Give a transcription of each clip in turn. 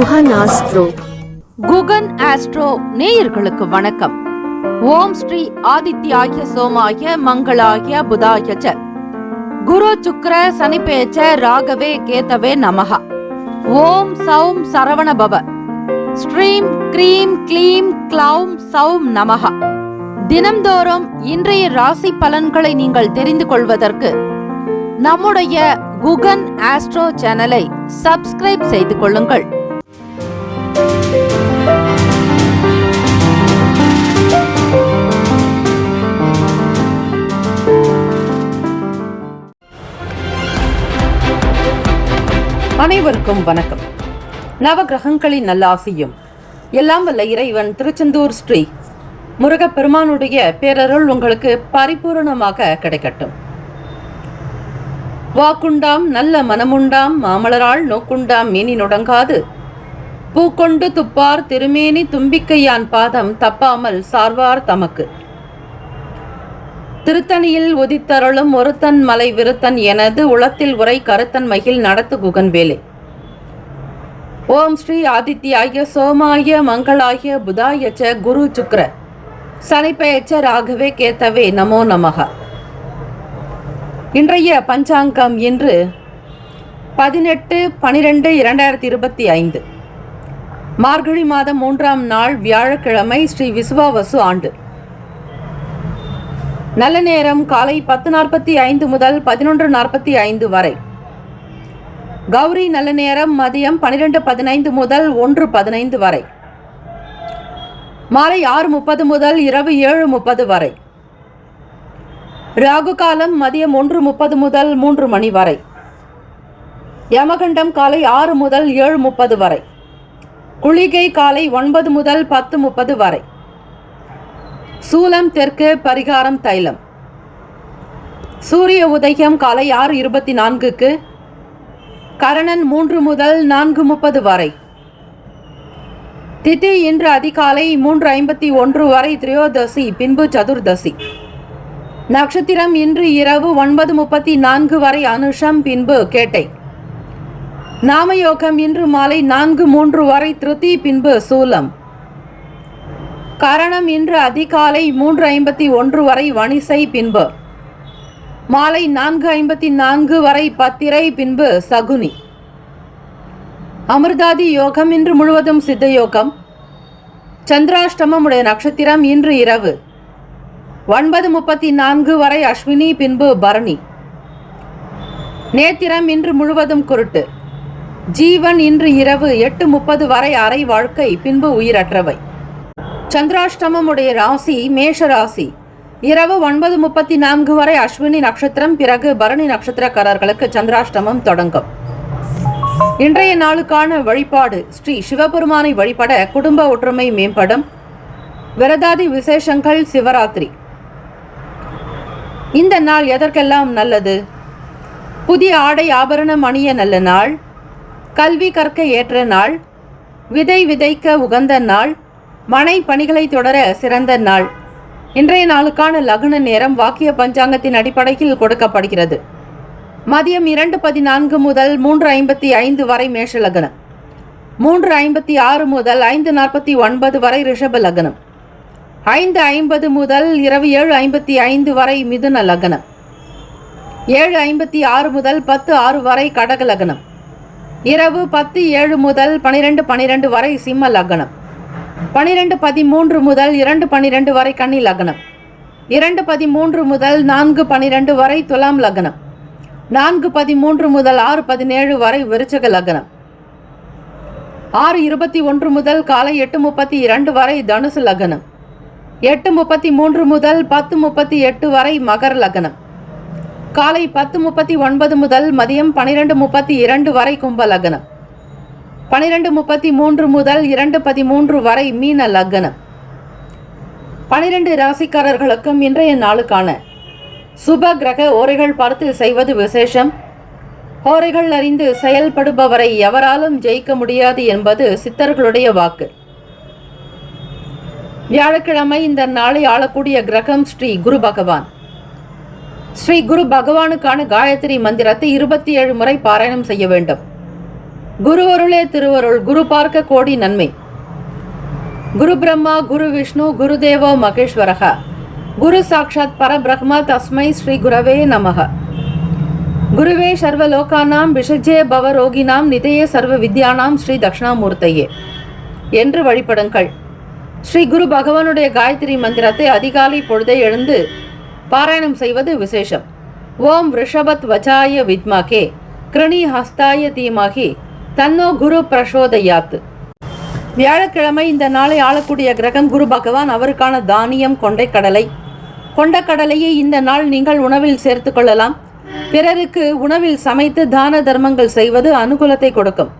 Guhan astro. Guhan astro நேயர்களுக்கு வணக்கம். ஓம் ஸ்ரீ ஆதித்யாய சோமாய மங்களாய புதாய ச குரு சுக்ர சனிபேச்ச ராகவே கேதவே நமஹ. ஓம் சௌம் சரவண பவ. ஸ்ரீம் க்ரீம் க்ளீம் க்ளௌம் சௌம் நமஹ. தினம்தோறும் இன்றைய ராசி பலன்களை நீங்கள் தெரிந்து கொள்வதற்கு நம்முடைய குகன் ஆஸ்ட்ரோ சேனலை சப்ஸ்கிரைப் செய்து கொள்ளுங்கள். அனைவருக்கும் வணக்கம். நவகிரகங்களின் நல்லாசியும் எல்லாம் வல்ல இறைவன் திருச்செந்தூர் ஸ்ரீ முருகப்பெருமானுடைய பேரருள் உங்களுக்கு பரிபூரணமாக கிடைக்கட்டும். வாக்குண்டாம் நல்ல மனமுண்டாம் மாமலரால் நோக்குண்டாம் மேனி நொடங்காது பூக்கொண்டு துப்பார் திருமேனி தும்பிக்கையான் பாதம் தப்பாமல் சார்வார் தமக்கு. திருத்தணியில் உதித்தருளும் ஒருத்தன் மலை விருத்தன் எனது உளத்தில் உரை கருத்தன் மகிழ் நடத்து குகன் வேலை. ஓம் ஸ்ரீ ஆதித்யாய சோமாய மங்களாய புதாய ச குரு சுக்ர சனிப்பெயர்ச்ச ராகவே கேத்தவே நமோ நமஹ. இன்றைய பஞ்சாங்கம் இன்று 18/12/2025 மார்கழி மாதம் 3ஆம் நாள் வியாழக்கிழமை, ஸ்ரீ விசுவாவசு ஆண்டு. நல்ல நேரம் காலை 10:45 முதல் 11:45 வரை. கௌரி நல்ல நேரம் மதியம் 12:15 முதல் 1:15 வரை. மாலை 6:30 முதல் இரவு 7:30 வரை. ராகு காலம் மதியம் 1:30 முதல் 3 மணி வரை. யமகண்டம் காலை 6 முதல் 7:30 வரை. குளிகை காலை 9 முதல் 10:30 வரை. சூலம் தெற்கு, பரிகாரம் தைலம். சூரிய உதயம் காலை 6:24க்கு. கரணன் 3 முதல் 4:30 வரை. திதி இன்று அதிகாலை 3:51 வரை திரையோதசி, பின்பு சதுர்தசி. நட்சத்திரம் இன்று இரவு 9:34 வரை அனுஷம், பின்பு கேட்டை. நாமயோகம் இன்று மாலை 4:03 வரை திருதி, பின்பு சூலம். கரணம் இன்று அதிகாலை 3:51 வரை வணிசை, பின்பு மாலை 4:54 வரை பத்திரை, பின்பு சகுனி. அமிர்தாதி யோகம் இன்று முழுவதும் சித்த யோகம். சந்திராஷ்டமம் உடைய நட்சத்திரம் இன்று இரவு 9:34 வரை அஸ்வினி, பின்பு பரணி. நேத்திரம் இன்று முழுவதும் குருட்டு. ஜீவன் இன்று இரவு 8:30 வரை அரை வாழ்க்கை, பின்பு உயிரற்றவை. சந்திராஷ்டமம் உடைய ராசி மேஷ ராசி. இரவு 9:34 வரை அஸ்வினி நட்சத்திரம், பிறகு பரணி நட்சத்திரக்காரர்களுக்கு சந்திராஷ்டமம் தொடங்கும். இன்றைய நாளுக்கான வழிபாடு: ஸ்ரீ சிவபெருமானை வழிபட குடும்ப ஒற்றுமை மேம்படும். விரதாதி விசேஷங்கள்: சிவராத்திரி. இந்த நாள் எதற்கெல்லாம் நல்லது? புதிய ஆடை ஆபரணம் அணிய நல்ல நாள். கல்வி கற்க ஏற்ற நாள். விதை விதைக்க உகந்த நாள். மனை பணிகளை தொடர சிறந்த நாள். இன்றைய நாளுக்கான லக்ன நேரம் வாக்கிய பஞ்சாங்கத்தின் அடிப்படையில் கொடுக்கப்படுகிறது. மதியம் 2:14 முதல் 3:55 வரை மேஷ லக்னம். 3:56 முதல் 5:49 வரை ரிஷப லக்னம். 5:50 முதல் இரவு 7:55 வரை மிதுன லக்னம். 7:56 முதல் 10:06 வரை கடக லக்னம். இரவு 10:07 முதல் 12:12 வரை சிம்ம லக்னம். 12:13 முதல் 2:12 வரை கன்னி லக்னம். 2:13 முதல் 4:12 வரை துலாம் லக்னம். 4:13 முதல் 6:17 வரை விருச்சக லக்னம். 6:21 முதல் காலை 8:32 வரை தனுசு லக்னம். 8:33 முதல் 10:38 வரை மகர லக்னம். காலை 10:39 முதல் மதியம் 12:32 வரை கும்ப லக்னம். 12:33 முதல் 2:13 வரை மீன லக்னம். 12 ராசிக்காரர்களுக்கும் இன்றைய நாளுக்கான சுப கிரக ஓரைகள் பார்த்து செய்வது விசேஷம். ஓரைகள் அறிந்து செயல்படுபவரை எவராலும் ஜெயிக்க முடியாது என்பது சித்தர்களுடைய வாக்கு. வியாழக்கிழமை இந்த நாளை ஆளக்கூடிய கிரகம் ஸ்ரீ குரு பகவான். ஸ்ரீ குரு பகவானுக்கான காயத்ரி மந்திரத்தை 27 முறை பாராயணம் செய்ய வேண்டும். குரு அருளே திருவருள். குரு பார்க்க கோடி நன்மை. குரு பிரம்மா குரு விஷ்ணு குரு தேவோ மகேஸ்வரக. குரு சாட்சாத் பரபிரம்ம தஸ்மை ஸ்ரீ குரவே நமக. குருவே சர்வலோகானாம் விஷஜே பவரோகினாம் நிதயே சர்வ வித்யானாம் ஸ்ரீ தட்சிணாமூர்த்தையே என்று வழிபடுங்கள். ஸ்ரீ குரு பகவானுடைய காயத்ரி மந்திரத்தை அதிகாலை பொழுதை எழுந்து பாராயணம் செய்வது விசேஷம். ஓம் ரிஷபத் வஜாய வித்மகே கிருணி ஹஸ்தாய தீமகி தன்னோ குரு பிரசோதயாத். வியாழக்கிழமை இந்த நாளை ஆளக்கூடிய கிரகம் குரு பகவான். அவருக்கான தானியம் கொண்டைக்கடலை. கொண்டக்கடலையை இந்த நாள் நீங்கள் உணவில் சேர்த்து கொள்ளலாம். பிறருக்கு உணவில் சமைத்து தான தர்மங்கள் செய்வது அனுகூலத்தை கொடுக்கும்.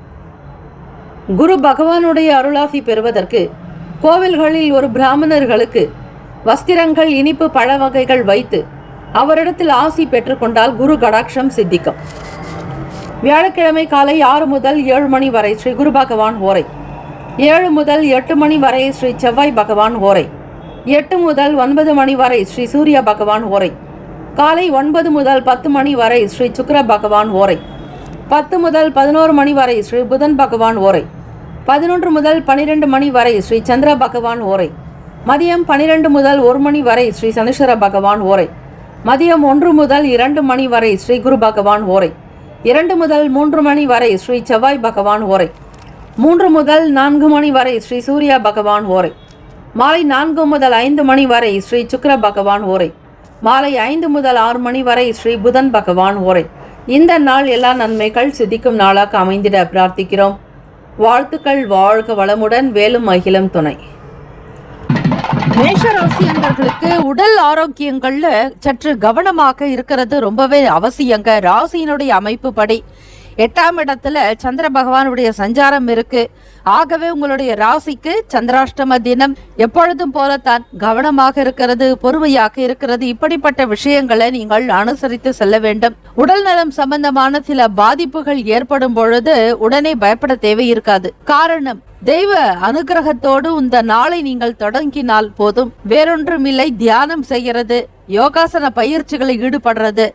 குரு பகவானுடைய அருளாசி பெறுவதற்கு கோவில்களில் ஒரு பிராமணர்களுக்கு வஸ்திரங்கள் இனிப்பு பழ வகைகள் வைத்து அவரிடத்தில் ஆசி பெற்றுக்கொண்டால் குரு கடாட்சம் சித்திக்கும். வியாழக்கிழமை காலை 6 முதல் 7 மணி வரை ஸ்ரீ குரு பகவான் ஓரை. 7 முதல் 8 மணி வரை ஸ்ரீ செவ்வாய் பகவான் ஓரை. 8 முதல் 9 மணி வரை ஸ்ரீ சூரிய பகவான் ஓரை. காலை 9 முதல் 10 மணி வரை ஸ்ரீ சுக்கிர பகவான் ஓரை. 10 முதல் 11 மணி வரை ஸ்ரீ புதன் பகவான் ஓரை. 11 முதல் 12 மணி வரை ஸ்ரீ சந்திர பகவான் ஓரை. மதியம் 12 முதல் 1 மணி வரை ஸ்ரீ சனீஸ்வர பகவான் ஓரை. மதியம் 1 முதல் 2 மணி வரை ஸ்ரீ குரு பகவான் ஓரை. 2 முதல் 3 மணி வரை ஸ்ரீ செவ்வாய் பகவான் ஓரை. 3 முதல் 4 மணி வரை ஸ்ரீ சூர்யா பகவான் ஓரை. மாலை 4 முதல் 5 மணி வரை ஸ்ரீ சுக்கிர பகவான் ஓரை. மாலை 5 முதல் 6 மணி வரை ஸ்ரீ புதன் பகவான் ஓரை. இந்த நாள் எல்லா நன்மைகள் சித்திக்கும் நாளாக அமைந்திட பிரார்த்திக்கிறோம். வாழ்த்துக்கள். வாழ்க வளமுடன். வேலும் அகிலம் துணை. மேஷராசி அன்பர்களுக்கு உடல் ஆரோக்கியங்கள்ல சற்று கவனமாக இருக்கிறது ரொம்பவே அவசியங்க. ராசியினுடைய அமைப்பு படி 8ஆம் இடத்துல சந்திர பகவானுடைய சஞ்சாரம் இருக்கு. ஆகவே உங்களுடைய ராசிக்கு சந்திராஷ்டம தினம். எப்பொழுதும் போலத்தான் கவனமாக இருக்கிறது, பொறுமையாக இருக்கிறது. இப்படிப்பட்ட விஷயங்களை நீங்கள் அனுசரித்து செல்ல வேண்டும். உடல் நலம் சம்பந்தமான சில பாதிப்புகள் ஏற்படும் பொழுது உடனே பயப்பட தேவை இருக்காது. காரணம், தெய்வ அனுகிரகத்தோடு இந்த நாளை நீங்கள் தொடங்கினால் போதும். வேறொன்றுமில்லை, தியானம் செய்கிறது, யோகாசன பயிற்சிகளை ஈடுபடுறது,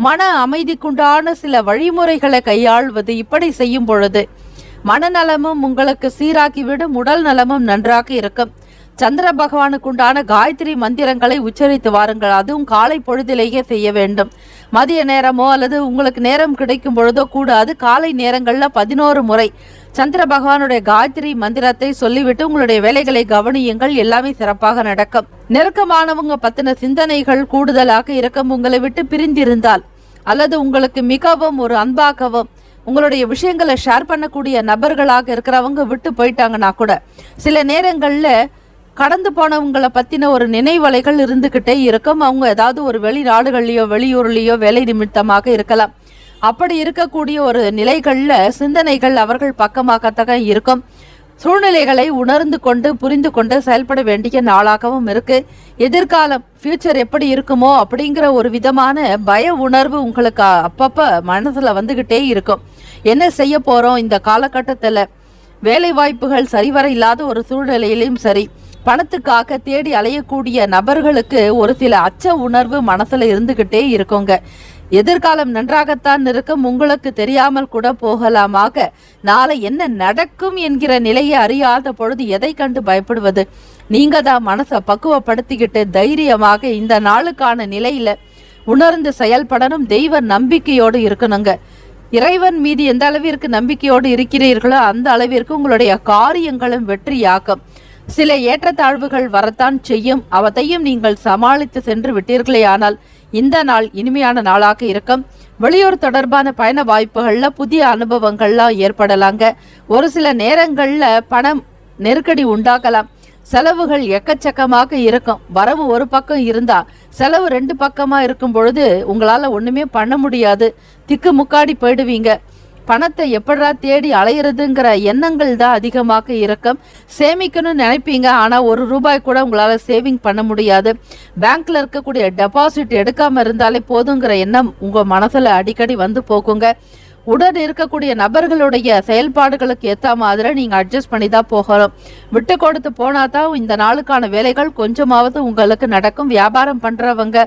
மன அமைதிக்குண்டான சில வழிமுறைகளை கையாள்வது. இப்படி செய்யும் பொழுது மனநலமும் உங்களுக்கு சீராக்கிவிடும், உடல் நலமும் நன்றாக இருக்கும். சந்திர பகவானுக்குண்டான காயத்ரி மந்திரங்களை உச்சரித்து வாருங்கள். அதுவும் காலை பொழுதிலேயே செய்ய வேண்டும். மதிய நேரமோ அல்லது உங்களுக்கு நேரம் கிடைக்கும் பொழுதோ கூடாது. காலை நேரங்களில் 11 முறை சந்திர பகவானுடைய காயத்ரி மந்திரத்தை சொல்லிவிட்டு உங்களுடைய வேலைகளை கவனியுங்கள். எல்லாமே சிறப்பாக நடக்கும். நெருக்கமானவங்க பத்தின சிந்தனைகள் கூடுதலாக இருக்கும். உங்களை விட்டு பிரிந்திருந்தால் அல்லது உங்களுக்கு மிகவும் ஒரு அன்பாகவும் உங்களுடைய விஷயங்களை ஷேர் பண்ணக்கூடிய நபர்களாக இருக்கிறவங்க விட்டு போயிட்டாங்கன்னா கூட சில நேரங்களில் கடந்து போனவங்களை பற்றின ஒரு நினைவலைகள் இருந்துக்கிட்டே இருக்கும். அவங்க ஏதாவது ஒரு வெளிநாடுகள்லையோ வெளியூர்லேயோ வேலை நிமித்தமாக இருக்கலாம். அப்படி இருக்கக்கூடிய ஒரு நிலைகளில் சிந்தனைகள் அவர்கள் பக்கமாகத்தான் இருக்கும். சூழ்நிலைகளை உணர்ந்து கொண்டு புரிந்து கொண்டு செயல்பட வேண்டிய நாளாகவும் இருக்கு. எதிர்காலம் ஃபியூச்சர் எப்படி இருக்குமோ அப்படிங்கிற ஒரு விதமான பய உணர்வு உங்களுக்கு அப்பப்போ மனசில் வந்துக்கிட்டே இருக்கும். என்ன செய்ய போகிறோம் இந்த காலகட்டத்தில்? வேலை வாய்ப்புகள் சரிவர இல்லாத ஒரு சூழ்நிலையிலும் சரி, பணத்துக்காக தேடி அலையக்கூடிய நபர்களுக்கு ஒரு சில அச்ச உணர்வு மனசுல இருந்துகிட்டே இருக்குங்க. எதிர்காலம் நன்றாகத்தான் இருக்கும், உங்களுக்கு தெரியாமல் கூட போகலாமாக. நாளை என்ன நடக்கும் என்கிற நிலையை அறியாத பொழுது எதை கண்டு பயப்படுவது? நீங்க தான் மனசை பக்குவப்படுத்திக்கிட்டு தைரியமாக இந்த நாளுக்கான நிலையில உணர்ந்து செயல்படணும். தெய்வ நம்பிக்கையோடு இருக்கணுங்க. இறைவன் மீது எந்த அளவிற்கு நம்பிக்கையோடு இருக்கிறீர்களோ அந்த அளவிற்கு உங்களுடைய காரியங்களும் வெற்றியாக்கும். சில ஏற்றத்தாழ்வுகள் வரத்தான் செய்யும். அவத்தையும் நீங்கள் சமாளித்து சென்று விட்டீர்களே ஆனால் இந்த நாள் இனிமையான நாளாக இருக்கும். வெளியூர் தொடர்பான பயண வாய்ப்புகள்ல புதிய அனுபவங்கள்லாம் ஏற்படலாங்க. ஒரு சில நேரங்கள்ல பணம் நெருக்கடி உண்டாகலாம். செலவுகள் எக்கச்சக்கமாக இருக்கும். வரவு ஒரு பக்கம் இருந்தா செலவு 2 பக்கமா இருக்கும் பொழுது உங்களால ஒண்ணுமே பண்ண முடியாது. திக்கு முக்காடி போயிடுவீங்க. பணத்தை எப்படா தேடி அலையிறதுங்கிற எண்ணங்கள் தான் அதிகமாக இருக்கும். சேமிக்கணும்னு நினைப்பீங்க, ஆனால் 1 ரூபாய் கூட உங்களால் சேவிங் பண்ண முடியாது. பேங்க்ல இருக்கக்கூடிய டெபாசிட் எடுக்காம இருந்தாலே போதுங்கிற எண்ணம் உங்கள் மனசில் அடிக்கடி வந்து போக்குங்க. உடன் இருக்கக்கூடிய நபர்களுடைய செயல்பாடுகளுக்கு ஏற்ற மாதிரி நீங்கள் அட்ஜஸ்ட் பண்ணி தான் போகணும். விட்டு கொடுத்து போனால் தான் இந்த நாளுக்கான வேலைகள் கொஞ்சமாவது உங்களுக்கு நடக்கும். வியாபாரம் பண்ணுறவங்க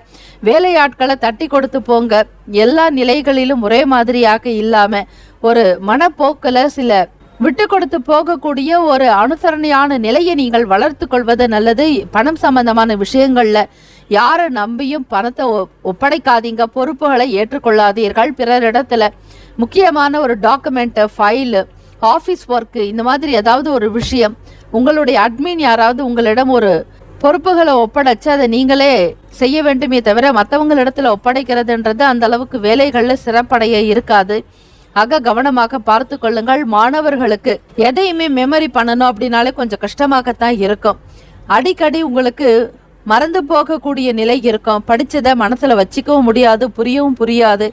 வேலையாட்களை தட்டி கொடுத்து போங்க. எல்லா நிலைகளிலும் ஒரே மாதிரியாக இல்லாமல் ஒரு மனப்போக்கில் சில விட்டு கொடுத்து போகக்கூடிய ஒரு அனுசரணையான நிலையை நீங்கள் வளர்த்து கொள்வது நல்லது. பணம் சம்பந்தமான விஷயங்கள்ல யாரை நம்பியும் பணத்தை ஒப்படைக்காதீங்க. பொறுப்புகளை ஏற்றுக்கொள்ளாதீர்கள். பிறரிடத்துல முக்கியமான ஒரு டாக்குமெண்ட், ஃபைலு, ஆஃபீஸ் ஒர்க்கு, இந்த மாதிரி ஏதாவது ஒரு விஷயம், உங்களுடைய அட்மின் யாராவது உங்களிடம் ஒரு பொறுப்புகளை ஒப்படைச்சு அதை நீங்களே செய்ய வேண்டுமே தவிர மற்றவங்களிடத்துல ஒப்படைக்கிறதுன்றது அந்த அளவுக்கு வேலைகளில் சிறப்படைய இருக்காது. ஆக கவனமாக பார்த்து கொள்ளுங்கள். மாணவர்களுக்கு எதையுமே மெமரி பண்ணணும் அப்படின்னாலே கொஞ்சம் கஷ்டமாகத்தான் இருக்கும். அடிக்கடி உங்களுக்கு மறந்து போகக்கூடிய நிலை இருக்கும். படிச்சதை மனசுல வச்சுக்கவும் முடியாது, புரியவும் புரியாது.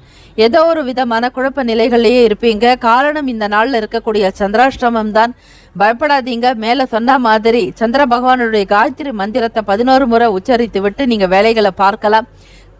ஏதோ ஒரு விதமான குழப்ப நிலைகள்லயே இருப்பீங்க. காரணம் இந்த நாள்ல இருக்கக்கூடிய சந்திராஷ்டமம் தான். பயப்படாதீங்க. மேல சொன்ன மாதிரி சந்திர பகவானுடைய காயத்ரி மந்திரத்தை 11 முறை உச்சரித்து விட்டு நீங்க வேலைகளை பார்க்கலாம்.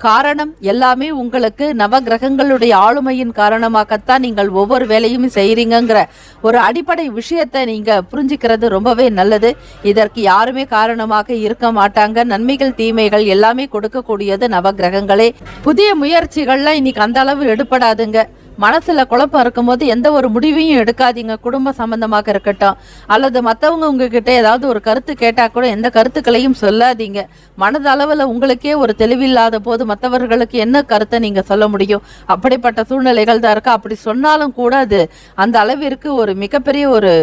காரணம் எல்லாமே உங்களுக்கு நவ கிரகங்களுடைய ஆளுமையின் காரணமாகத்தான் நீங்கள் ஒவ்வொரு வேலையும் செய்யறீங்கிற ஒரு அடிப்படை விஷயத்தை நீங்க புரிஞ்சுக்கிறது ரொம்பவே நல்லது. இதற்கு யாருமே காரணமாக இருக்க மாட்டாங்க. நன்மைகள் தீமைகள் எல்லாமே கொடுக்கக்கூடியது நவ கிரகங்களே. புதிய முயற்சிகள்லாம் இன்னைக்கு அந்த அளவு எடுப்படாதுங்க. மனசுல குழப்பம் இருக்கும்போது எந்த ஒரு முடிவையும் எடுக்காதீங்க. குடும்ப சம்பந்தமாக இருக்கட்டும் அல்லது மற்றவங்க உங்ககிட்ட ஏதாவது ஒரு கருத்து கேட்டா கூட எந்த கருத்துக்களையும் சொல்லாதீங்க. மனதளவுல உங்களுக்கே ஒரு தெளிவில்லாத போது மற்றவர்களுக்கு என்ன கருத்தை நீங்க சொல்ல முடியும்? அப்படிப்பட்ட சூழ்நிலைகள் தான் இருக்கு. அப்படி சொன்னாலும் கூட அது அந்த அளவிற்கு ஒரு மிகப்பெரிய ஒரு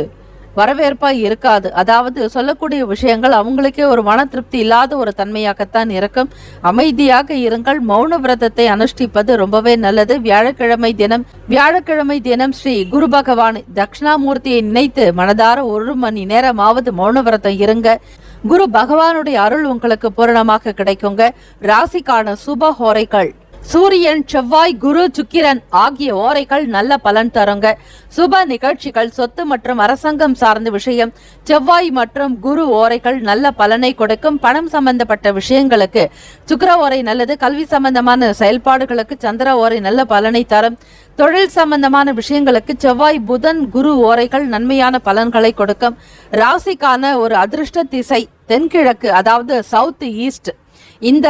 வரவேற்பா இருக்காது. அதாவது சொல்லக்கூடிய விஷயங்கள் அவங்களுக்கே ஒரு மன திருப்தி இல்லாத ஒரு தன்மையாகத்தான் இருக்கும். அமைதியாக இருங்கள். மௌன விரதத்தை அனுஷ்டிப்பது ரொம்பவே நல்லது. வியாழக்கிழமை தினம் ஸ்ரீ குரு பகவான் தட்சிணாமூர்த்தியை நினைத்து மனதார 1 மணி நேரமாவது மௌன விரதம் இருங்க. குரு பகவானுடைய அருள் உங்களுக்கு பூரணமாக கிடைக்குங்க. ராசிக்கான சுப ஹோரைகள் சூரியன், செவ்வாய், குரு, சுக்கிரன் ஆகிய ஓரைகள் நல்ல பலன் தருங்க. சுப நிகழ்ச்சிகள், சொத்து மற்றும் அரசாங்கம் சார்ந்த விஷயம், செவ்வாய் மற்றும் குரு ஓரைகள் நல்ல பலனை கொடுக்கும். பணம் சம்பந்தப்பட்ட விஷயங்களுக்கு சுக்கிர ஓரை நல்லது. கல்வி சம்பந்தமான செயல்பாடுகளுக்கு சந்திர ஓரை நல்ல பலனை தரும். தொழில் சம்பந்தமான விஷயங்களுக்கு செவ்வாய், புதன், குரு ஓரைகள் நன்மையான பலன்களை கொடுக்கும். ராசிக்கான ஒரு அதிர்ஷ்ட திசை தென்கிழக்கு, அதாவது சவுத் ஈஸ்ட். இந்த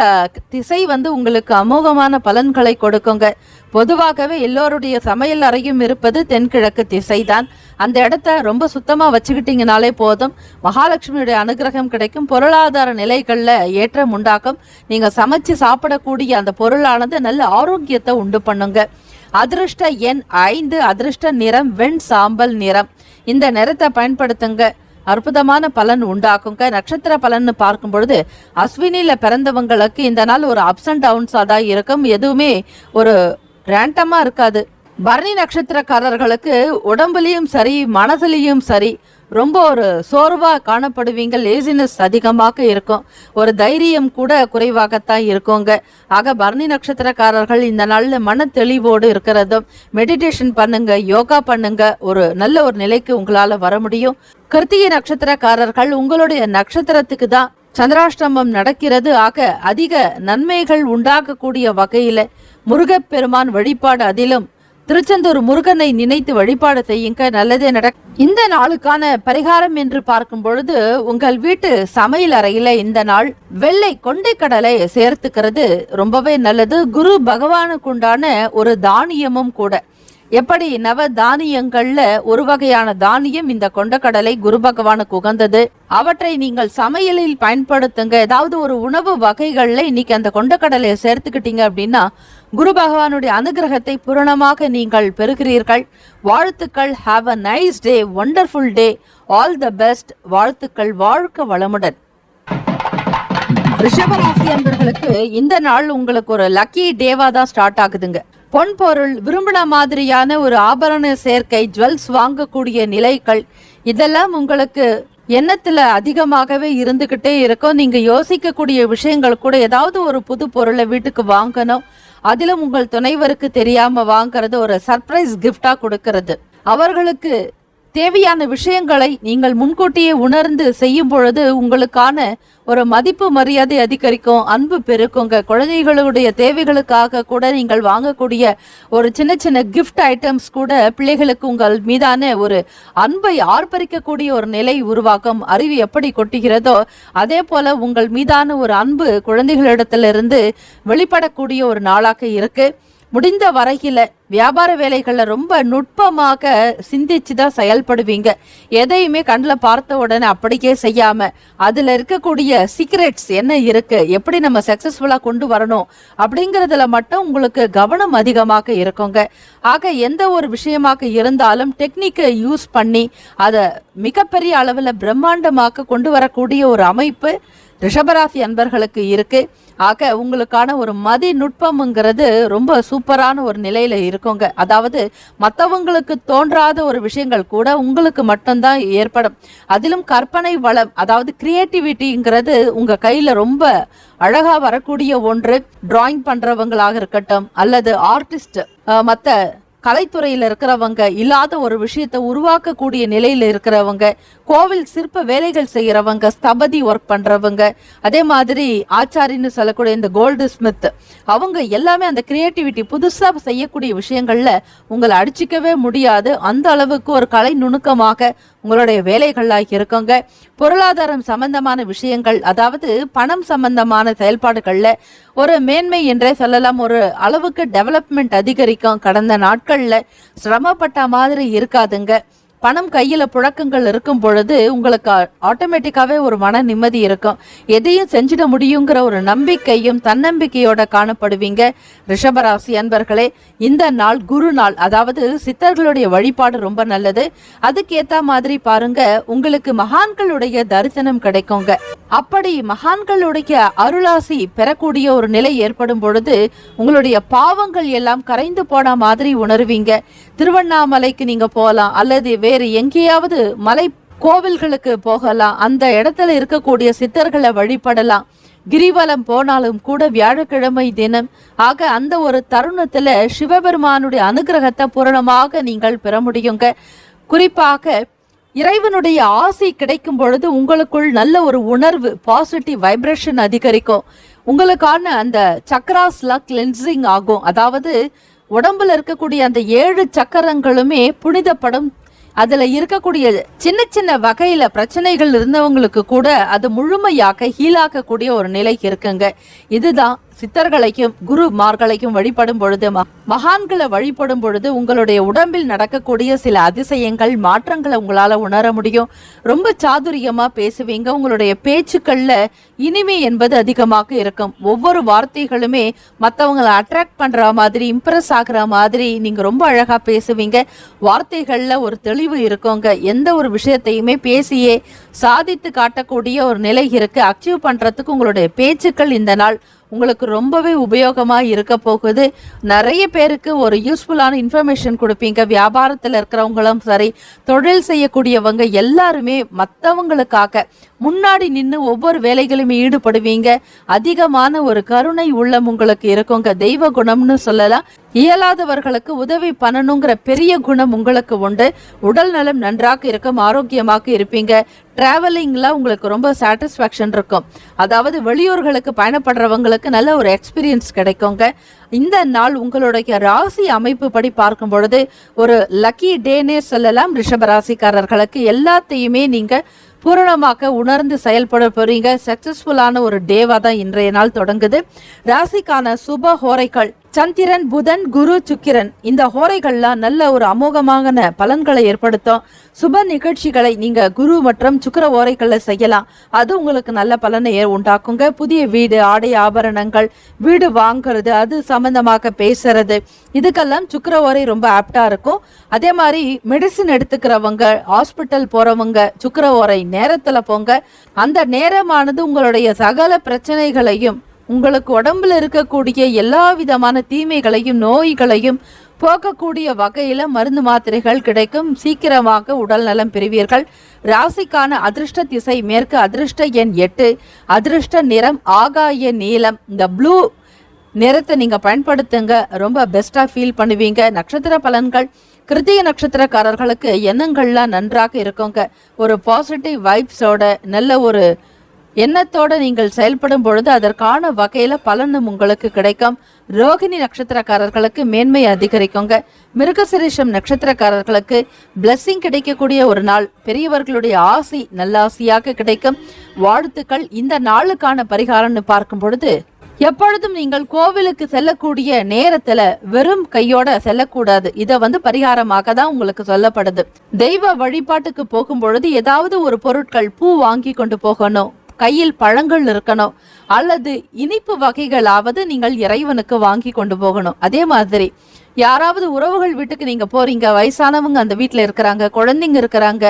திசை உங்களுக்கு அமோகமான பலன்களை கொடுக்குங்க. பொதுவாகவே எல்லோருடைய சமையல் அறையும் இருப்பது தென்கிழக்கு திசை தான். அந்த இடத்த ரொம்ப சுத்தமா வச்சுக்கிட்டீங்கனாலே போதும். மகாலட்சுமியுடைய அனுகிரகம் கிடைக்கும். பொருளாதார நிலைகள்ல ஏற்றம் உண்டாக்கும். நீங்க சமைச்சு சாப்பிடக்கூடிய அந்த பொருளானது நல்ல ஆரோக்கியத்தை உண்டு பண்ணுங்க. அதிர்ஷ்ட எண் 5, அதிர்ஷ்ட நிறம் வெண் சாம்பல் நிறம். இந்த நிறத்தை பயன்படுத்துங்க. அற்புதமான பலன் உண்டாக்குங்க. நட்சத்திர பலன் பார்க்கும் பொழுது அஸ்வினில பிறந்தவங்களுக்கு இந்த நாள் ஒரு அப்ஸ் அண்ட் டவுன்ஸா தான் இருக்கும். எதுவுமே ஒரு ரேண்டமா இருக்காது. பரணி நட்சத்திரக்காரர்களுக்கு உடம்புலையும் சரி மனசுலையும் சரி ரொம்ப ஒரு சோர்வா காணப்படுவீங்க. லேசினஸ் அதிகமாக இருக்கும். ஒரு தைரியம் கூட குறைவாகத்தான் இருக்குங்க. ஆக பரணி நட்சத்திரக்காரர்கள் இந்த நாள்ல மன தெளிவோடு இருக்கிறதும், மெடிடேஷன் பண்ணுங்க, யோகா பண்ணுங்க, ஒரு நல்ல ஒரு நிலைக்கு உங்களால வர முடியும். கிருத்திகை நட்சத்திரக்காரர்கள் உங்களுடைய நட்சத்திரத்துக்கு தான் சந்திராஷ்டமம் நடக்கிறது. ஆக அதிக நன்மைகள் உண்டாகக்கூடிய வகையில முருகப்பெருமான் வழிபாடு, அதிலும் திருச்செந்தூர் முருகனை நினைத்து வழிபாடு செய்யுங்க. நல்லதே இந்த நாளுக்கான பரிகாரம் என்று பார்க்கும் பொழுது உங்கள் வீட்டு சமையல் அறையில இந்த நாள் வெள்ளை கொண்டை கடலை சேர்த்துக்கிறது ரொம்பவே நல்லது. குரு பகவானுக்கு உண்டான ஒரு தானியமும் கூட. எப்படி நவ தானியங்கள்ல ஒரு வகையான தானியம் இந்த கொண்டக்கடலை குரு பகவானுக்கு உகந்தது. அவற்றை நீங்கள் சமையலில் பயன்படுத்துங்க. ஏதாவது ஒரு உணவு வகைகள்ல இன்னைக்கு அந்த கொண்டக்கடலையை சேர்த்துக்கிட்டீங்க அப்படின்னா குரு பகவானுடைய அனுகிரகத்தை பூரணமாக நீங்கள் பெறுகிறீர்கள். வாழ்த்துக்கள். Have a nice day, wonderful day, all the best. வாழ்த்துக்கள். வாழ்க வளமுடன். ரிஷபராசி அன்பர்களுக்கு இந்த நாள் உங்களுக்கு ஒரு லக்கி டேவா தான் ஸ்டார்ட் ஆகுதுங்க. பொன் பொருள், விரும்பின மாதிரியான ஒரு ஆபரண சேர்க்கை, ஜுவல்ஸ் வாங்கக்கூடிய நிலைகள், இதெல்லாம் உங்களுக்கு எண்ணத்துல அதிகமாகவே இருந்துகிட்டே இருக்கும். நீங்க யோசிக்கக்கூடிய விஷயங்கள் கூட ஏதாவது ஒரு புது பொருளை வீட்டுக்கு வாங்கணும், அதிலும் உங்கள் துணைவருக்கு தெரியாம வாங்குறது, ஒரு சர்ப்ரைஸ் கிஃப்டா கொடுக்கிறது. அவர்களுக்கு தேவையான விஷயங்களை நீங்கள் முன்கூட்டியே உணர்ந்து செய்யும் பொழுது உங்களுக்கான ஒரு மதிப்பு மரியாதை அதிகரிக்கும், அன்பு பெருக்குங்க. குழந்தைகளுடைய தேவைகளுக்காக கூட நீங்கள் வாங்கக்கூடிய ஒரு சின்ன சின்ன கிஃப்ட் ஐட்டம்ஸ் கூட பிள்ளைகளுக்கு உங்கள் மீதான ஒரு அன்பை ஆர்ப்பரிக்கக்கூடிய ஒரு நிலை உருவாக்கும். அறிவு எப்படி கொட்டுகிறதோ அதே போல உங்கள் மீதான ஒரு அன்பு குழந்தைகளிடத்திலிருந்து வெளிப்படக்கூடிய ஒரு நாளாக இருக்கு. முடிந்த வரையில வியாபார வேலைகள்ல ரொம்ப நுட்பமாக சிந்திச்சு தான் செயல்படுவீங்க. எதையுமே கண்ணில் பார்த்த உடனே அப்படியே செய்யாம அதுல இருக்கக்கூடிய சீக்ரெட்ஸ் என்ன இருக்கு, எப்படி நம்ம சக்சஸ்ஃபுல்லா கொண்டு வரணும் அப்படிங்கறதுல மட்டும் உங்களுக்கு கவனம் அதிகமாக இருக்குங்க. ஆக எந்த ஒரு விஷயமாக இருந்தாலும் டெக்னிக்கை யூஸ் பண்ணி அதை மிகப்பெரிய அளவுல பிரம்மாண்டமாக கொண்டு வரக்கூடிய ஒரு அமைப்பு ரிஷபராசி அன்பர்களுக்கு இருக்கு. ஆக உங்களுக்கான ஒரு மதி நுட்பம்ங்கிறது ரொம்ப சூப்பரான ஒரு நிலையில இருக்குங்க. அதாவது மற்றவங்களுக்கு தோன்றாத ஒரு விஷயங்கள் கூட உங்களுக்கு மட்டும்தான் ஏற்படும். அதிலும் கற்பனை வளம், அதாவது கிரியேட்டிவிட்டிங்கிறது உங்க கையில ரொம்ப அழகா வரக்கூடிய ஒன்று. டிராயிங் பண்றவங்களாக இருக்கட்டும் அல்லது ஆர்டிஸ்ட், மற்ற கலைத்துறையில இருக்கிறவங்க, இல்லாத ஒரு விஷயத்தை உருவாக்கக்கூடிய நிலையில இருக்கிறவங்க, கோவில் சிற்ப வேலைகள் செய்யறவங்க, ஸ்தபதி ஒர்க் பண்றவங்க, அதே மாதிரி ஆச்சாரின்னு சொல்லக்கூடிய இந்த கோல்டு ஸ்மித், அவங்க எல்லாமே அந்த கிரியேட்டிவிட்டி புதுசா செய்யக்கூடிய விஷயங்கள்ல உங்களை அடிச்சிக்கவே முடியாது. அந்த அளவுக்கு ஒரு கலை நுணுக்கமாக உங்களுடைய வேலைகளாக இருக்குங்க. பொருளாதாரம் சம்பந்தமான விஷயங்கள், அதாவது பணம் சம்பந்தமான செயல்பாடுகள்ல ஒரு மேன்மை என்றே சொல்லலாம். ஒரு அளவுக்கு டெவலப்மெண்ட் அதிகரிக்கும். கடந்த நாட்கள்ல சிரமப்பட்ட மாதிரி இருக்காதுங்க. பணம் கையில புழக்கங்கள் இருக்கும் பொழுது உங்களுக்கு ஆட்டோமேட்டிக்காவே ஒரு மன நிம்மதி இருக்கும். எதையும் செஞ்சிட முடியுங்கிற ஒரு நம்பிக்கையும் தன்னம்பிக்கையோட காணப்படுவீங்க. ரிஷபராசி அன்பர்களே, இந்த நாள் குரு நாள், அதாவது சித்தர்களுடைய வழிபாடு ரொம்ப நல்லது. அதுக்கேத்த மாதிரி பாருங்க, உங்களுக்கு மகான்களுடைய தரிசனம் கிடைக்குங்க. அப்படி மகான்களுடைய அருளாசி பெறக்கூடிய ஒரு நிலை ஏற்படும் பொழுது உங்களுடைய பாவங்கள் எல்லாம் கரைந்து போன மாதிரி உணர்வீங்க. திருவண்ணாமலைக்கு நீங்க போகலாம், அல்லது வேறு எங்கேயாவது மலை கோவில்களுக்கு போகலாம். அந்த இடத்துல இருக்கக்கூடிய சித்தர்களை வழிபடலாம். கிரிவலம் போனாலும் கூட வியாழக்கிழமை தினம். ஆக அந்த ஒரு தருணத்துல சிவபெருமானுடைய அனுகிரகத்தை பூரணமாக நீங்கள் பெற முடியுங்க. குறிப்பாக இறைவனுடைய ஆசை கிடைக்கும் பொழுது உங்களுக்குள் நல்ல ஒரு உணர்வு, பாசிட்டிவ் வைப்ரேஷன் அதிகரிக்கும். உங்களுக்கான அந்த சக்கராஸ்ல கிளென்சிங் ஆகும். அதாவது உடம்புல இருக்கக்கூடிய அந்த 7 சக்கரங்களுமே புனிதப்படும். அதுல இருக்கக்கூடிய சின்ன சின்ன வகையில பிரச்சனைகள் இருந்தவங்களுக்கு கூட அது முழுமையாக ஹீலாக்கக்கூடிய ஒரு நிலை இருக்குங்க. இதுதான் சித்தர்களையும் குருமார்களையும் வழிபடும் பொழுது, மகான்களை வழிபடும் பொழுது உங்களுடைய உடம்பில் நடக்கக்கூடிய சில அதிசயங்கள், மாற்றங்களை உங்களால உணர முடியும். ரொம்ப சாதுரியமா பேசுவீங்க. உங்களுடைய பேச்சுக்கள்ல இனிமை என்பது அதிகமாக இருக்கும். ஒவ்வொரு வார்த்தைகளுமே மற்றவங்களை அட்ராக்ட் பண்ற மாதிரி, இம்ப்ரெஸ் ஆகுற மாதிரி நீங்க ரொம்ப அழகா பேசுவீங்க. வார்த்தைகள்ல ஒரு தெளிவு இருக்குங்க. எந்த ஒரு விஷயத்தையுமே பேசியே சாதித்து காட்டக்கூடிய ஒரு நிலை இருக்கு. அச்சீவ் பண்றதுக்கு உங்களுடைய பேச்சுக்கள் இந்த நாள் உங்களுக்கு ரொம்பவே உபயோகமா இருக்க போகுது. நிறைய பேருக்கு ஒரு யூஸ்ஃபுல்லான இன்ஃபர்மேஷன் கொடுப்பீங்க. வியாபாரத்தில் இருக்கிறவங்களும் சரி, தொழில் செய்யக்கூடியவங்க எல்லாருமே மற்றவங்களுக்காக முன்னாடி நின்று ஒவ்வொரு வேலைகளுமே ஈடுபடுவீங்க. அதிகமான ஒரு கருணை உள்ளம் உங்களுக்கு இருக்குங்க. தெய்வ குணம்னு சொல்லலாம். இயலாதவர்களுக்கு உதவி பண்ணணுங்கிற பெரிய குணம் உங்களுக்கு உண்டு. உடல் நலம் நன்றாக இருக்கும், ஆரோக்கியமாக இருப்பீங்க. டிராவலிங்ல உங்களுக்கு ரொம்ப சாட்டிஸ்ஃபேக்ஷன் இருக்கும். அதாவது வெளியூர்களுக்கு பயணப்படுறவங்களுக்கு நல்ல ஒரு எக்ஸ்பீரியன்ஸ் கிடைக்குங்க. இந்த நாள் உங்களுடைய ராசி அமைப்பு படி பார்க்கும் பொழுது ஒரு லக்கி டேனே சொல்லலாம். ரிஷபராசிக்காரர்களுக்கு எல்லாத்தையுமே நீங்க பூரணமாக உணர்ந்து செயல்பட போறீங்க. சக்சஸ்ஃபுல்லான ஒரு டேவா தான் இன்றைய நாள் தொடங்குது. ராசிக்கான சுப ஹோரைகள் சந்திரன், புதன், குரு, சுக்கிரன், இந்த ஹோரைகள்லாம் நல்ல ஒரு அமோகமான பலன்களை ஏற்படுத்தும். சுப நிகழ்ச்சிகளை நீங்க குரு மற்றும் சுக்கிர ஹோரைகள்ல செய்யலாம். அது உங்களுக்கு நல்ல பலனை உண்டாக்குங்க. புதிய வீடு, ஆடை ஆபரணங்கள், வீடு வாங்குறது, அது சம்பந்தமாக பேசுறது, இதுக்கெல்லாம் சுக்கிர ஹோரை ரொம்ப ஆப்டா இருக்கும். அதே மாதிரி மெடிசின் எடுத்துக்கிறவங்க, ஹாஸ்பிட்டல் போறவங்க சுக்கிர ஹோரை நேரத்துல போங்க. அந்த நேரமானது உங்களுடைய சகல பிரச்சனைகளையும், உங்களுக்கு உடம்புல இருக்கக்கூடிய எல்லா விதமான தீமைகளையும் நோய்களையும் போக்கக்கூடிய வகையில மருந்து மாத்திரைகள் கிடைக்கும். சீக்கிரமாக உடல் நலம் பெறுவீர்கள். ராசிக்கான அதிர்ஷ்ட திசை மேற்கு, அதிர்ஷ்ட எண் 8, அதிர்ஷ்ட நிறம் ஆகாய நீலம். இந்த ப்ளூ நிறத்தை நீங்க பயன்படுத்துங்க, ரொம்ப பெஸ்டா ஃபீல் பண்ணுவீங்க. நட்சத்திர பலன்கள் கிருத்திகை நட்சத்திரக்காரர்களுக்கு எண்ணங்கள்லாம் நன்றாக இருக்குங்க. ஒரு பாசிட்டிவ் வைப்ஸோட நல்ல ஒரு எண்ணத்தோட நீங்கள் செயல்படும் பொழுது அதற்கான வகையில பலனும் உங்களுக்கு கிடைக்கும். ரோகிணி நட்சத்திரக்காரர்களுக்கு மேன்மை அதிகரிக்குங்க. மிருகசிரீஷம் நட்சத்திரக்காரர்களுக்கு பிளெஸிங் கிடைக்கக்கூடிய ஒரு நாள். பெரியவர்களுடைய ஆசி நல்ல ஆசையாக கிடைக்கும். வாழ்த்துக்கள். இந்த நாளுக்கான பரிகாரம்னு பார்க்கும் பொழுது எப்பொழுதும் நீங்கள் கோவிலுக்கு செல்லக்கூடிய நேரத்துல வெறும் கையோட செல்லக்கூடாது. இத பரிகாரமாக தான் உங்களுக்கு சொல்லப்படுது. தெய்வ வழிபாட்டுக்கு போகும் பொழுது ஏதாவது ஒரு பொருட்கள், பூ வாங்கி கொண்டு போகணும், கையில் பழங்கள் இருக்கணும், அல்லது இனிப்பு வகைகளாவது நீங்கள் இறைவனுக்கு வாங்கி கொண்டு போகணும். அதே மாதிரி யாராவது உறவுகள் வீட்டுக்கு நீங்க போறீங்க, வயசானவங்க அந்த வீட்டுல இருக்கிறாங்க, குழந்தைங்க இருக்கிறாங்க,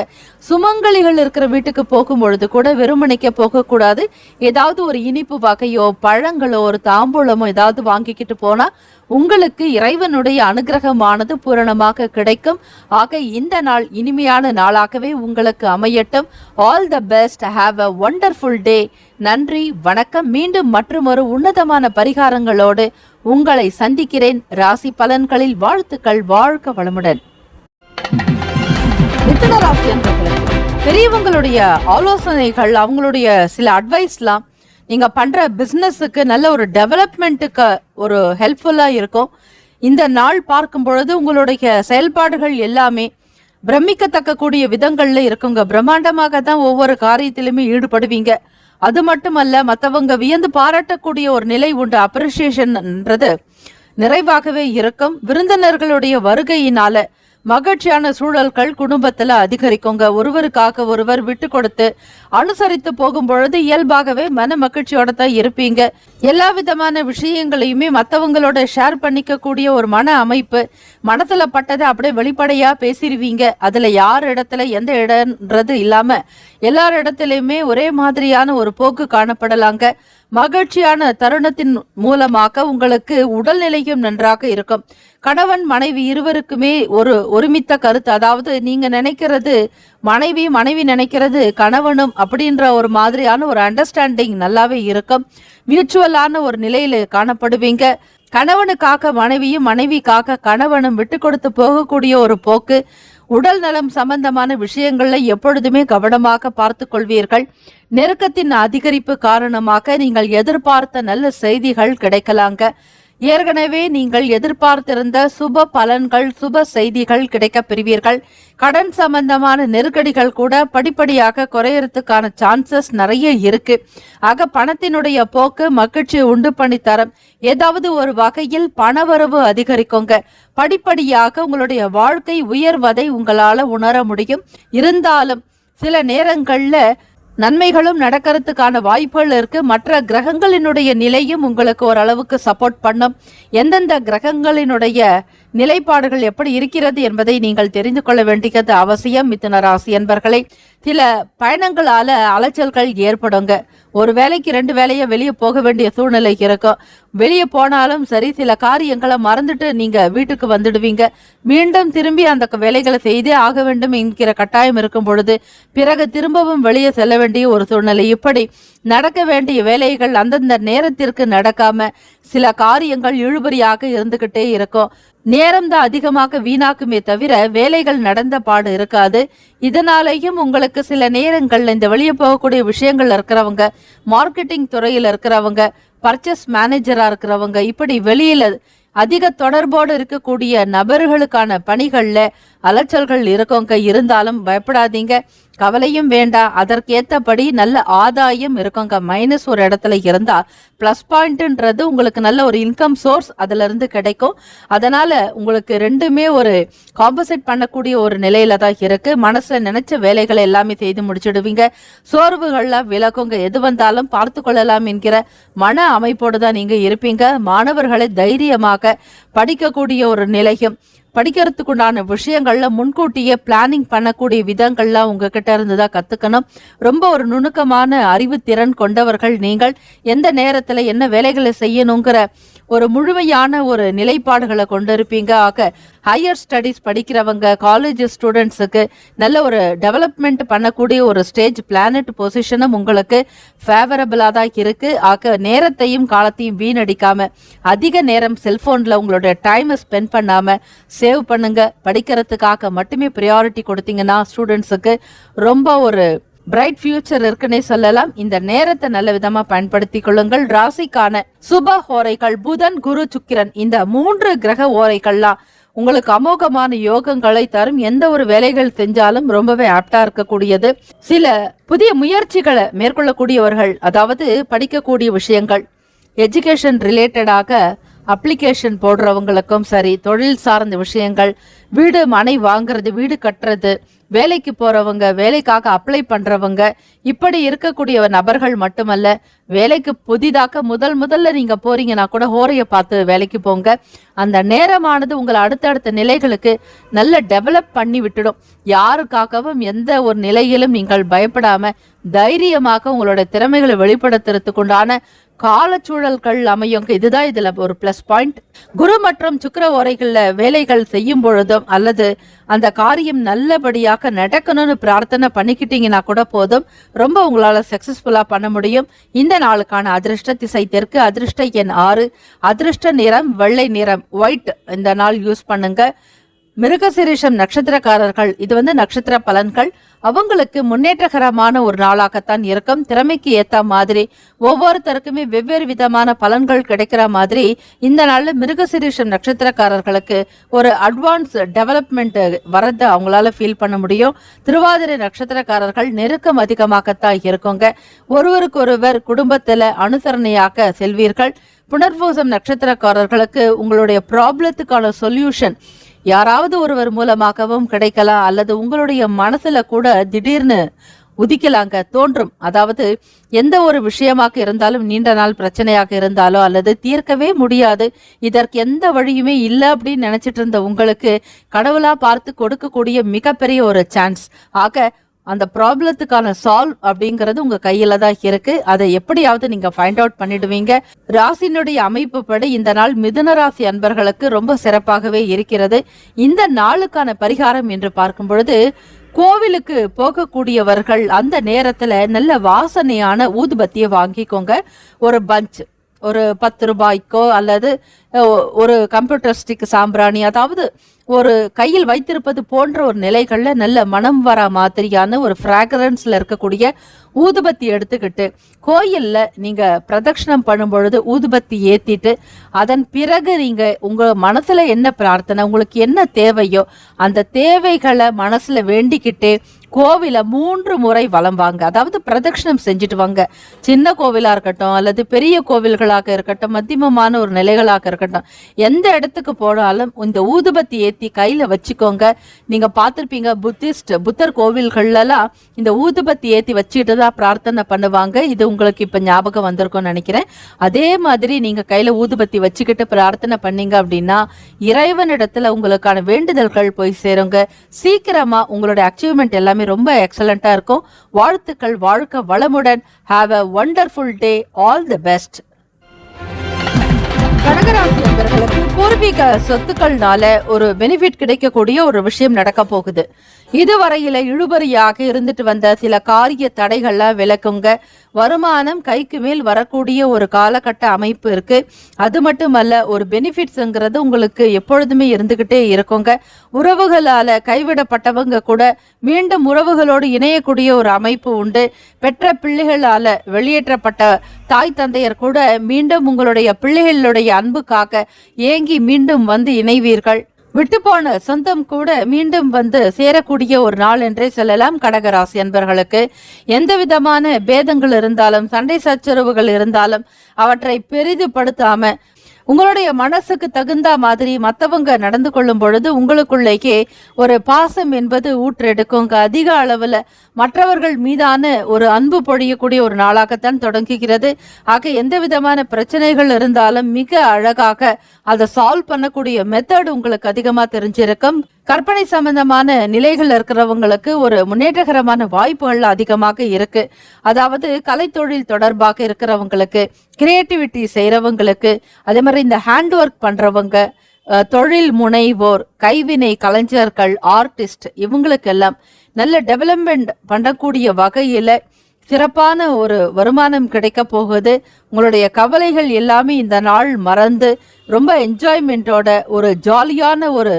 சுமங்கலிகள் இருக்கிற வீட்டுக்கு போகும் பொழுது கூட வெறுமனைக்க போக கூடாது. ஏதாவது ஒரு இனிப்பு வகையோ பழங்களோ ஒரு தாம்பூலமோ ஏதாவது வாங்கிக்கிட்டு போனா உங்களுக்கு இறைவனுடைய அனுகிரகமானது பூரணமாக கிடைக்கும். ஆக இந்த நாள் இனிமையான நாளாகவே உங்களுக்கு அமையட்டும். All the best. Have a wonderful டே. நன்றி, வணக்கம். மீண்டும் மற்றொரு உன்னதமான பரிகாரங்களோடு உங்களை சந்திக்கிறேன். ராசி பலன்களில் வாழ்த்துக்கள். வாழ்க வளமுடன். மிதுன ராசி அன்பர்களுக்கு பெரியவங்களுடைய ஆலோசனைகள், அவங்களுடைய சில அட்வைஸ்லாம் நீங்க பண்ற பிசினஸுக்கு நல்ல ஒரு டெவலப்மெண்ட்டுக்கு ஒரு ஹெல்ப்ஃபுல்லா இருக்கும். இந்த நாள் பார்க்கும் பொழுது உங்களுடைய செயல்பாடுகள் எல்லாமே பிரமிக்கத்தக்க கூடிய விதங்கள்ல இருக்குங்க. பிரம்மாண்டமாக தான் ஒவ்வொரு காரியத்திலுமே ஈடுபடுவீங்க. அது மட்டுமல்ல, மற்றவங்க வியந்து பாராட்டக்கூடிய ஒரு நிலை உண்டு. அப்ரிசியேஷன்ன்றது நிறைவாகவே இருக்கும். விருந்தினர்களுடைய வருகையினால மகிழ்ச்சியான சூழல்கள் குடும்பத்துல அதிகரிக்குங்க. ஒருவருக்காக ஒருவர் விட்டு கொடுத்து அனுசரித்து போகும் பொழுது இயல்பாகவே மன மகிழ்ச்சியோட தான் இருப்பீங்க. எல்லா விதமான விஷயங்களையுமே மற்றவங்களோட ஷேர் பண்ணிக்க கூடிய ஒரு மன அமைப்பு, மனத்துல பட்டதை அப்படியே வெளிப்படையா பேசிடுவீங்க. அதுல யார் இடத்துல எந்த இடம்ன்றது இல்லாம எல்லார் இடத்துலயுமே ஒரே மாதிரியான ஒரு போக்கு காணப்படலாங்க. மகிழ்ச்சியான தருணத்தின் மூலமாக உங்களுக்கு உடல்நிலையும் நன்றாக இருக்கும். கணவன் மனைவி இருவருக்குமே ஒரு ஒருமித்த கருத்து, அதாவது நீங்க நினைக்கிறது மனைவி நினைக்கிறது கணவனும் அப்படின்ற ஒரு மாதிரியான ஒரு அண்டர்ஸ்டாண்டிங் நல்லாவே இருக்கும். மியூச்சுவலான ஒரு நிலையில காணப்படுவீங்க. கணவனுக்காக மனைவியும் மனைவிக்காக கணவனும் விட்டு கொடுத்து போகக்கூடிய ஒரு போக்கு. உடல் நலம் சம்பந்தமான விஷயங்கள்ல எப்பொழுதுமே கவனமாக பார்த்து கொள்வீர்கள். நெருக்கத்தின் அதிகரிப்பு காரணமாக நீங்கள் எதிர்பார்த்த நல்ல செய்திகள் கிடைக்கலாங்க. ஏற்கனவே நீங்கள் எதிர்பார்த்திருந்த சுப பலன்கள், சுப செய்திகள் கிடைக்க பெறுவீர்கள். கடன் சம்பந்தமான நெருக்கடிகள் கூட படிப்படியாக குறையறதுக்கான சான்சஸ் நிறைய இருக்கு. ஆக பணத்தினுடைய போக்கு மகிழ்ச்சி உண்டு பண்ணி தரும். ஏதாவது ஒரு வகையில் பணவரவு அதிகரிக்குங்க. படிப்படியாக உங்களுடைய வாழ்க்கை உயர்வதை உங்களால உணர முடியும். இருந்தாலும் சில நேரங்கள்ல நன்மைகளும் நடக்கிறதுக்கான வாய்ப்புகள் இருக்கு. மற்ற கிரகங்களினுடைய நிலையும் உங்களுக்கு ஓரளவுக்கு சப்போர்ட் பண்ணும். எந்தெந்த கிரகங்களினுடைய நிலைப்பாடுகள் எப்படி இருக்கிறது என்பதை நீங்கள் தெரிந்து கொள்ள வேண்டியது அவசியம். மிதுன ராசி என்பர்களை சில பயணங்களால அலைச்சல்கள் ஏற்படுங்க. ஒரு வேலைக்கு 2 வேலையை வெளியே போக வேண்டிய சூழ்நிலை இருக்கும். வெளியே போனாலும் சரி, சில காரியங்களை மறந்துட்டு நீங்க வீட்டுக்கு வந்துடுவீங்க. மீண்டும் திரும்பி அந்த வேலைகளை செய்தே ஆக வேண்டும் என்கிற கட்டாயம் இருக்கும் பொழுது பிறகு திரும்பவும் வெளியே செல்ல வேண்டிய ஒரு சூழ்நிலை. இப்படி நடக்க வேண்டிய வேலைகள் அந்தந்த நேரத்திற்கு நடக்காம சில காரியங்கள் இழுபறியாக இருந்துகிட்டே இருக்கும். நேரம் தான் அதிகமாக வீணாக்குமே தவிர வேலைகள் நடந்த பாடு இருக்காது. இதனாலேயும் உங்களுக்கு சில நேரங்கள்ல இந்த வெளியே போகக்கூடிய விஷயங்கள் இருக்கிறவங்க, மார்க்கெட்டிங் துறையில இருக்கிறவங்க, பர்ச்சேஸ் மேனேஜரா இருக்கிறவங்க, இப்படி வெளியில அதிக தொடர்போடு இருக்கக்கூடிய நபர்களுக்கான பணிகள்ல அலைச்சல்கள் இருக்கவங்க. இருந்தாலும் பயப்படாதீங்க, கவலையும் வேண்டாம். அதற்கேற்றபடி நல்ல ஆதாயம் இருக்குங்க. மைனஸ் ஒரு இடத்துல இருந்தா பிளஸ் பாயிண்ட்ன்றது உங்களுக்கு நல்ல ஒரு இன்கம் சோர்ஸ் அதுல இருந்து கிடைக்கும். அதனால உங்களுக்கு ரெண்டுமே ஒரு காம்பன்சேட் பண்ணக்கூடிய ஒரு நிலையில தான் இருக்கு. மனசுல நினைச்ச வேலைகளை எல்லாமே செய்து முடிச்சிடுவீங்க. சோர்வுகள்லாம் விலகுங்க. எது வந்தாலும் பார்த்து கொள்ளலாம் என்கிற மன அமைப்போடு தான் நீங்க இருப்பீங்க. மாணவர்களை தைரியமாக படிக்கக்கூடிய ஒரு நிலையும், படிக்கிறதுக்குண்டான விஷயங்கள்ல முன்கூட்டியே பிளானிங் பண்ணக்கூடிய விதங்கள்லாம் உங்ககிட்ட இருந்துதான் கத்துக்கணும். ரொம்ப ஒரு நுணுக்கமான அறிவு திறன் கொண்டவர்கள் நீங்கள். எந்த நேரத்துல என்ன வேலைகளை செய்யணுங்கிற ஒரு முழுமையான ஒரு நிலைப்பாடுகளை கொண்டிருப்பீங்க. ஆக ஹையர் ஸ்டடீஸ் படிக்கிறவங்க, காலேஜ் ஸ்டூடெண்ட்ஸுக்கு நல்ல ஒரு டெவலப்மெண்ட் பண்ணக்கூடிய ஒரு ஸ்டேஜ் பிளானட் பொசிஷனும் உங்களுக்கு ஃபேவரபிளா தான் இருக்கு. ஆக நேரத்தையும் காலத்தையும் வீணடிக்காம அதிக நேரம் செல்போன்ல உங்களுடைய டைமை ஸ்பெண்ட் பண்ணாம சேவ் பண்ணுங்க. படிக்கிறதுக்காக மட்டுமே ப்ரையாரிட்டி கொடுத்தீங்கன்னா ஸ்டூடெண்ட்ஸுக்கு ரொம்ப ஒரு பிரைட் ஃபியூச்சர் இருக்குன்னே சொல்லலாம். இந்த நேரத்தை நல்ல விதமா பயன்படுத்திக் கொள்ளுங்கள். ராசிக்கான சுப ஓரைகள் புதன், குரு, சுக்கிரன், இந்த 3 கிரக ஓரைகள்லாம் உங்களுக்கு அமோகமான யோகங்களை தரும். எந்த ஒரு வேலைகள் செஞ்சாலும் ரொம்பவே ஆப்டா இருக்கக்கூடியது. சில புதிய முயற்சிகளை மேற்கொள்ளக்கூடியவர்கள், அதாவது படிக்கக்கூடிய விஷயங்கள், எஜுகேஷன் ரிலேட்டடாக அப்ளிகேஷன் போடுறவங்களுக்கும் சரி, தொழில் சார்ந்த விஷயங்கள், வீடு மனை வாங்குறது, வீடு கட்டுறது, வேலைக்கு போறவங்க, வேலைக்காக அப்ளை பண்றவங்க, இப்படி இருக்கக்கூடிய நபர்கள் மட்டுமல்ல, வேலைக்கு புதிதாக முதல்ல நீங்க போறீங்கன்னா கூட ஹோரைய பார்த்து வேலைக்கு போங்க. அந்த நேரமானது உங்களை அடுத்தடுத்த நிலைகளுக்கு நல்ல டெவலப் பண்ணி விட்டுடும். யாருக்காகவும் எந்த ஒரு நிலையிலும் நீங்கள் பயப்படாம தைரியமாக உங்களோட திறமைகளை வெளிப்படுத்துறதுக்கு உண்டான காலச்சூழல்கள் அமையும். இதுதான் இதுல ஒரு பிளஸ் பாயிண்ட். குரு மற்றும் சுக்கிர ஓரைகள்ல வேலைகள் செய்யும் பொழுதும் அல்லது அந்த காரியம் நல்லபடியாக நடக்கணும்னு பிரார்த்தனை பண்ணிக்கிட்டீங்கன்னா கூட போதும், ரொம்ப உங்களால சக்சஸ்ஃபுல்லா பண்ண முடியும். இந்த நாளுக்கான அதிர்ஷ்ட திசை தெற்கு, அதிர்ஷ்ட எண் 6, அதிர்ஷ்ட நிறம் வெள்ளை நிறம், ஒயிட் இந்த நாள் யூஸ் பண்ணுங்க. மிருகசீரிஷம் நட்சத்திரக்காரர்கள், இது நட்சத்திர பலன்கள், அவங்களுக்கு முன்னேற்றகரமான ஒரு நாளாகத்தான் இருக்கும். திறமைக்கு ஏத்த மாதிரி ஒவ்வொருத்தருக்குமே வெவ்வேறு விதமான பலன்கள் கிடைக்கிற மாதிரி இந்த நாள்ல மிருகசீரிஷம் நட்சத்திரக்காரர்களுக்கு ஒரு அட்வான்ஸ் டெவலப்மெண்ட் வரத அவங்களால ஃபீல் பண்ண முடியும். திருவாதிரை நட்சத்திரக்காரர்கள் நெருக்கம் அதிகமாகத்தான் இருக்குங்க. ஒருவருக்கொருவர் குடும்பத்துல அனுசரணையாக செல்வீர்கள். புனர்பூசம் நட்சத்திரக்காரர்களுக்கு உங்களுடைய ப்ராப்ளத்துக்கான சொல்யூஷன் யாராவது ஒருவர் மூலமாகவும் கிடைக்கலாம், அல்லது உங்களுடைய மனசுல கூட திடீர்னு உதிக்கலாங்க தோன்றும். அதாவது எந்த ஒரு விஷயமாக இருந்தாலும், நீண்ட நாள் பிரச்சனையாக இருந்தாலோ அல்லது தீர்க்கவே முடியாது, இதற்கு எந்த வழியுமே இல்லை அப்படின்னு நினைச்சிட்டு இருந்த உங்களுக்கு கடவுளா பார்த்து கொடுக்கக்கூடிய மிகப்பெரிய ஒரு சான்ஸ். ஆக அந்த ப்ராப்ளத்துக்கான சால்வ் அப்படிங்கிறது உங்க கையில தான் இருக்கு. அதை எப்படியாவது நீங்க ஃபைண்ட் அவுட் பண்ணிடுவீங்க. ராசினுடைய அமைப்பு படி இந்த நாள் மிதுன ராசி அன்பர்களுக்கு ரொம்ப சிறப்பாகவே இருக்கிறது. இந்த நாளுக்கான பரிகாரம் என்று பார்க்கும் பொழுது, கோவிலுக்கு போகக்கூடியவர்கள் அந்த நேரத்துல நல்ல வாசனையான ஊதுபத்தியை வாங்கிக்கோங்க. ஒரு பஞ்ச், ஒரு 10 ரூபாய்க்கோ அல்லது ஒரு கம்ப்யூட்டர் ஸ்டிக் சாம்பிராணி, அதாவது ஒரு கையில் வைத்திருப்பது போன்ற ஒரு நிலைகள்ல நல்ல மனம் வர மாதிரியான ஒரு ஃப்ராக்ரன்ஸ்ல இருக்கக்கூடிய ஊதுபத்தி எடுத்துக்கிட்டு கோயில்ல நீங்க பிரதட்சணம் பண்ணும் பொழுது ஊதுபத்தி ஏத்திட்டு, அதன் பிறகு நீங்க உங்க மனசுல என்ன பிரார்த்தனை, உங்களுக்கு என்ன தேவையோ அந்த தேவைகளை மனசுல வேண்டிக்கிட்டு கோவில 3 முறை வலம் வாங்க. அதாவது பிரதட்சணம் செஞ்சுட்டு வாங்க. சின்ன கோவிலா இருக்கட்டும் அல்லது பெரிய கோவில்களாக இருக்கட்டும், மத்தியமமான ஒரு நிலைகளாக இருக்கட்டும், எந்த இடத்துக்கு போனாலும் இந்த ஊதுபத்தி ஏத்தி கையில வச்சுக்கோங்க. நீங்க பார்த்திருப்பீங்க, புத்தர் கோவில்கள்லாம் இந்த ஊதுபத்தி ஏத்தி வச்சுட்டு தான் பிரார்த்தனை பண்ணுவாங்க. இது உங்களுக்கு இப்ப ஞாபகம் வந்திருக்கும்னு நினைக்கிறேன். அதே மாதிரி நீங்க கையில ஊதுபத்தி வச்சுக்கிட்டு பிரார்த்தனை பண்ணீங்க அப்படின்னா இறைவனிடத்துல உங்களுக்கான வேண்டுதல்கள் போய் சேருங்க. சீக்கிரமா உங்களோட அச்சீவ்மெண்ட் எல்லாமே ரொம்ப எக்ஸலண்டா இருக்கும். வாழ்த்துக்கள். வாழ்க்கை வளமுடன். Have a wonderful day. All the best. கடகராசி நண்பர்களுக்கு பூர்வீக சொத்துக்கள்னால ஒரு பெனிஃபிட் கிடைக்கக்கூடிய ஒரு விஷயம் நடக்க போகுது. இதுவரையில இழுபறியாக இருந்துட்டு வந்த சில காரிய தடைகள்லாம் விலக்குங்க. வருமானம் கைக்கு மேல் வரக்கூடிய ஒரு காலகட்ட அமைப்பு இருக்கு. அது மட்டுமல்ல, ஒரு பெனிஃபிட்ஸ்ங்கிறது உங்களுக்கு எப்பொழுதுமே இருந்துகிட்டே இருக்குங்க. உறவுகளால கைவிடப்பட்டவங்க கூட மீண்டும் உறவுகளோடு இணையக்கூடிய ஒரு அமைப்பு உண்டு. பெற்ற பிள்ளைகளால வெளியேற்றப்பட்ட தாய் தந்தையர் கூட மீண்டும் உங்களுடைய பிள்ளைகளுடைய அன்புக்காக ஏங்கி மீண்டும் வந்து இணைவீர்கள். விட்டு போன சொந்தம் கூட மீண்டும் வந்து சேரக்கூடிய ஒரு நாள் என்றே சொல்லலாம். கடகராசி அன்பர்களுக்கு எந்த விதமான பேதங்கள் இருந்தாலும், சண்டை சச்சரவுகள் இருந்தாலும் அவற்றை பெரிதுபடுத்தாம உங்களுடைய மனசுக்கு தகுந்த மாதிரி மற்றவங்க நடந்து கொள்ளும் பொழுது உங்களுக்குள்ளேயே ஒரு பாசம் என்பது ஊற்றெடுக்குங்க. அதிக அளவுல மற்றவர்கள் மீதான ஒரு அன்பு பொழியக்கூடிய ஒரு நாளாகத்தான் தொடங்குகிறது. ஆக எந்த விதமான பிரச்சனைகள் இருந்தாலும் மிக அழகாக அதை சால்வ் பண்ணக்கூடிய மெத்தட் உங்களுக்கு அதிகமா தெரிஞ்சிருக்கும். கற்பனை சம்பந்தமான நிலைகள் இருக்கிறவங்களுக்கு ஒரு முன்னேற்றகரமான வாய்ப்புகள் அதிகமாக இருக்கு. அதாவது கலைத்தொழில் தொடர்பாக இருக்கிறவங்களுக்கு, கிரியேட்டிவிட்டி செய்யறவங்களுக்கு, அதே மாதிரி இந்த ஹேண்ட் ஒர்க் பண்றவங்க, தொழில் முனைவோர், கைவினை கலைஞர்கள், ஆர்டிஸ்ட், இவங்களுக்கெல்லாம் நல்ல டெவலப்மெண்ட் பண்ணக்கூடிய வகையில சிறப்பான ஒரு வருமானம் கிடைக்க போகுது. உங்களுடைய கவலைகள் எல்லாமே இந்த நாள் மறந்து ரொம்ப என்ஜாய்மெண்டோட ஒரு ஜாலியான ஒரு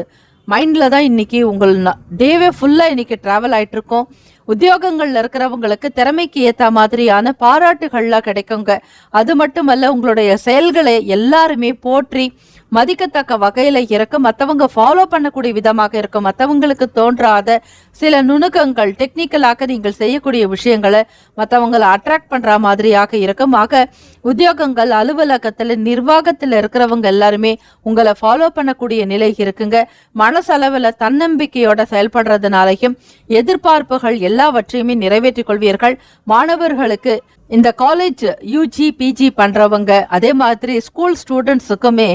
மைண்ட்ல தான் இன்னைக்கு உங்கள் டேவே ஃபுல்லா இன்னைக்கு டிராவல் ஆயிட்டு இருக்கோம். உத்தியோகங்கள்ல இருக்கிறவங்களுக்கு திறமைக்கு ஏத்த மாதிரியான பாராட்டுகள்லாம் கிடைக்குங்க. அது மட்டுமல்ல, உங்களுடைய செயல்களை எல்லாருமே போற்றி மதிக்கத்தக்க வகையில இருக்கும், மற்றவங்க ஃபாலோ பண்ணக்கூடிய விதமாக இருக்கும், மற்றவங்களுக்கு தோன்றாத சில நுணுக்கங்கள் டெக்னிக்கலாக நீங்கள் செய்யக்கூடிய விஷயங்களை மற்றவங்களை அட்ராக்ட் பண்ற மாதிரியாக இருக்கும். ஆக உத்தியோகங்கள், அலுவலகத்துல, நிர்வாகத்துல இருக்கிறவங்க எல்லாருமே உங்களை ஃபாலோ பண்ணக்கூடிய நிலை இருக்குங்க. மனசளவுல தன்னம்பிக்கையோட செயல்படுறதுனாலையும் எதிர்பார்ப்புகள் எல்லாவற்றையுமே நிறைவேற்றிக் கொள்வீர்கள். மாணவர்களுக்கு இந்த காலேஜ் யூஜி பிஜி பண்றவங்க, அதே மாதிரி ஸ்கூல் ஸ்டூடெண்ட்ஸுக்குமே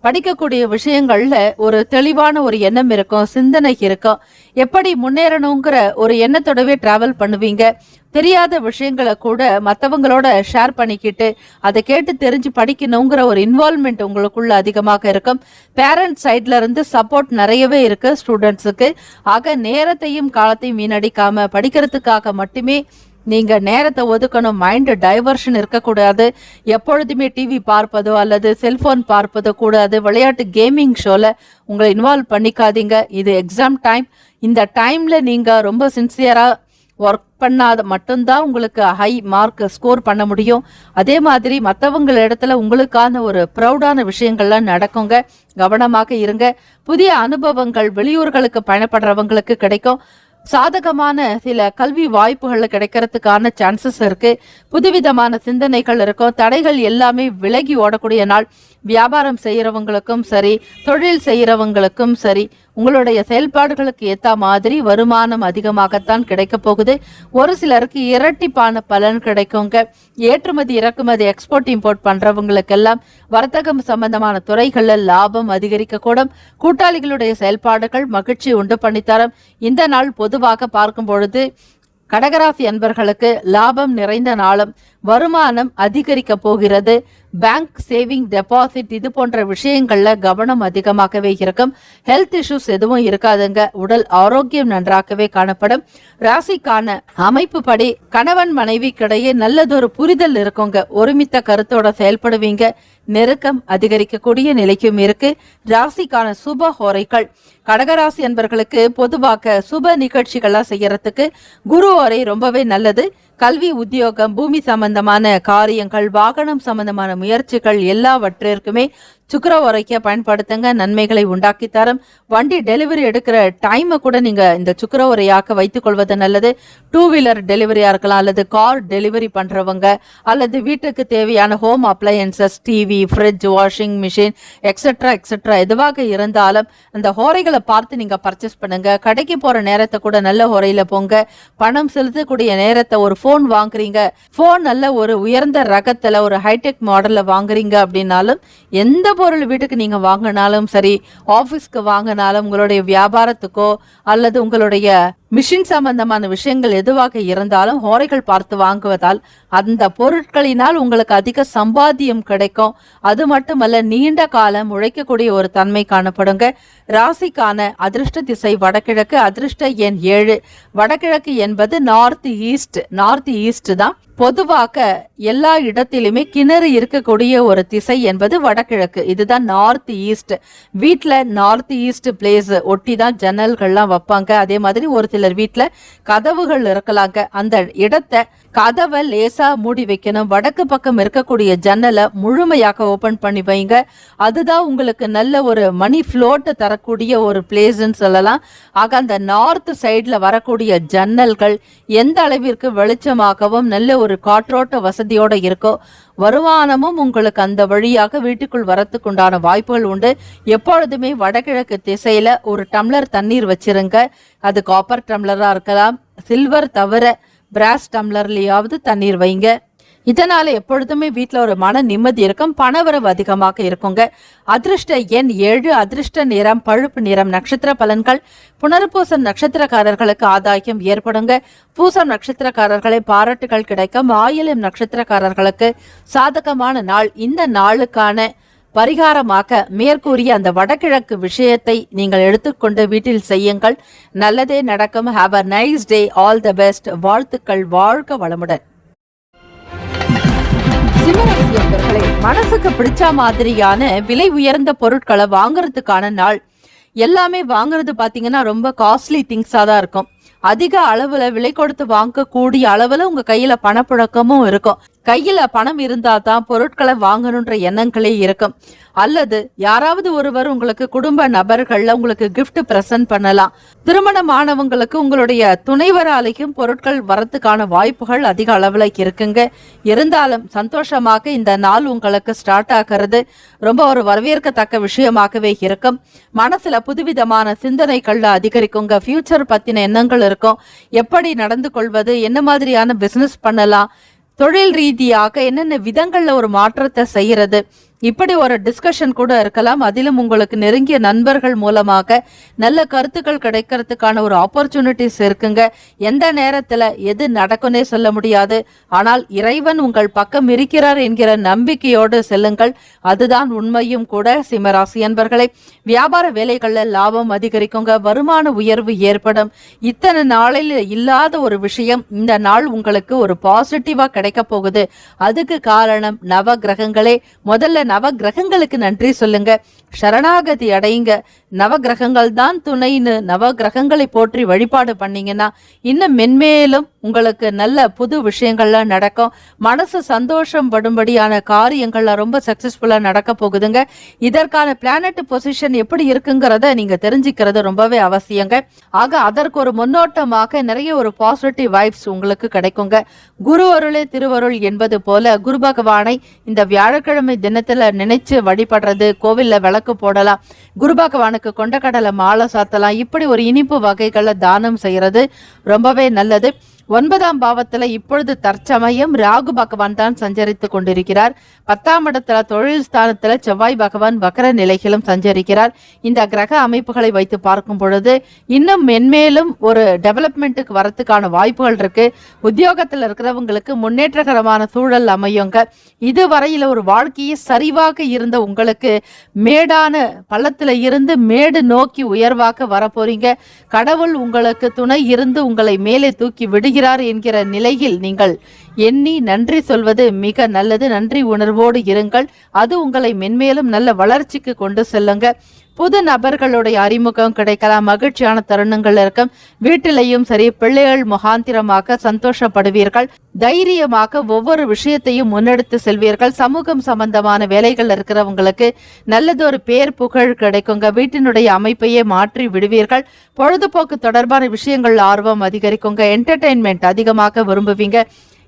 படிக்கக்கூடிய விஷயங்கள்ல ஒரு தெளிவான ஒரு எண்ணம் இருக்கும், சிந்தனை இருக்கும். எப்படி முன்னேறணுங்கிற ஒரு எண்ணத்தோடவே டிராவல் பண்ணுவீங்க. தெரியாத விஷயங்களை கூட மற்றவங்களோட ஷேர் பண்ணிக்கிட்டு அதை கேட்டு தெரிஞ்சு படிக்கணுங்கிற ஒரு இன்வால்மெண்ட் உங்களுக்குள்ள அதிகமாக இருக்கும். பேரண்ட்ஸ் சைட்ல இருந்து சப்போர்ட் நிறையவே இருக்கு ஸ்டூடெண்ட்ஸுக்கு. ஆக நேரத்தையும் காலத்தையும் வீணடிக்காம படிக்கிறதுக்காக மட்டுமே நீங்க நேரத்தை ஒதுக்கணும். மைண்ட் டைவர்ஷன் இருக்கக்கூடாது. எப்பொழுதுமே டிவி பார்ப்பதோ அல்லது செல்போன் பார்ப்பதோ கூடாது. விளையாட்டு கேமிங் ஷோல உங்களை இன்வால்வ் பண்ணிக்காதீங்க. இது எக்ஸாம் டைம். இந்த டைம்ல நீங்க ரொம்ப சின்சியரா ஒர்க் பண்ணாத மட்டும்தான் உங்களுக்கு ஹை மார்க் ஸ்கோர் பண்ண முடியும். அதே மாதிரி மற்றவங்க இடத்துல உங்களுக்கான ஒரு ப்ரௌடான விஷயங்கள்லாம் நடக்குங்க. கவனமாக இருங்க. புதிய அனுபவங்கள் வெளியூர்களுக்கு பயணப்படுறவங்களுக்கு கிடைக்கும். சாதகமான சில கல்வி வாய்ப்புகள் கிடைக்கிறதுக்கான சான்சஸ் இருக்கு. புதுவிதமான சிந்தனைகள் இருக்கும். தடைகள் எல்லாமே விலகி ஓடக்கூடிய நாள். வியாபாரம் செய்யறவங்களுக்கும் சரி, தொழில் செய்யறவங்களுக்கும் சரி, உங்களுடைய செயல்பாடுகளுக்கு ஏத்த மாதிரி வருமானம் அதிகமாகத்தான் கிடைக்க போகுது. ஒரு சிலருக்கு இரட்டிப்பான பலன் கிடைக்குங்க. ஏற்றுமதி, இறக்குமதி, எக்ஸ்போர்ட் இம்போர்ட் பண்றவங்களுக்கெல்லாம் வர்த்தகம் சம்பந்தமான துறைகள்ல லாபம் அதிகரிக்க கூடும். கூட்டாளிகளுடைய செயல்பாடுகள் மகிழ்ச்சி உண்டு பண்ணித்தரும். இந்த நாள் பொதுவாக பார்க்கும் பொழுது கடகராசி அன்பர்களுக்கு லாபம் நிறைந்த நாளும் வருமானம் அதிகரிக்க போகிறது. பேங்க் சேவிங், டெபாசிட் இது போன்ற விஷயங்கள்ல கவனம் அதிகமாகவே இருக்கும். ஹெல்த் இஷ்யூஸ் எதுவும் இருக்காதுங்க. உடல் ஆரோக்கியம் நன்றாகவே காணப்படும். ராசிக்கான அமைப்பு படி கணவன் மனைவிக்கிடையே நல்லதொரு புரிதல் இருக்குங்க. ஒருமித்த கருத்தோட செயல்படுவீங்க. நெருக்கம் அதிகரிக்கக்கூடிய நிலைக்கும் இருக்கு. ராசிக்கான சுப ஹோரைகள் கடகராசி என்பர்களுக்கு பொதுவாக சுப நிகழ்ச்சிகள்லாம் செய்யறதுக்கு குரு ஹோரை ரொம்பவே நல்லது. கல்வி, உத்தியோகம், பூமி சம்பந்தமான காரியங்கள், வாகனம் சம்பந்தமான முயற்சிகள் எல்லாவற்றிற்குமே சுக்கிர உரைக்க பயன்படுத்துங்க. நன்மைகளை உண்டாக்கி தரும். வண்டி டெலிவரி எடுக்கிற டைமை கூட நீங்க இந்த சுக்கிர உரையாக்க வைத்துக் கொள்வது நல்லது. 2 வீலர் டெலிவரியா இருக்கலாம், அல்லது கார் டெலிவரி பண்றவங்க, அல்லது வீட்டுக்கு தேவையான home appliances, TV, fridge, washing machine etcetera etcetera எதுவாக இருந்தாலும் அந்த ஹோரைகளை பார்த்து நீங்க பர்ச்சேஸ் பண்ணுங்க. கடைக்கு போற நேரத்தை கூட நல்ல ஹோரையில போங்க. பணம் செலுத்தக்கூடிய நேரத்தை, ஒரு போன் வாங்குறீங்க, போன் நல்ல ஒரு உயர்ந்த ரகத்துல ஒரு ஹைடெக் மாடல்ல வாங்குறீங்க அப்படின்னாலும், எந்த பொருள் வீட்டுக்கு நீங்க வாங்கினாலும் சரி, ஆபீஸ்க்கு வாங்கினாலும், உங்களுடைய வியாபாரத்துக்கோ அல்லது உங்களுடைய மிஷின் சம்பந்தமான விஷயங்கள் எதுவாக இருந்தாலும் ஹோரைகள் பார்த்து வாங்குவதால் அந்த பொருட்களினால் உங்களுக்கு அதிக சம்பாத்தியம் கிடைக்கும். அது மட்டுமல்ல, நீண்ட காலம் உழைக்கக்கூடிய ஒரு தன்மை காணப்படுங்க. ராசிக்கான அதிர்ஷ்ட திசை வடகிழக்கு. அதிர்ஷ்ட எண் 7. வடகிழக்கு என்பது நார்த் ஈஸ்ட் தான். பொதுவாக எல்லா இடத்திலுமே கிணறு இருக்கக்கூடிய ஒரு திசை என்பது வடகிழக்கு. இதுதான் நார்த் ஈஸ்ட். வீட்டுல நார்த் ஈஸ்ட் பிளேஸ் ஒட்டி தான் ஜன்னல்கள்லாம் வைப்பாங்க. அதே மாதிரி ஒரு சிலர் வீட்டுல கதவுகள் இருக்கலாங்க. அந்த இடத்தை கதவை லேசா மூடி வைக்கணும். வடக்கு பக்கம் இருக்கக்கூடிய ஜன்னலை முழுமையாக ஓபன் பண்ணி வைங்க. அதுதான் உங்களுக்கு நல்ல ஒரு மணி ஃப்ளோட் தரக்கூடிய ஒரு பிளேஸ்ன்னு சொல்லலாம். ஆக அந்த நார்த் சைட்ல வரக்கூடிய ஜன்னல்கள் எந்த அளவிற்கு வெளிச்சமாகவும் நல்ல ஒரு காற்றோட்ட வசதியோட இருக்கோ, வருமானமும் உங்களுக்கு அந்த வழியாக வீட்டுக்குள் வரத்துக்கு உண்டான வாய்ப்புகள் உண்டு. எப்பொழுதுமே வடகிழக்கு திசையில ஒரு டம்ளர் தண்ணீர் வச்சிருங்க. அது காப்பர் டம்ளரா இருக்கலாம், சில்வர் தவிர பிராஸ் டம்ளர்லயாவது தண்ணீர் வைங்க. இதனால எப்பொழுதுமே வீட்டுல ஒரு மன நிம்மதி இருக்கும். பணவரவு அதிகமாக இருக்குங்க. அதிர்ஷ்ட எண் 7. அதிர்ஷ்ட நிறம் பழுப்பு நிறம். நட்சத்திர பலன்கள்: புனர்பூசம் நட்சத்திரக்காரர்களுக்கு ஆதாயம் ஏற்படுங்க. பூசம் நட்சத்திரக்காரர்களை பாராட்டுகள் கிடைக்கும். ஆயிலம் நட்சத்திரக்காரர்களுக்கு சாதகமான நாள். இந்த நாளுக்கான பரிகாரமாக மேற்கூறிய அந்த வடகிழக்கு விஷயத்தை நீங்கள் எடுத்துக்கொண்டு வீட்டில் செய்யுங்கள். நல்லதே நடக்கும். Have a nice day. All the best. வாழ்த்துக்கள். வாழ்க வளமுடன். சிம்மராசி அன்பர்களே, மனசுக்கு பிடிச்ச மாதிரியான விலை உயர்ந்த பொருட்களை வாங்குறதுக்கான நாள். எல்லாமே வாங்குறது பாத்தீங்கன்னா ரொம்ப காஸ்ட்லி திங்ஸா தான் இருக்கும். அதிக அளவுல விலை கொடுத்து வாங்கக்கூடிய அளவுல உங்க கையில பணப்புழக்கமும் இருக்கும். கையில பணம் இருந்தா தான் பொருட்களை வாங்கணுன்ற எண்ணங்களே இருக்கும். அல்லது யாராவது ஒருவர் உங்களுக்கு குடும்ப நபர்கள்ல உங்களுக்கு gift பிரசன்ட் பண்ணலாம். திருமணமானவங்களுக்கு உங்களுடைய துணைவராலையும் பொருட்கள் வரத்துக்கான வாய்ப்புகள் அதிக அளவுல இருக்குங்க. இருந்தாலும் சந்தோஷமாக இந்த நாள் உங்களுக்கு ஸ்டார்ட் ஆகிறது ரொம்ப ஒரு வரவேற்கத்தக்க விஷயமாகவே இருக்கும். மனசுல புதுவிதமான சிந்தனைகள் அதிகரிக்குங்க. ஃபியூச்சர் பத்தின எண்ணங்கள் இருக்கும். எப்படி நடந்து கொள்வது, என்ன மாதிரியான பிசினஸ் பண்ணலாம், தொழில் ரீதியாக என்னென்ன விதங்கள்ல ஒரு மாற்றத்தை செய்யறது, இப்படி ஒரு டிஸ்கஷன் கூட இருக்கலாம். அதிலும் உங்களுக்கு நெருங்கிய நண்பர்கள் மூலமாக நல்ல கருத்துக்கள் கிடைக்கிறதுக்கான ஒரு ஆப்பர்ச்சுனிட்டிஸ் இருக்குங்க. எந்த நேரத்துல எது நடக்கும்னே சொல்ல முடியாது. ஆனால் இறைவன் உங்கள் பக்கம் இருக்கிறார் என்கிற நம்பிக்கையோடு செல்லுங்கள். அதுதான் உண்மையும் கூட. சிம்மராசி அன்பர்களே, வியாபார வேலைகள்ல லாபம் அதிகரிக்குங்க. வருமான உயர்வு ஏற்படும். இத்தனை நாளில் இல்லாத ஒரு விஷயம் இந்த நாள் உங்களுக்கு ஒரு பாசிட்டிவா கிடைக்க போகுது. அதுக்கு காரணம் நவ கிரகங்களே. முதல்ல நவ கிரகங்களுக்கு நன்றி சொல்லுங்க, சரணாகதி அடையுங்க. நவ கிரகங்கள் தான் துணைன்னு நவ கிரகங்களை போற்றி வழிபாடு பண்ணீங்கன்னா இன்னும் மென்மேலும் உங்களுக்கு நல்ல புது விஷயங்கள்லாம் நடக்கும். மனசு சந்தோஷம் படும்படியான காரியங்கள்லாம் ரொம்ப சக்சஸ்ஃபுல்லா நடக்க போகுதுங்க. இதற்கான பிளானட் பொசிஷன் எப்படி இருக்குங்கிறத நீங்க தெரிஞ்சுக்கிறது ரொம்பவே அவசியங்க. ஆக அதற்கு ஒரு முன்னோட்டமாக நிறைய ஒரு பாசிட்டிவ் வைப்ஸ் உங்களுக்கு கிடைக்குங்க. குரு அருளே திருவருள் என்பது போல குரு பகவானை இந்த வியாழக்கிழமை தினத்துல நினைச்சு வழிபடுறது, கோவில்ல விளக்கு போடலாம், குரு பகவானுக்கு கொண்டக்கடலை மாலை சாத்தலாம். இப்படி ஒரு இனிப்பு வகைகளை தானம் செய்யறது ரொம்பவே நல்லது. 9ஆம் பாவத்துல இப்பொழுது தற்சமயம் ராகு பகவான் தான் சஞ்சரித்து கொண்டிருக்கிறார். 10ஆம் இடத்துல தொழில் ஸ்தானத்துல செவ்வாய் பகவான் வக்கர நிலைகளும் சஞ்சரிக்கிறார். இந்த கிரக அமைப்புகளை வைத்து பார்க்கும் பொழுது இன்னும் மென்மேலும் ஒரு டெவலப்மெண்ட்டுக்கு வரத்துக்கான வாய்ப்புகள் இருக்கு. உத்தியோகத்துல இருக்கிறவங்களுக்கு முன்னேற்றகரமான சூழல் அமையுங்க. இதுவரையில ஒரு வாழ்க்கையே சரிவாக இருந்த உங்களுக்கு மேடான பள்ளத்துல இருந்து மேடு நோக்கி உயர்வாக வரப்போறீங்க. கடவுள் உங்களுக்கு துணை இருந்து உங்களை மேலே தூக்கி விடுகிறார் என்கிற நிலையில் நீங்கள் எண்ணி நன்றி சொல்வது மிக நல்லது. நன்றி உணர்வோடு இருங்கள். அது உங்களை மென்மேலும் நல்ல வளர்ச்சிக்கு கொண்டு செல்லுங்க. புது நபர்களுடைய அறிமுகம் கிடைக்கலாம். மகிழ்ச்சியான தருணங்கள் இருக்கும். வீட்டிலையும் சரி, பிள்ளைகள் முகாந்திரமாக சந்தோஷப்படுவீர்கள். தைரியமாக ஒவ்வொரு விஷயத்தையும் முன்னெடுத்து செல்வீர்கள். சமூகம் சம்பந்தமான வேலைகள் இருக்கிறவங்களுக்கு நல்லதொரு பேர் புகழ் கிடைக்குங்க. வீட்டினுடைய அமைப்பையே மாற்றி விடுவீர்கள். பொழுதுபோக்கு தொடர்பான விஷயங்கள் ஆர்வம் அதிகரிக்குங்க. என்டர்டெயின்மெண்ட் அதிகமாக விரும்புவீங்க.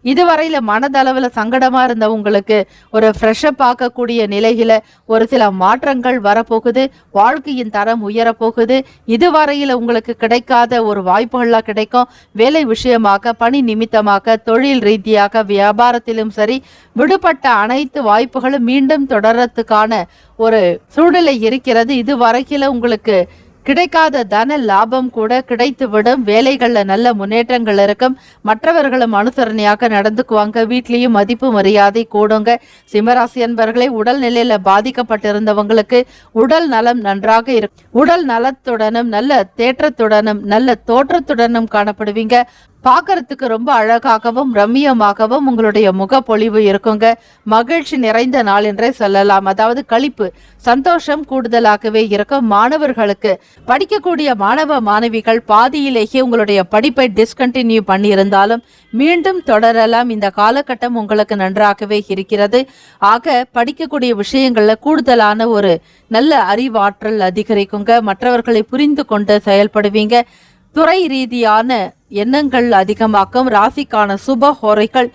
இதுவரையில மனதளவுல சங்கடமா இருந்த உங்களுக்கு ஒரு ஃப்ரெஷ்அப் ஆக்கக்கூடிய நிலையில ஒரு சில மாற்றங்கள் வரப்போகுது. வாழ்க்கையின் தரம் உயரப்போகுது. இதுவரையில உங்களுக்கு கிடைக்காத ஒரு வாய்ப்புகள்லாம் கிடைக்கும். வேலை விஷயமாக, பணி நிமித்தமாக, தொழில் ரீதியாக, வியாபாரத்திலும் சரி, விடுபட்ட அனைத்து வாய்ப்புகளும் மீண்டும் தொடர்றதுக்கான ஒரு சூழ்நிலை இருக்கிறது. இதுவரையில உங்களுக்கு கிடைக்காத தன லாபம் கூட கிடைத்துவிடும். வேலைகள்ல நல்ல முன்னேற்றங்கள் இருக்கும். மற்றவர்களும் அனுசரணையாக நடந்துக்குவாங்க. வீட்லயும் மதிப்பு மரியாதை கூடுங்க. சிம்மராசி அன்பர்களே, உடல் நிலையில பாதிக்கப்பட்டிருந்தவங்களுக்கு உடல் நலம் நன்றாக இருக்கும். உடல் நலத்துடனும் நல்ல தேற்றத்துடனும் நல்ல தோற்றத்துடனும் காணப்படுவீங்க. பார்க்கறதுக்கு ரொம்ப அழகாகவும் ரம்மியமாகவும் உங்களுடைய முகப்பொழிவு இருக்குங்க. மகிழ்ச்சி நிறைந்த நாள் என்றே சொல்லலாம். அதாவது களிப்பு, சந்தோஷம் கூடுதலாகவே இருக்கும். மாணவர்களுக்கு, படிக்கக்கூடிய மாணவ மாணவிகள் பாதியிலேயே உங்களுடைய படிப்பை டிஸ்கண்டினியூ பண்ணி இருந்தாலும் மீண்டும் தொடரலாம். இந்த காலகட்டம் உங்களுக்கு நன்றாகவே இருக்கிறது. ஆக படிக்கக்கூடிய விஷயங்கள்ல கூடுதலான ஒரு நல்ல அறிவாற்றல் அதிகரிக்குங்க. மற்றவர்களை புரிந்து கொண்டு செயல்படுவீங்க. துறை ரீதியான எண்ணங்கள் அதிகமாக்கும். ராசிக்கான சுப ஹோரைகள்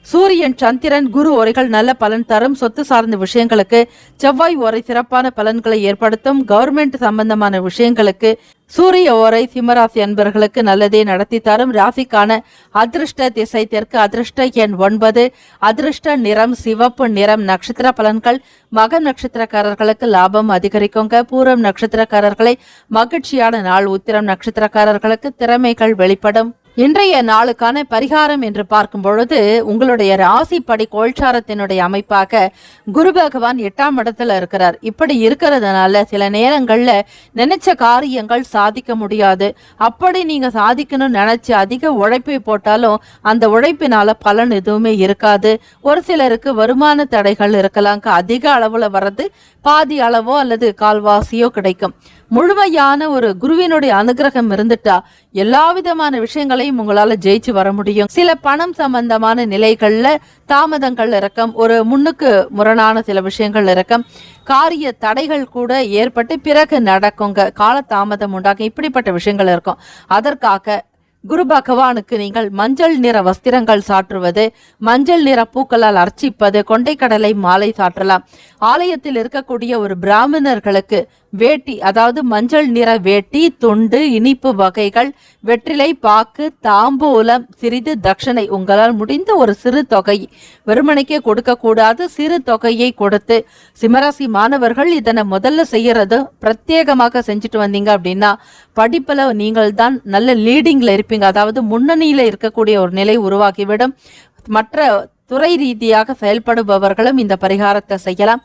சூரியன், சந்திரன், குரு ஓரைகள் நல்ல பலன் தரும். சொத்து சார்ந்த விஷயங்களுக்கு செவ்வாய் ஓரை சிறப்பான பலன்களை ஏற்படுத்தும். கவர்மெண்ட் சம்பந்தமான விஷயங்களுக்கு சூரிய ஓரை சிம்மராசி அன்பர்களுக்கு நல்லதே நடத்தி தரும். ராசிக்கான அதிர்ஷ்ட திசை தெற்கு, அதிர்ஷ்ட எண் 9, அதிர்ஷ்ட நிறம் சிவப்பு நிறம். நட்சத்திர பலன்கள் மக நட்சத்திரக்காரர்களுக்கு லாபம் அதிகரிக்குங்க. பூரம் நட்சத்திரக்காரர்களை மகிழ்ச்சியான நாள். உத்திரம் நட்சத்திரக்காரர்களுக்கு திறமைகள் வெளிப்படும். இன்றைய நாளுக்கான பரிகாரம் என்று பார்க்கும் பொழுது உங்களுடைய ராசிப்படி கோல்சாரத்தினுடைய அமைப்பாக குரு பகவான் 8ஆம் இடத்துல இருக்கிறார். இப்படி இருக்கிறதுனால சில நேரங்கள்ல நினைச்ச காரியங்கள் சாதிக்க முடியாது. அப்படி நீங்க சாதிக்கணும்னு நினைச்சு அதிக உழைப்பை போட்டாலும் அந்த உழைப்பினால பலன் எதுவுமே இருக்காது. ஒரு சிலருக்கு வருமான தடைகள் இருக்கலாம். அதிக அளவுல வர்றது பாதி அளவோ அல்லது கால்வாசியோ கிடைக்கும். முழுமையான ஒரு குருவினுடைய அனுகிரகம் இருந்துட்டா எல்லா விதமான விஷயங்களையும் போட்டிகளையும் உங்களால ஜெயிச்சு வர முடியும். சில பணம் சம்பந்தமான நிலைகள்ல தாமதங்கள் இருக்கும், ஒரு முன்னுக்கு முரணான சில விஷயங்கள் இருக்கும், காரிய தடைகள் கூட ஏற்பட்டு பிறகு நடக்குங்க, கால தாமதம் உண்டாகும், இப்படிப்பட்ட விஷயங்கள் இருக்கும். அதற்காக குரு பகவானுக்கு நீங்கள் மஞ்சள் நிற வஸ்திரங்கள் சாற்றுவது, மஞ்சள் நிற பூக்களால் அர்ச்சிப்பது, கொண்டைக்கடலை மாலை சாற்றலாம். ஆலயத்தில் இருக்கக்கூடிய ஒரு பிராமணர்களுக்கு வேட்டி, அதாவது மஞ்சள் நிற வேட்டி, துண்டு, இனிப்பு வகைகள், வெற்றிலை பாக்கு, தாம்பூலம், சிறிது தட்சணை, உங்களால் முடிந்த ஒரு சிறு தொகை, வெறுமனைக்கே கொடுக்க கூடாது, சிறு தொகையை கொடுத்து, சிம்மராசி மாணவர்கள் இதனை முதல்ல செய்யறது பிரத்யேகமாக செஞ்சுட்டு வந்தீங்க அப்படின்னா படிப்புல நீங்கள் தான் நல்ல லீடிங்ல இருப்பீங்க, அதாவது முன்னணியில இருக்கக்கூடிய ஒரு நிலை உருவாகிவிடும். மற்ற துறை ரீதியாக செயல்படுபவர்களும் இந்த பரிகாரத்தை செய்யலாம்.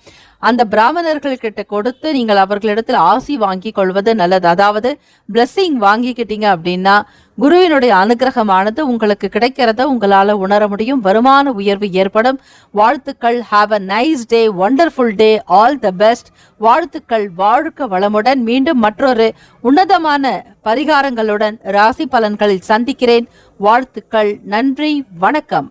அந்த பிராமணர்கள் கிட்ட கொடுத்து நீங்கள் அவர்களிடத்தில் ஆசி வாங்கி கொள்வது நல்லது. அதாவது பிளெஸிங் வாங்கிக்கிட்டீங்க அப்படின்னா குருவினுடைய அனுகிரகமானது உங்களுக்கு கிடைக்கிறத உங்களால உணர முடியும். வருமான உயர்வு ஏற்படும். வாழ்த்துக்கள். Have a nice day, wonderful day, all the best. வாழ்த்துக்கள். வாழ்க வளமுடன். மீண்டும் மற்றொரு உன்னதமான பரிகாரங்களுடன் ராசி பலன்களில் சந்திக்கிறேன். வாழ்த்துக்கள். நன்றி, வணக்கம்.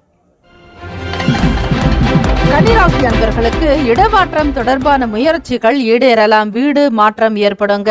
கன்னிராசி அன்பர்களுக்கு இடமாற்றம் தொடர்பான முயற்சிகள் ஈடேறலாம். வீடு மாற்றம் ஏற்படுங்க,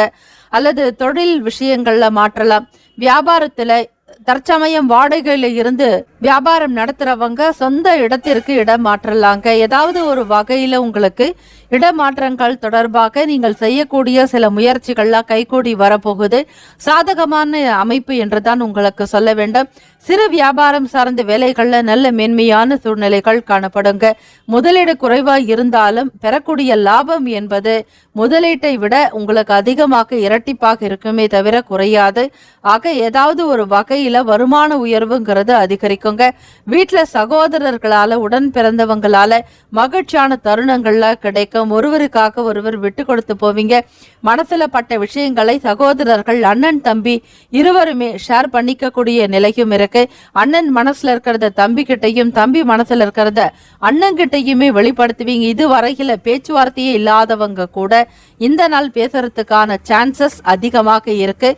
அல்லது தொழில் விஷயங்கள்ல மாற்றலாம். வியாபாரத்துல தற்சமயம் வாடகையில இருந்து வியாபாரம் நடத்துறவங்க சொந்த இடத்திற்கு இடம் மாற்றலாங்க. ஏதாவது ஒரு வகையில உங்களுக்கு இடமாற்றங்கள் தொடர்பாக நீங்கள் செய்யக்கூடிய சில முயற்சிகள்லாம் கைகூடி வரப்போகுது. சாதகமான அமைப்பு என்றுதான் உங்களுக்கு சொல்ல வேண்டும். சிறு வியாபாரம் சார்ந்த வேலைகள்ல நல்ல மேன்மையான சூழ்நிலைகள் காணப்படுங்க. முதலீடு குறைவாக இருந்தாலும் பெறக்கூடிய லாபம் என்பது முதலீட்டை விட உங்களுக்கு அதிகமாக இரட்டிப்பாக இருக்குமே தவிர குறையாது. ஆக ஏதாவது ஒரு வகையில வருமான உயர்வுங்கிறது அதிகரிக்குங்க. வீட்டுல சகோதரர்களால உடன் பிறந்தவங்களால மகிழ்ச்சியான தருணங்கள்ல கிடைக்கும். ஒருவருக்காக ஒருவர் விட்டு கொடுத்து போவீங்க. மனசுல பட்ட விஷயங்களை சகோதரர்கள், அண்ணன் தம்பி இருவருமே ஷேர் பண்ணிக்க கூடிய நிலையும் இருக்கு. அண்ணன் மனசுல இருக்கிறத தம்பி கிட்டையும், தம்பி மனசுல இருக்கிறத அண்ணன் கிட்டையுமே வெளிப்படுத்துவீங்க. இதுவரையில பேச்சுவார்த்தையே இல்லாதவங்க கூட இந்த நாள் பேசுறதுக்கான சான்சஸ் அதிகமாக இருக்கு.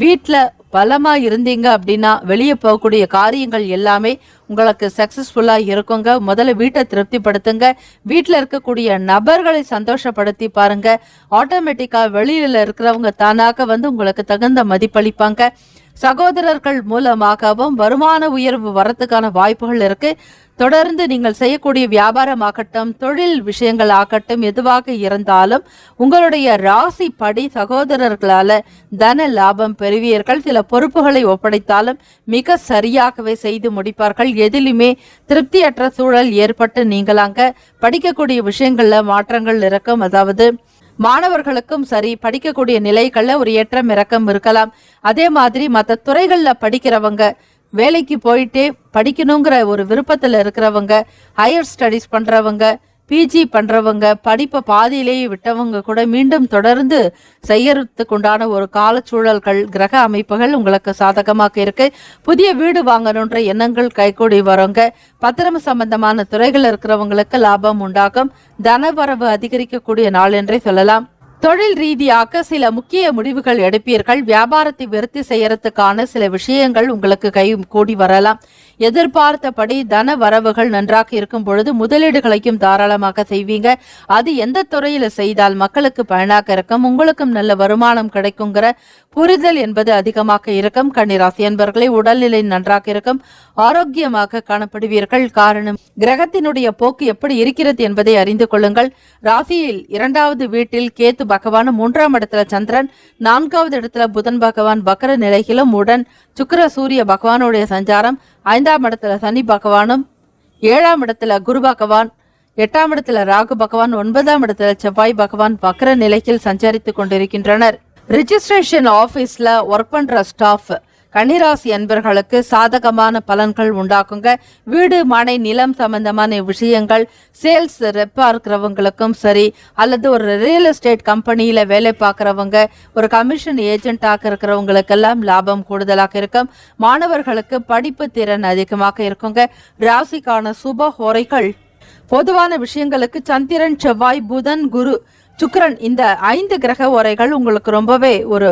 வீட்டுல பலமா இருந்தீங்க அப்படின்னா வெளியே போகக்கூடிய காரியங்கள் எல்லாமே உங்களுக்கு சக்சஸ்ஃபுல்லா இருக்குங்க. முதல்ல வீட்டை திருப்திப்படுத்துங்க. வீட்டுல இருக்கக்கூடிய நபர்களை சந்தோஷப்படுத்தி பாருங்க. ஆட்டோமேட்டிக்கா வெளியில இருக்கிறவங்க தானாக வந்து உங்களுக்கு தகுந்த மதிப்பளிப்பாங்க. சகோதரர்கள் மூலமாகவும் வருமான உயர்வு வரத்துக்கான வாய்ப்புகள் இருக்கு. தொடர்ந்து நீங்கள் செய்யக்கூடிய வியாபாரமாகட்டும், தொழில் விஷயங்கள் ஆகட்டும், எதுவாக இருந்தாலும் உங்களுடைய ராசி படி சகோதரர்களால தன லாபம் பெறுவீர்கள். சில பொறுப்புகளை ஒப்படைத்தாலும் மிக சரியாகவே செய்து முடிப்பார்கள். எதிலுமே திருப்தியற்ற சூழல் ஏற்பட்டு நீங்களாங்க படிக்கக்கூடிய விஷயங்கள்ல மாற்றங்கள் இருக்கும். அதாவது மாணவர்களுக்கும் சரி, படிக்கக்கூடிய நிலைகள்ல ஒரு ஏற்றம் இறக்கம் இருக்கலாம். அதே மாதிரி மற்ற துறைகள்ல படிக்கிறவங்க, வேலைக்கு போயிட்டே படிக்கணுங்கிற ஒரு விருப்பத்துல இருக்கிறவங்க, ஹையர் ஸ்டடிஸ் பண்றவங்க, பிஜி பண்றவங்க, படிப்பை பாதியிலேயே விட்டவங்க கூட மீண்டும் தொடர்ந்து செய்யறதுக்கு உண்டான ஒரு காலச்சூழல்கள், கிரக அமைப்புகள் உங்களுக்கு சாதகமாக இருக்கு. புதிய வீடு வாங்கணுன்ற எண்ணங்கள் கைகூடி வருங்க. பத்திரம் சம்பந்தமான துறைகள் இருக்கிறவங்களுக்கு லாபம் உண்டாகும். தனவரவு அதிகரிக்கக்கூடிய நாள் என்றே சொல்லலாம். தொழில் ரீதியாக சில முக்கிய முடிவுகள் எடுப்பீர்கள். வியாபாரத்தை விருத்தி செய்யறதுக்கான சில விஷயங்கள் உங்களுக்கு கை கூடி வரலாம். எதிர்பார்த்தபடி தன வரவுகள் நன்றாக இருக்கும் பொழுது முதலீடுகளையும் தாராளமாக செய்வீங்க. அது எந்த துறையில செய்தால் மக்களுக்கு பயனாக இருக்கும், உங்களுக்கும் நல்ல வருமானம் கிடைக்குங்கிற புரிதல் என்பது அதிகமாக இருக்கும். கன்னிராசி என்பவர்களை உடல்நிலை நன்றாக இருக்கும், ஆரோக்கியமாக காணப்படுவீர்கள். காரணம் கிரகத்தினுடைய போக்கு எப்படி இருக்கிறது என்பதை அறிந்து கொள்ளுங்கள். ராசியில் 2வது வீட்டில் கேத்து பகவான், 3ஆம் இடத்துல சந்திரன், 4வது இடத்துல புதன் பகவான் வக்கர நிலையிலும் உடன் சுக்கிர சூரிய பகவானுடைய சஞ்சாரம், 5ஆம் இடத்துல சனி பகவானும், 7ஆம் இடத்துல குரு பகவான், 8ஆம் இடத்துல ராகு பகவான், 9ஆம் இடத்துல செவ்வாய் பகவான் வக்கர நிலையில் சஞ்சரித்துக் கொண்டிருக்கின்றனர். ரிஜிஸ்ட்ரேஷன் ஆபீஸ்ல ஒர்க் பண்ற ஸ்டாஃப் கன்னிராசி அன்பர்களுக்கு சாதகமான பலன்கள் உண்டாக்குங்க. வீடு மனை நிலம் சம்பந்தமான விஷயங்கள், சேல்ஸ் ரெப்பா இருக்கிறவங்களுக்கும் சரி, அல்லது ஒரு ரியல் எஸ்டேட் கம்பெனியில வேலை பார்க்கறவங்க, ஒரு கமிஷன் ஏஜென்ட்டாக இருக்கிறவங்களுக்கெல்லாம் லாபம் கூடுதலாக இருக்கும். மாணவர்களுக்கு படிப்பு திறன் அதிகமாக இருக்குங்க. ராசிக்கான சுப ஹோரைகள் பொதுவான விஷயங்களுக்கு சந்திரன், செவ்வாய், புதன், குரு, சுக்கிரன், இந்த 5 கிரக ஓரைகள் உங்களுக்கு ரொம்பவே ஒரு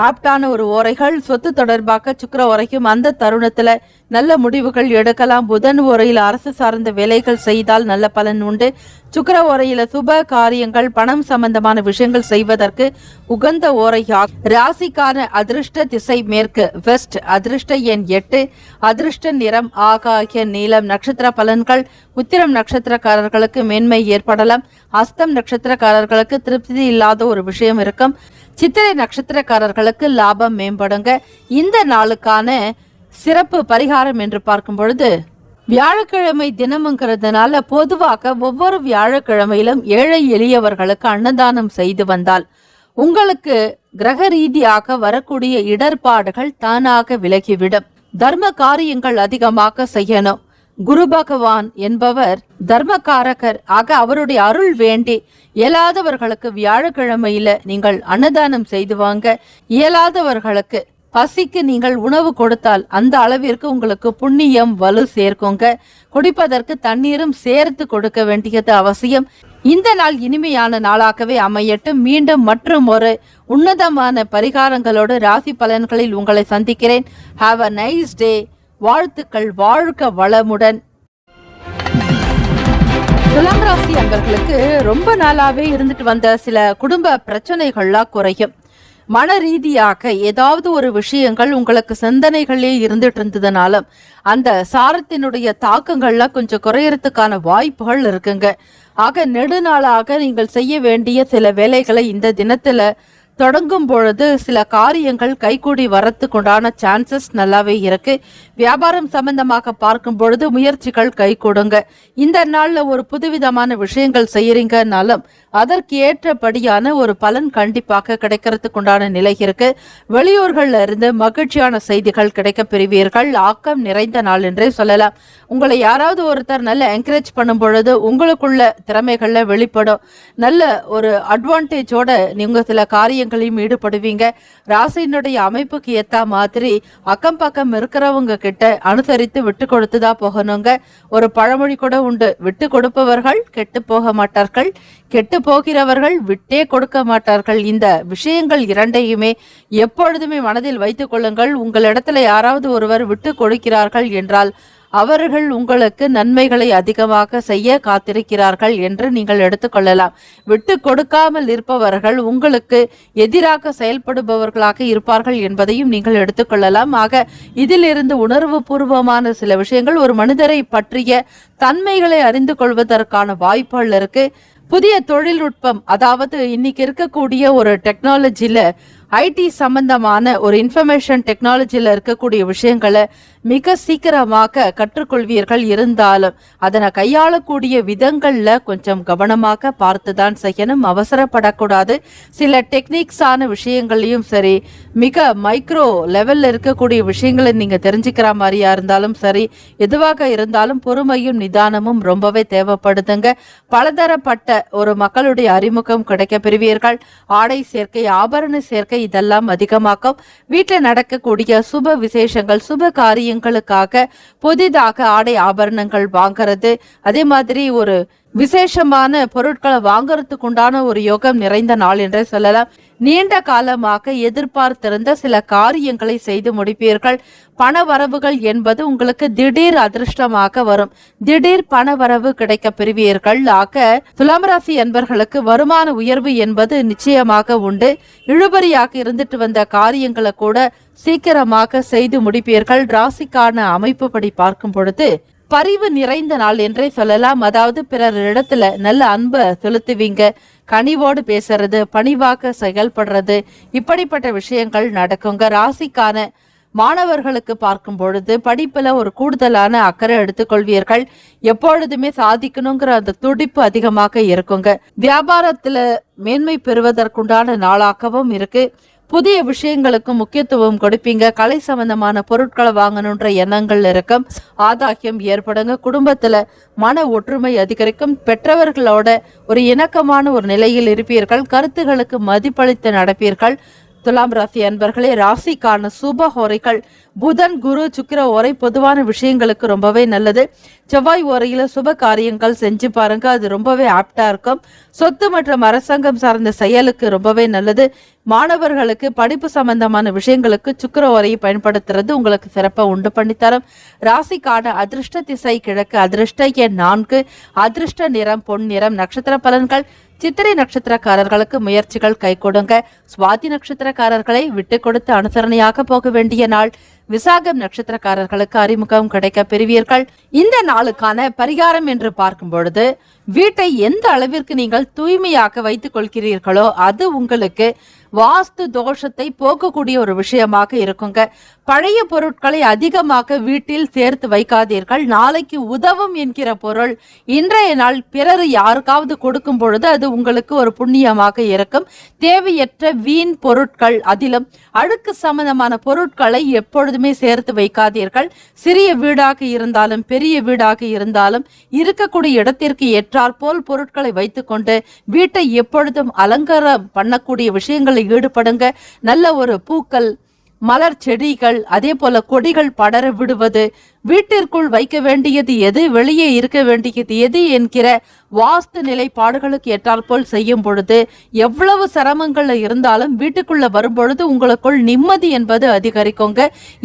ஆப்டான ஒரு ஓரைகள் சொத்து தொடர்பாக சுக்கிர ஓரைக்கும் அந்த தருணத்துல நல்ல முடிவுகள் எடுக்கலாம். புதன் ஓரையில் அரசு சார்ந்த வேலைகள் செய்தால் நல்ல பலன் உண்டு. சுக்கிர ஓரையில சுப காரியங்கள் பணம் சம்பந்தமான விஷயங்கள் செய்வதற்கு உகந்த ஓரையாக. ராசிக்கான அதிர்ஷ்ட திசை மேற்கு வெஸ்ட், அதிர்ஷ்ட எண் 8, அதிர்ஷ்ட நிறம் ஆகாய நீலம். நட்சத்திர பலன்கள் உத்திரம் நட்சத்திரக்காரர்களுக்கு மேன்மை ஏற்படலாம். அஸ்தம் நட்சத்திரக்காரர்களுக்கு திருப்தி இல்லாத ஒரு விஷயம் இருக்கும். சித்திரை நட்சத்திரக்காரர்களுக்கு லாபம் மேம்படுங்க. இந்த நாளுக்கான சிறப்பு பரிகாரம் என்று பார்க்கும் பொழுது வியாழக்கிழமை தினம்ங்கிறதுனால பொதுவாக ஒவ்வொரு வியாழக்கிழமையிலும் ஏழை எளியவர்களுக்கு அன்னதானம் செய்து வந்தால் உங்களுக்கு கிரக ரீதியாக வரக்கூடிய இடர்பாடுகள் தானாக விலகிவிடும். தர்ம காரியங்கள் அதிகமாக செய்யணும். குரு பகவான் என்பவர் தர்மகாரகர் ஆக அவருடைய அருள் வேண்டி இயலாதவர்களுக்கு வியாழக்கிழமையில நீங்கள் அன்னதானம் செய்து வாங்க. இயலாதவர்களுக்கு பசிக்கு நீங்கள் உணவு கொடுத்தால் அந்த அளவிற்கு உங்களுக்கு புண்ணியம் வலு சேர்க்குங்க. குடிப்பதற்கு தண்ணீரும் சேர்த்து கொடுக்க வேண்டியது அவசியம். இந்த நாள் இனிமையான நாளாகவே அமையட்டும். மீண்டும் மற்றும் ஒரு உன்னதமான பரிகாரங்களோடு ராசி பலன்களில் உங்களை சந்திக்கிறேன். ஹாவ் அ நைஸ் டே. வாழ்த்துக்கள். வாழ்க வளமுடன். துலாம் ராசி அன்பர்களுக்கு ரொம்ப நாளாவே இருந்துட்டு வந்த சில குடும்ப பிரச்சனைகள்லாம் குறையும். மன ரீதியாக ஏதாவது ஒரு விஷயங்கள் உங்களுக்கு சிந்தனைகளே இருந்துட்டு இருந்ததுனாலும் அந்த சாரத்தினுடைய தாக்கங்கள்லாம் கொஞ்சம் குறையறதுக்கான வாய்ப்புகள் இருக்குங்க. ஆக நெடுநாளாக நீங்கள் செய்ய வேண்டிய சில வேலைகளை இந்த தினத்துல தொடங்கும் பொழுது சில காரியங்கள் கைகூடி வரத்துக்குண்டான சான்சஸ் நல்லாவே இருக்கு. வியாபாரம் சம்பந்தமாக பார்க்கும் பொழுது முயற்சிகள் கை கொடுங்க. இந்த நாள்ல ஒரு புதுவிதமான விஷயங்கள் செய்யறீங்கனாலும் அதற்கு ஏற்றபடியான ஒரு பலன் கண்டிப்பாக கிடைக்கிறதுக்குண்டான நிலை இருக்கு. வெளியூர்கள்ல இருந்து மகிழ்ச்சியான செய்திகள் கிடைக்க பெறுவீர்கள். ஆக்கம் நிறைந்த நாள் என்றே சொல்லலாம். உங்களை யாராவது ஒருத்தர் நல்ல என்கரேஜ் பண்ணும் பொழுது உங்களுக்குள்ள திறமைகள்ல வெளிப்படும். நல்ல ஒரு அட்வான்டேஜோட நீங்க சில காரியங்களையும் ஈடுபடுவீங்க. ராசியினுடைய அமைப்புக்கு ஏத்த மாதிரி அக்கம் பக்கம் இருக்கிறவங்க கிட்ட அனுசரித்து விட்டு கொடுத்துதான் போகணுங்க. ஒரு பழமொழி கூட உண்டு, விட்டு கொடுப்பவர்கள் கெட்டு போக மாட்டார்கள், கெட்டு போகிறவர்கள் விட்டே கொடுக்க மாட்டார்கள். இந்த விஷயங்கள் இரண்டையுமே எப்பொழுதுமே மனதில் வைத்துக் கொள்ளுங்கள். உங்களிடத்துல யாராவது ஒருவர் விட்டு கொடுக்கிறார்கள் என்றால் அவர்கள் உங்களுக்கு நன்மைகளை அதிகமாக செய்ய காத்திருக்கிறார்கள் என்று நீங்கள் எடுத்துக்கொள்ளலாம். விட்டு கொடுக்காமல் இருப்பவர்கள் உங்களுக்கு எதிராக செயல்படுபவர்களாக இருப்பார்கள் என்பதையும் நீங்கள் எடுத்துக்கொள்ளலாம். ஆக இதிலிருந்து உணர்வு பூர்வமான சில விஷயங்கள் ஒரு மனிதரை பற்றிய தன்மைகளை அறிந்து கொள்வதற்கான வாய்ப்புகள் இருக்கு. புதிய தொழில்நுட்பம், அதாவது இன்னைக்கு இருக்கக்கூடிய ஒரு டெக்னாலஜில ஐடி சம்பந்தமான ஒரு இன்ஃபர்மேஷன் டெக்னாலஜில இருக்கக்கூடிய விஷயங்களை மிக சீக்கிரமாக கற்றுக்கொள்வீர்கள். இருந்தாலும் அதனை கையாளக்கூடிய விதங்கள்ல கொஞ்சம் கவனமாக பார்த்துதான் செய்யணும். அவசரப்படக்கூடாது. சில டெக்னிக்ஸான விஷயங்களையும் சரி, மிக மைக்ரோ லெவல்ல இருக்கக்கூடிய விஷயங்களை நீங்க தெரிஞ்சுக்கிற மாதிரியா இருந்தாலும் சரி, எதுவாக இருந்தாலும் பொறுமையும் நிதானமும் ரொம்பவே தேவைப்படுதுங்க. பலதரப்பட்ட ஒரு மக்களுடைய அறிமுகம் கிடைக்க பெறுவீர்கள். ஆடை சேர்க்கை, ஆபரண சேர்க்கை இதெல்லாம் அதிகமாக்கும். வீட்டில் நடக்கக்கூடிய சுப விசேஷங்கள், சுப காரியங்களுக்காக புதிதாக ஆடை ஆபரணங்கள் வாங்கிறது, அதே மாதிரி ஒரு விசேஷமான பொருட்களை வாங்கறதுக்கு உண்டான ஒரு யோகம் நிறைந்த நாள் என்றே சொல்லலாம். நீண்ட காலமாக எதிர்பார்த்திருந்த சில காரியங்களை செய்து முடிப்பீர்கள். பண வரவுகள் என்பது உங்களுக்கு திடீர் அதிர்ஷ்டமாக வரும். திடீர் பண வரவு கிடைக்க பெறுவீர்கள். ஆக துலாம் ராசி என்பர்களுக்கு வருமான உயர்வு என்பது நிச்சயமாக உண்டு. இழுபறியாக இருந்துட்டு வந்த காரியங்களை கூட சீக்கிரமாக செய்து முடிப்பீர்கள். ராசிக்கான அமைப்பு படி பார்க்கும் பொழுது பரிவு நிறைந்த நாள் என்றே சொல்லலாம். அதாவது பிறர் இடத்துல நல்ல அன்பை செலுத்துவீங்க. கனிவோடு பேசுறது, பணிவாக செயல்படுறது, இப்படிப்பட்ட விஷயங்கள் நடக்குங்க. ராசிக்கான மாணவர்களுக்கு பார்க்கும் பொழுது படிப்புல ஒரு கூடுதலான அக்கறை எடுத்துக்கொள்வீர்கள். எப்பொழுதுமே சாதிக்கணுங்கிற அந்த துடிப்பு அதிகமாக இருக்குங்க. வியாபாரத்துல மேன்மை பெறுவதற்குண்டான நாளாகவும் இருக்கு. புதிய விஷயங்களுக்கு முக்கியத்துவம் கொடுப்பீங்க. கலை சம்பந்தமான பொருட்களை வாங்கணுன்ற எண்ணங்கள் இருக்கும். ஆதாக்கியம் ஏற்படுங்க. குடும்பத்துல மன ஒற்றுமை அதிகரிக்கும். பெற்றவர்களோட ஒரு இணக்கமான ஒரு நிலையில் இருப்பீர்கள். கருத்துகளுக்கு மதிப்பளித்து நடப்பீர்கள். துலாம் ராசி அன்பர்களே, ராசிக்கான சுப ஹோரைகள் புதன், குரு, சுக்கிர ஓரை பொதுவான விஷயங்களுக்கு ரொம்பவே நல்லது. செவ்வாய் ஓரையில சுப காரியங்கள் செஞ்சு பாருங்க, அது ரொம்பவே ஆப்டா இருக்கும். சொத்து மற்றும் அரசாங்கம் சார்ந்த செயலுக்கு ரொம்பவே நல்லது. மாணவர்களுக்கு படிப்பு சம்பந்தமான விஷயங்களுக்கு சுக்கிர ஓரையை பயன்படுத்துறது உங்களுக்கு சிறப்பை உண்டு பண்ணித்தரும். ராசிக்கான அதிர்ஷ்ட திசை கிழக்கு, அதிர்ஷ்ட எண் 4, அதிர்ஷ்ட நிறம் பொன் நிறம். நட்சத்திர பலன்கள்: சித்திரை நட்சத்திரக்காரர்களுக்கு முயற்சிகள் கை கொடுங்க. சுவாதி நட்சத்திரக்காரர்களை விட்டு கொடுத்து அனுசரணையாக போக வேண்டிய நாள். விசாகம் நட்சத்திரக்காரர்களுக்கு அறிமுகம் கிடைக்க பெறுவீர்கள். இந்த நாளுக்கான பரிகாரம் என்று பார்க்கும் பொழுது, வீட்டை எந்த அளவிற்கு நீங்கள் தூய்மையாக வைத்துக் கொள்கிறீர்களோ அது உங்களுக்கு வாஸ்து தோஷத்தை போக்கக்கூடிய ஒரு விஷயமாக இருக்குங்க. பழைய பொருட்களை அதிகமாக வீட்டில் சேர்த்து வைக்காதீர்கள். நாளைக்கு உதவும் என்கிற பொருள் இன்றைய நாள் பிறர் யாருக்காவது கொடுக்கும் பொழுது அது உங்களுக்கு ஒரு புண்ணியமாக இருக்கும். தேவையற்ற வீண் பொருட்கள், அதிலும் அழுக்கு சம்பந்தமான பொருட்களை எப்பொழுதுமே சேர்த்து வைக்காதீர்கள். சிறிய வீடாக இருந்தாலும் பெரிய வீடாக இருந்தாலும் இருக்கக்கூடிய இடத்திற்கு ஏற்றாற் போல் பொருட்களை வைத்துக்கொண்டு வீட்டை எப்பொழுதும் அலங்காரம் பண்ணக்கூடிய விஷயங்களை ஈடுபடுங்க. நல்ல ஒரு பூக்கள், மலர் செடிகள், அதே போல கொடிகள் படர விடுவது, வீட்டிற்குள் வைக்க வேண்டியது எது, வெளியே இருக்க வேண்டியது எது என்கிற வாஸ்து நிலைப்பாடுகளுக்கு ஏற்றாற்போல் செய்யும் பொழுது எவ்வளவு சிரமங்கள் இருந்தாலும் வீட்டுக்குள்ள வரும்பொழுது உங்களுக்குள் நிம்மதி என்பது அதிகரிக்குங்க.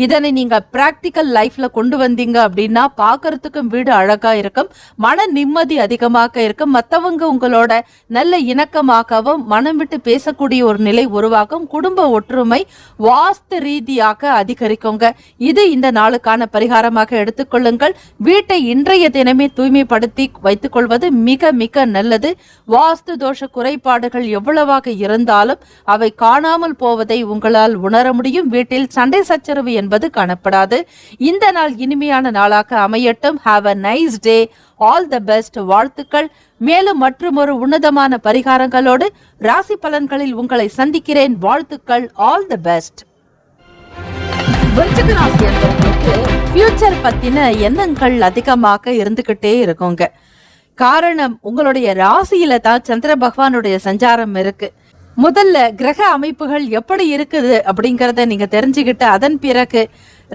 இதனை நீங்க பிராக்டிக்கல் லைஃப்ல கொண்டு வந்தீங்க அப்படின்னா பார்க்கறதுக்கும் வீடு அழகா இருக்கும், மன நிம்மதி அதிகமாக இருக்கும். மற்றவங்க உங்களோட நல்ல இணக்கமாகவும் மனம் விட்டு பேசக்கூடிய ஒரு நிலை உருவாகும். குடும்ப ஒற்றுமை வாஸ்து ரீதியாக அதிகரிக்குங்க. இது இந்த நாளுக்கான பரிகாரமாக எடுத்துக்கொள்ளுங்கள். வீட்டை இன்றைய தினமே தூய்மைப்படுத்தி வைத்துக் கொள்வது மிக மிக நல்லது. வாஸ்து தோஷ குறைபாடுகள் எவ்வளவாக இருந்தாலும் அவை காணாமல் போவதை உங்களால் உணர முடியும். வீட்டில் சண்டை சச்சரவு என்பது காணப்படாது. இந்த நாள் இனிமையான நாளாக அமையட்டும். Have a nice day. All the best. வாழ்த்துக்கள். மேலும் மற்றும் ஒரு உன்னதமான பரிகாரங்களோடு ராசி பலன்களில் உங்களை சந்திக்கிறேன். வாழ்த்துக்கள். All the best. விருச்சிக ராசி என்பவர்களுக்கு ஃபியூச்சர் பத்தின எண்ணங்கள் அதிகமாக இருந்துகிட்டே இருக்குங்க. காரணம், உங்களுடைய ராசியில தான் சந்திர பகவானுடைய சஞ்சாரம் இருக்கு. முதல்ல கிரக அமைப்புகள் எப்படி இருக்குது அப்படிங்கறத நீங்க தெரிஞ்சுக்கிட்டு அதன் பிறகு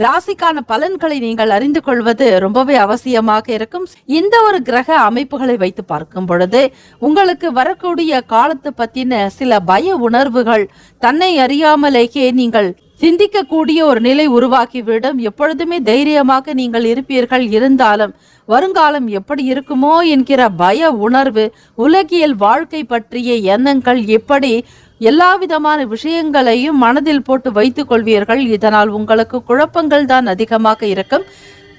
ராசிக்கான பலன்களை நீங்கள் அறிந்து கொள்வது ரொம்பவே அவசியமாக இருக்கும். இந்த ஒரு கிரக அமைப்புகளை வைத்து பார்க்கும் பொழுது உங்களுக்கு வரக்கூடிய காலத்தை பத்தின சில பய உணர்வுகள் தன்னை அறியாமலேயே நீங்கள் சிந்திக்கக்கூடிய ஒரு நிலை உருவாக்கிவிடும். எப்பொழுதுமே தைரியமாக நீங்கள் இருப்பீர்கள். இருந்தாலும் வருங்காலம் எப்படி இருக்குமோ என்கிற பய உணர்வு, உலகியல் வாழ்க்கை பற்றிய எண்ணங்கள், எப்படி எல்லா விதமான விஷயங்களையும் மனதில் போட்டு வைத்துக் கொள்வீர்கள். இதனால் உங்களுக்கு குழப்பங்கள் தான் அதிகமாக இருக்கும்.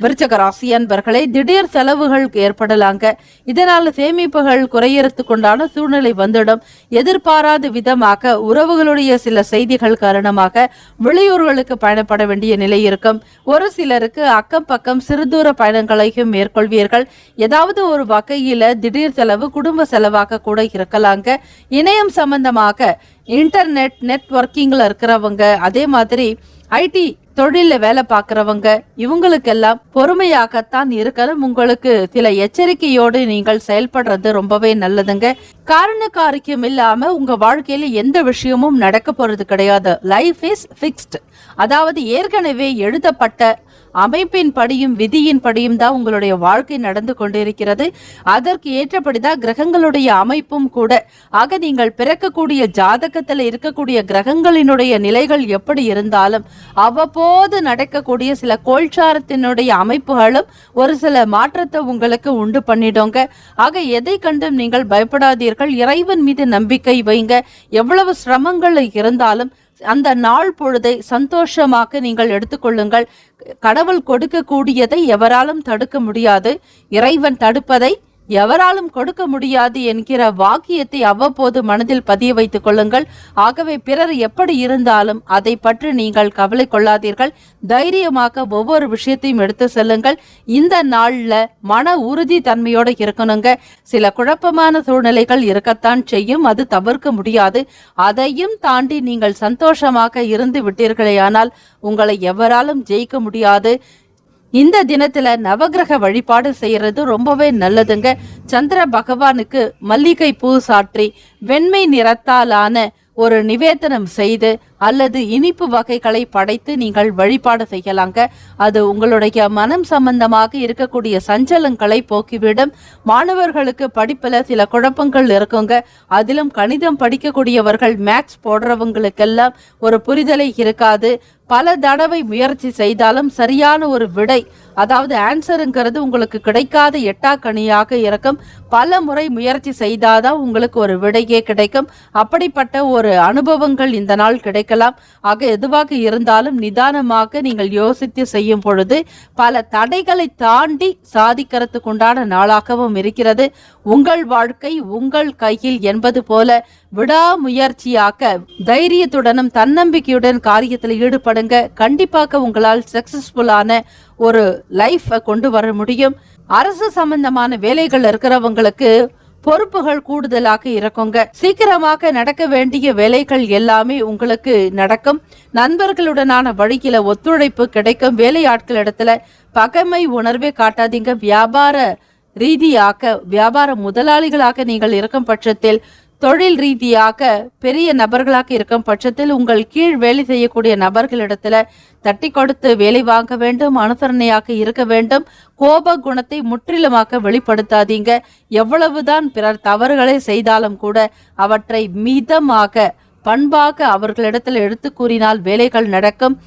விருச்சிக ராசி அன்பர்களே, திடீர் செலவுகள் ஏற்படலாங்க. இதனால சேமிப்புகள் குறையறதுக்கு உண்டான சூழ்நிலை வந்துடும். எதிர்பாராத விதமாக உறவுகளுடைய சில செய்திகள் காரணமாக வெளியூர்களுக்கு பயணப்பட வேண்டிய நிலை இருக்கும். ஒரு சிலருக்கு அக்கம் பக்கம் சிறுதூர பயணங்களையும் மேற்கொள்வீர்கள். ஏதாவது ஒரு வகையில திடீர் செலவு குடும்ப செலவாக கூட இருக்கலாங்க. இணையம் சம்பந்தமாக இன்டர்நெட் நெட்வொர்க்கிங்ல இருக்கிறவங்க, அதே மாதிரி ஐடி தொழில வேலை பார்க்கறவங்க, இவங்களுக்கெல்லாம் பொறுமையாகத்தான் இருக்கணும். உங்களுக்கு சில எச்சரிக்கையோடு நீங்கள் செயல்படுறது ரொம்பவே நல்லதுங்க. காரண காரியம் இல்லாம உங்க வாழ்க்கையில எந்த விஷயமும் நடக்க போறது கிடையாது. Life is fixed. அதாவது ஏற்கனவே எழுதப்பட்ட அமைப்பின் படியும் விதியின் படியும் தான் உங்களுடைய வாழ்க்கை நடந்து கொண்டிருக்கிறது. அதற்கு ஏற்றபடிதான் கிரகங்களுடைய அமைப்பும் கூட. ஆக நீங்கள் பிறக்கக்கூடிய ஜாதகத்தில் இருக்கக்கூடிய கிரகங்களினுடைய நிலைகள் எப்படி இருந்தாலும் அவ்வப்போது நடக்கக்கூடிய சில கோல்சாரத்தினுடைய அமைப்புகளும் ஒரு சில மாற்றத்தை உங்களுக்கு உண்டு பண்ணிடுங்க. ஆக எதை கண்டும் நீங்கள் பயப்படாதீர்கள். இறைவன் மீது நம்பிக்கை வைங்க. எவ்வளவு சிரமங்கள் இருந்தாலும் அந்த நாள் பொழுதை சந்தோஷமாக நீங்கள் எடுத்துக்கொள்ளுங்கள். கடவுள் கொடுக்கக்கூடியதை எவராலும் தடுக்க முடியாது. இறைவன் தடுப்பதை எவராலும் கொடுக்க முடியாது என்கிற வாக்கியத்தை அவ்வப்போது மனதில் பதிய வைத்துக் கொள்ளுங்கள். ஆகவே பிறர் எப்படி இருந்தாலும் அதை பற்றி நீங்கள் கவலை கொள்ளாதீர்கள். தைரியமாக ஒவ்வொரு விஷயத்தையும் எடுத்து செல்லுங்கள். இந்த நாள்ல மன உறுதி தன்மையோட இருக்கணுங்க. சில குழப்பமான சூழ்நிலைகள் இருக்கத்தான் செய்யும், அது தவிர்க்க முடியாது. அதையும் தாண்டி நீங்கள் சந்தோஷமாக இருந்து விட்டீர்களேயானால் உங்களை எவராலும் ஜெயிக்க முடியாது. இந்த தினத்துல நவகிரக வழிபாடு செய்யறது ரொம்பவே நல்லதுங்க. சந்திர பகவானுக்கு மல்லிகை பூ சாற்றி வெண்மை நிறத்தாலான ஒரு நிவேதனம் செய்து அல்லது இனிப்பு வகைகளை படைத்து நீங்கள் வழிபாடு செய்யலாங்க. அது உங்களுடைய மனம் சம்பந்தமாக இருக்கக்கூடிய சஞ்சலங்களை போக்கிவிடும். மாணவர்களுக்கு படிப்புல சில குழப்பங்கள் இருக்குங்க. அதிலும் கணிதம் படிக்கக்கூடியவர்கள், மேக்ஸ் போடுறவங்களுக்கெல்லாம் ஒரு புரிதலை இருக்காது. பல தடவை முயற்சி செய்தாலும் சரியான ஒரு விடை, அதாவது ஆன்சருங்கிறது உங்களுக்கு கிடைக்காத எட்டாக்கணியாக இருக்கும். பல முறை முயற்சி செய்தாதான் உங்களுக்கு ஒரு விடையே கிடைக்கும். அப்படிப்பட்ட ஒரு அனுபவங்கள் இந்த நாள் கிடைக்கலாம். ஆக எதுவாக இருந்தாலும் நிதானமாக நீங்கள் யோசித்து செய்யும் பொழுது பல தடைகளை தாண்டி சாதிக்கிறதுக்கு உண்டான நாளாகவும் இருக்கிறது. உங்கள் வாழ்க்கை உங்கள் கையில் என்பது போல விடாமுயற்சியாக தைரியத்துடனும் தன்னம்பிக்கையுடன் காரியத்தில் ஈடுபடுங்க. கண்டிப்பாக உங்களால் சக்சஸ்ஃபுல்லான ஒரு லைஃப் கொண்டு வர முடியும். அரசு சம்பந்தமான வேலைகள் இருக்கிறவங்களுக்கு பொறுப்புகள் கூடுதலாக இருக்குங்க. சீக்கிரமாக நடக்க வேண்டிய வேலைகள் எல்லாமே உங்களுக்கு நடக்கும். நண்பர்களுடனான வழியில ஒத்துழைப்பு கிடைக்கும். வேலையாட்கள் இடத்துல பகைமை உணர்வே காட்டாதீங்க. வியாபார ரீதியாக, வியாபார முதலாளிகளாக நீங்கள் இருக்கும் பட்சத்தில், தொழில் ரீதியாக பெரிய நபர்களாக இருக்கும் பட்சத்தில் உங்கள் கீழ் வேலை செய்யக்கூடிய நபர்களிடத்துல தட்டி கொடுத்து வேலை வாங்க வேண்டும். அனுசரணையாக இருக்க வேண்டும். கோப குணத்தை முற்றிலுமாக வெளிப்படுத்தாதீங்க. எவ்வளவுதான் பிறர் தவறுகளை செய்தாலும் கூட அவற்றை மிதமாக பண்பாக அவர்களிடத்துல எடுத்து கூறினால் வேலைகள் நடக்கும்.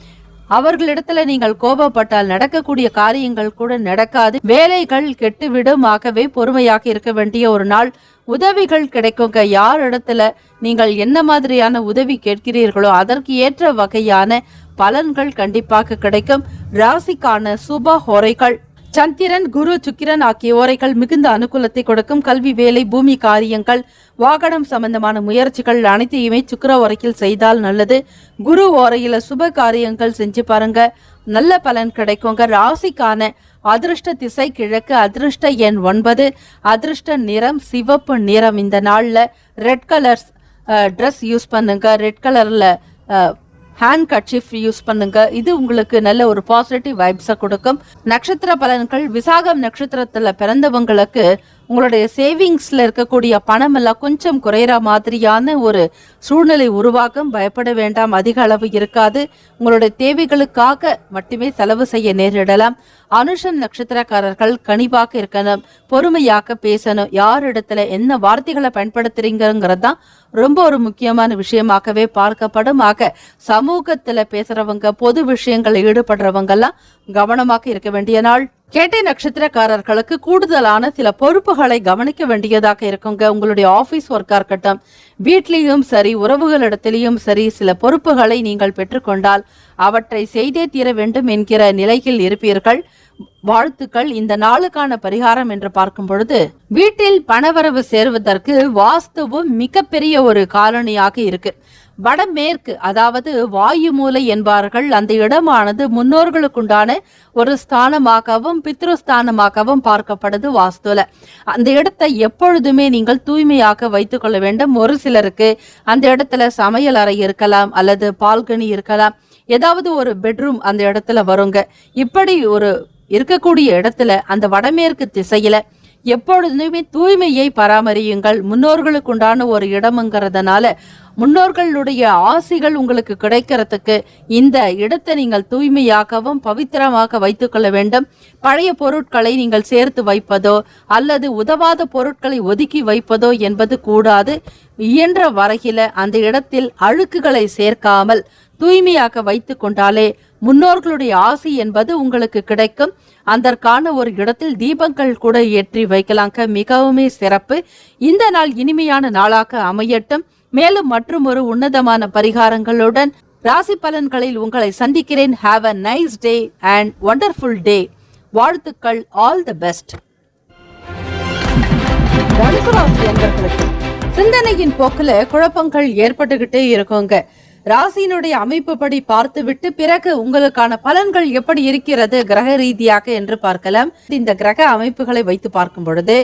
அவர்களிடத்துல நீங்கள் கோபப்பட்டால் நடக்கக்கூடிய காரியங்கள் கூட நடக்காது. வேலைகள் கெட்டுவிடும். ஆகவே பொறுமையாக இருக்க வேண்டிய ஒரு நாள். உதவிகள் கிடைக்குங்க. யார் இடத்துல நீங்கள் என்ன மாதிரியான உதவி கேட்கிறீர்களோ அதற்கு ஏற்ற வகையான பலன்கள் கண்டிப்பாக கிடைக்கும். ராசிக்கான சுப ஹோரைகள் சந்திரன், குரு, சுக்கிரன் ஆகிய ஓரைகள் மிகுந்த அனுகூலத்தை கொடுக்கும். கல்வி, வேலை, பூமி காரியங்கள், வாகனம் சம்பந்தமான முயற்சிகள் அனைத்தையுமே சுக்கிர ஓரையில் செய்தால் நல்லது. குரு ஓரையில சுப காரியங்கள் செஞ்சு பாருங்க, நல்ல பலன் கிடைக்குங்க. ராசிக்கான அதிர்ஷ்ட திசை கிழக்கு, அதிர்ஷ்ட எண் 9, அதிர்ஷ்ட நிறம் சிவப்பு நிறம். இந்த நாள்ல ரெட் கலர்ஸ் ட்ரெஸ் யூஸ் பண்ணுங்க. ரெட் கலர்ல ஹேண்ட் கர்ச்சீஃப் யூஸ் பண்ணுங்க. இது உங்களுக்கு நல்ல ஒரு பாசிட்டிவ் வைப்ஸை கொடுக்கும். நட்சத்திர பலன்கள், விசாகம் நட்சத்திரத்துல பிறந்தவங்களுக்கு உங்களுடைய சேவிங்ஸ்ல இருக்கக்கூடிய பணம் எல்லாம் கொஞ்சம் குறையிற மாதிரியான ஒரு சூழ்நிலை உருவாகும். பயப்பட வேண்டாம், அதிக அளவு இருக்காது. உங்களுடைய தேவைகளுக்காக மட்டுமே செலவு செய்ய நேரிடலாம். அனுஷம் நட்சத்திரக்காரர்கள் கனிவாக இருக்கணும், பொறுமையாக பேசணும். யார் இடத்துல என்ன வார்த்தைகளை பயன்படுத்துறீங்கிறது தான் ரொம்ப ஒரு முக்கியமான விஷயமாகவே பார்க்கப்படும். ஆக சமூகத்துல பேசுறவங்க, பொது விஷயங்களில் ஈடுபடுறவங்க எல்லாம் கவனமாக இருக்க வேண்டிய நாள். கேட்டை நட்சத்திரக்காரர்களுக்கு கூடுதலான சில பொறுப்புகளை கவனிக்க வேண்டியதாக இருக்குங்க. உங்களுடைய ஆபீஸ் ஒர்க்கா இருக்கட்டும், வீட்லேயும் சரி, உறவுகளிடத்திலையும் சரி, சில பொறுப்புகளை நீங்கள் பெற்றுக்கொண்டால் அவற்றை செய்தே தீர வேண்டும் என்கிற நிலையில் இருப்பீர்கள். வாழ்த்துக்கள். இந்த நாளுக்கான பரிகாரம் என்று பார்க்கும் பொழுது, வீட்டில் பணவரவு சேருவதற்கு வாஸ்துவும் மிகப்பெரிய ஒரு காரணியாக இருக்கு. வடமேற்கு, அதாவது வாயு மூலை என்பார்கள். அந்த இடமானது முன்னோர்களுக்குண்டான ஒரு ஸ்தானமாகவும் பித்ருஸ்தானமாகவும் பார்க்கப்படுது வாஸ்துல. அந்த இடத்தை எப்பொழுதுமே நீங்கள் தூய்மையாக வைத்துக் கொள்ள வேண்டும். ஒரு சிலருக்கு அந்த இடத்துல சமையல் அறை இருக்கலாம், அல்லது பால்கனி இருக்கலாம், ஏதாவது ஒரு பெட்ரூம் அந்த இடத்துல வருங்க. இப்படி ஒரு இருக்கக்கூடிய இடத்துல அந்த வடமேற்கு திசையில எப்பொழுதுமே தூய்மையை பராமரியுங்கள். முன்னோர்களுக்குண்டான ஒரு இடம்ங்கிறதுனால முன்னோர்களுடைய ஆசிகள் உங்களுக்கு கிடைக்கிறதுக்கு இந்த இடத்தை நீங்கள் தூய்மையாகவும் பவித்திரமாக வைத்துக் கொள்ள வேண்டும். பழைய பொருட்களை நீங்கள் சேர்த்து வைப்பதோ அல்லது உதவாத பொருட்களை ஒதுக்கி வைப்பதோ என்பது கூடாது. இயன்ற வரையில அந்த இடத்தில் அழுக்குகளை சேர்க்காமல் தூய்மையாக வைத்து கொண்டாலே முன்னோர்களுடைய ஆசி என்பது உங்களுக்கு கிடைக்கும். அதற்கான ஒரு இடத்தில் தீபங்கள் கூட ஏற்றி வைக்கலாங்க. மிகவுமே சிறப்பு. இந்த நாள் இனிமையான நாளாக அமையட்டும். மேலும் மற்றும் ஒரு உன்னதமான பரிகாரங்களுடன் ராசி பலன்களில் உங்களை சந்திக்கிறேன். Have a nice day and wonderful day. வாழ்த்துக்கள். All the best. சிந்தனையின் போக்குல குழப்பங்கள் ஏற்பட்டுகிட்டே இருக்குங்க. ராசியினுடைய அமைப்பு படி பார்த்துவிட்டு பிறகு உங்களுக்கான பலன்கள் எப்படி இருக்கிறது கிரக ரீதியாக என்று பார்க்கலாம். இந்த கிரக அமைப்புகளை வைத்து பார்க்கும் பொழுது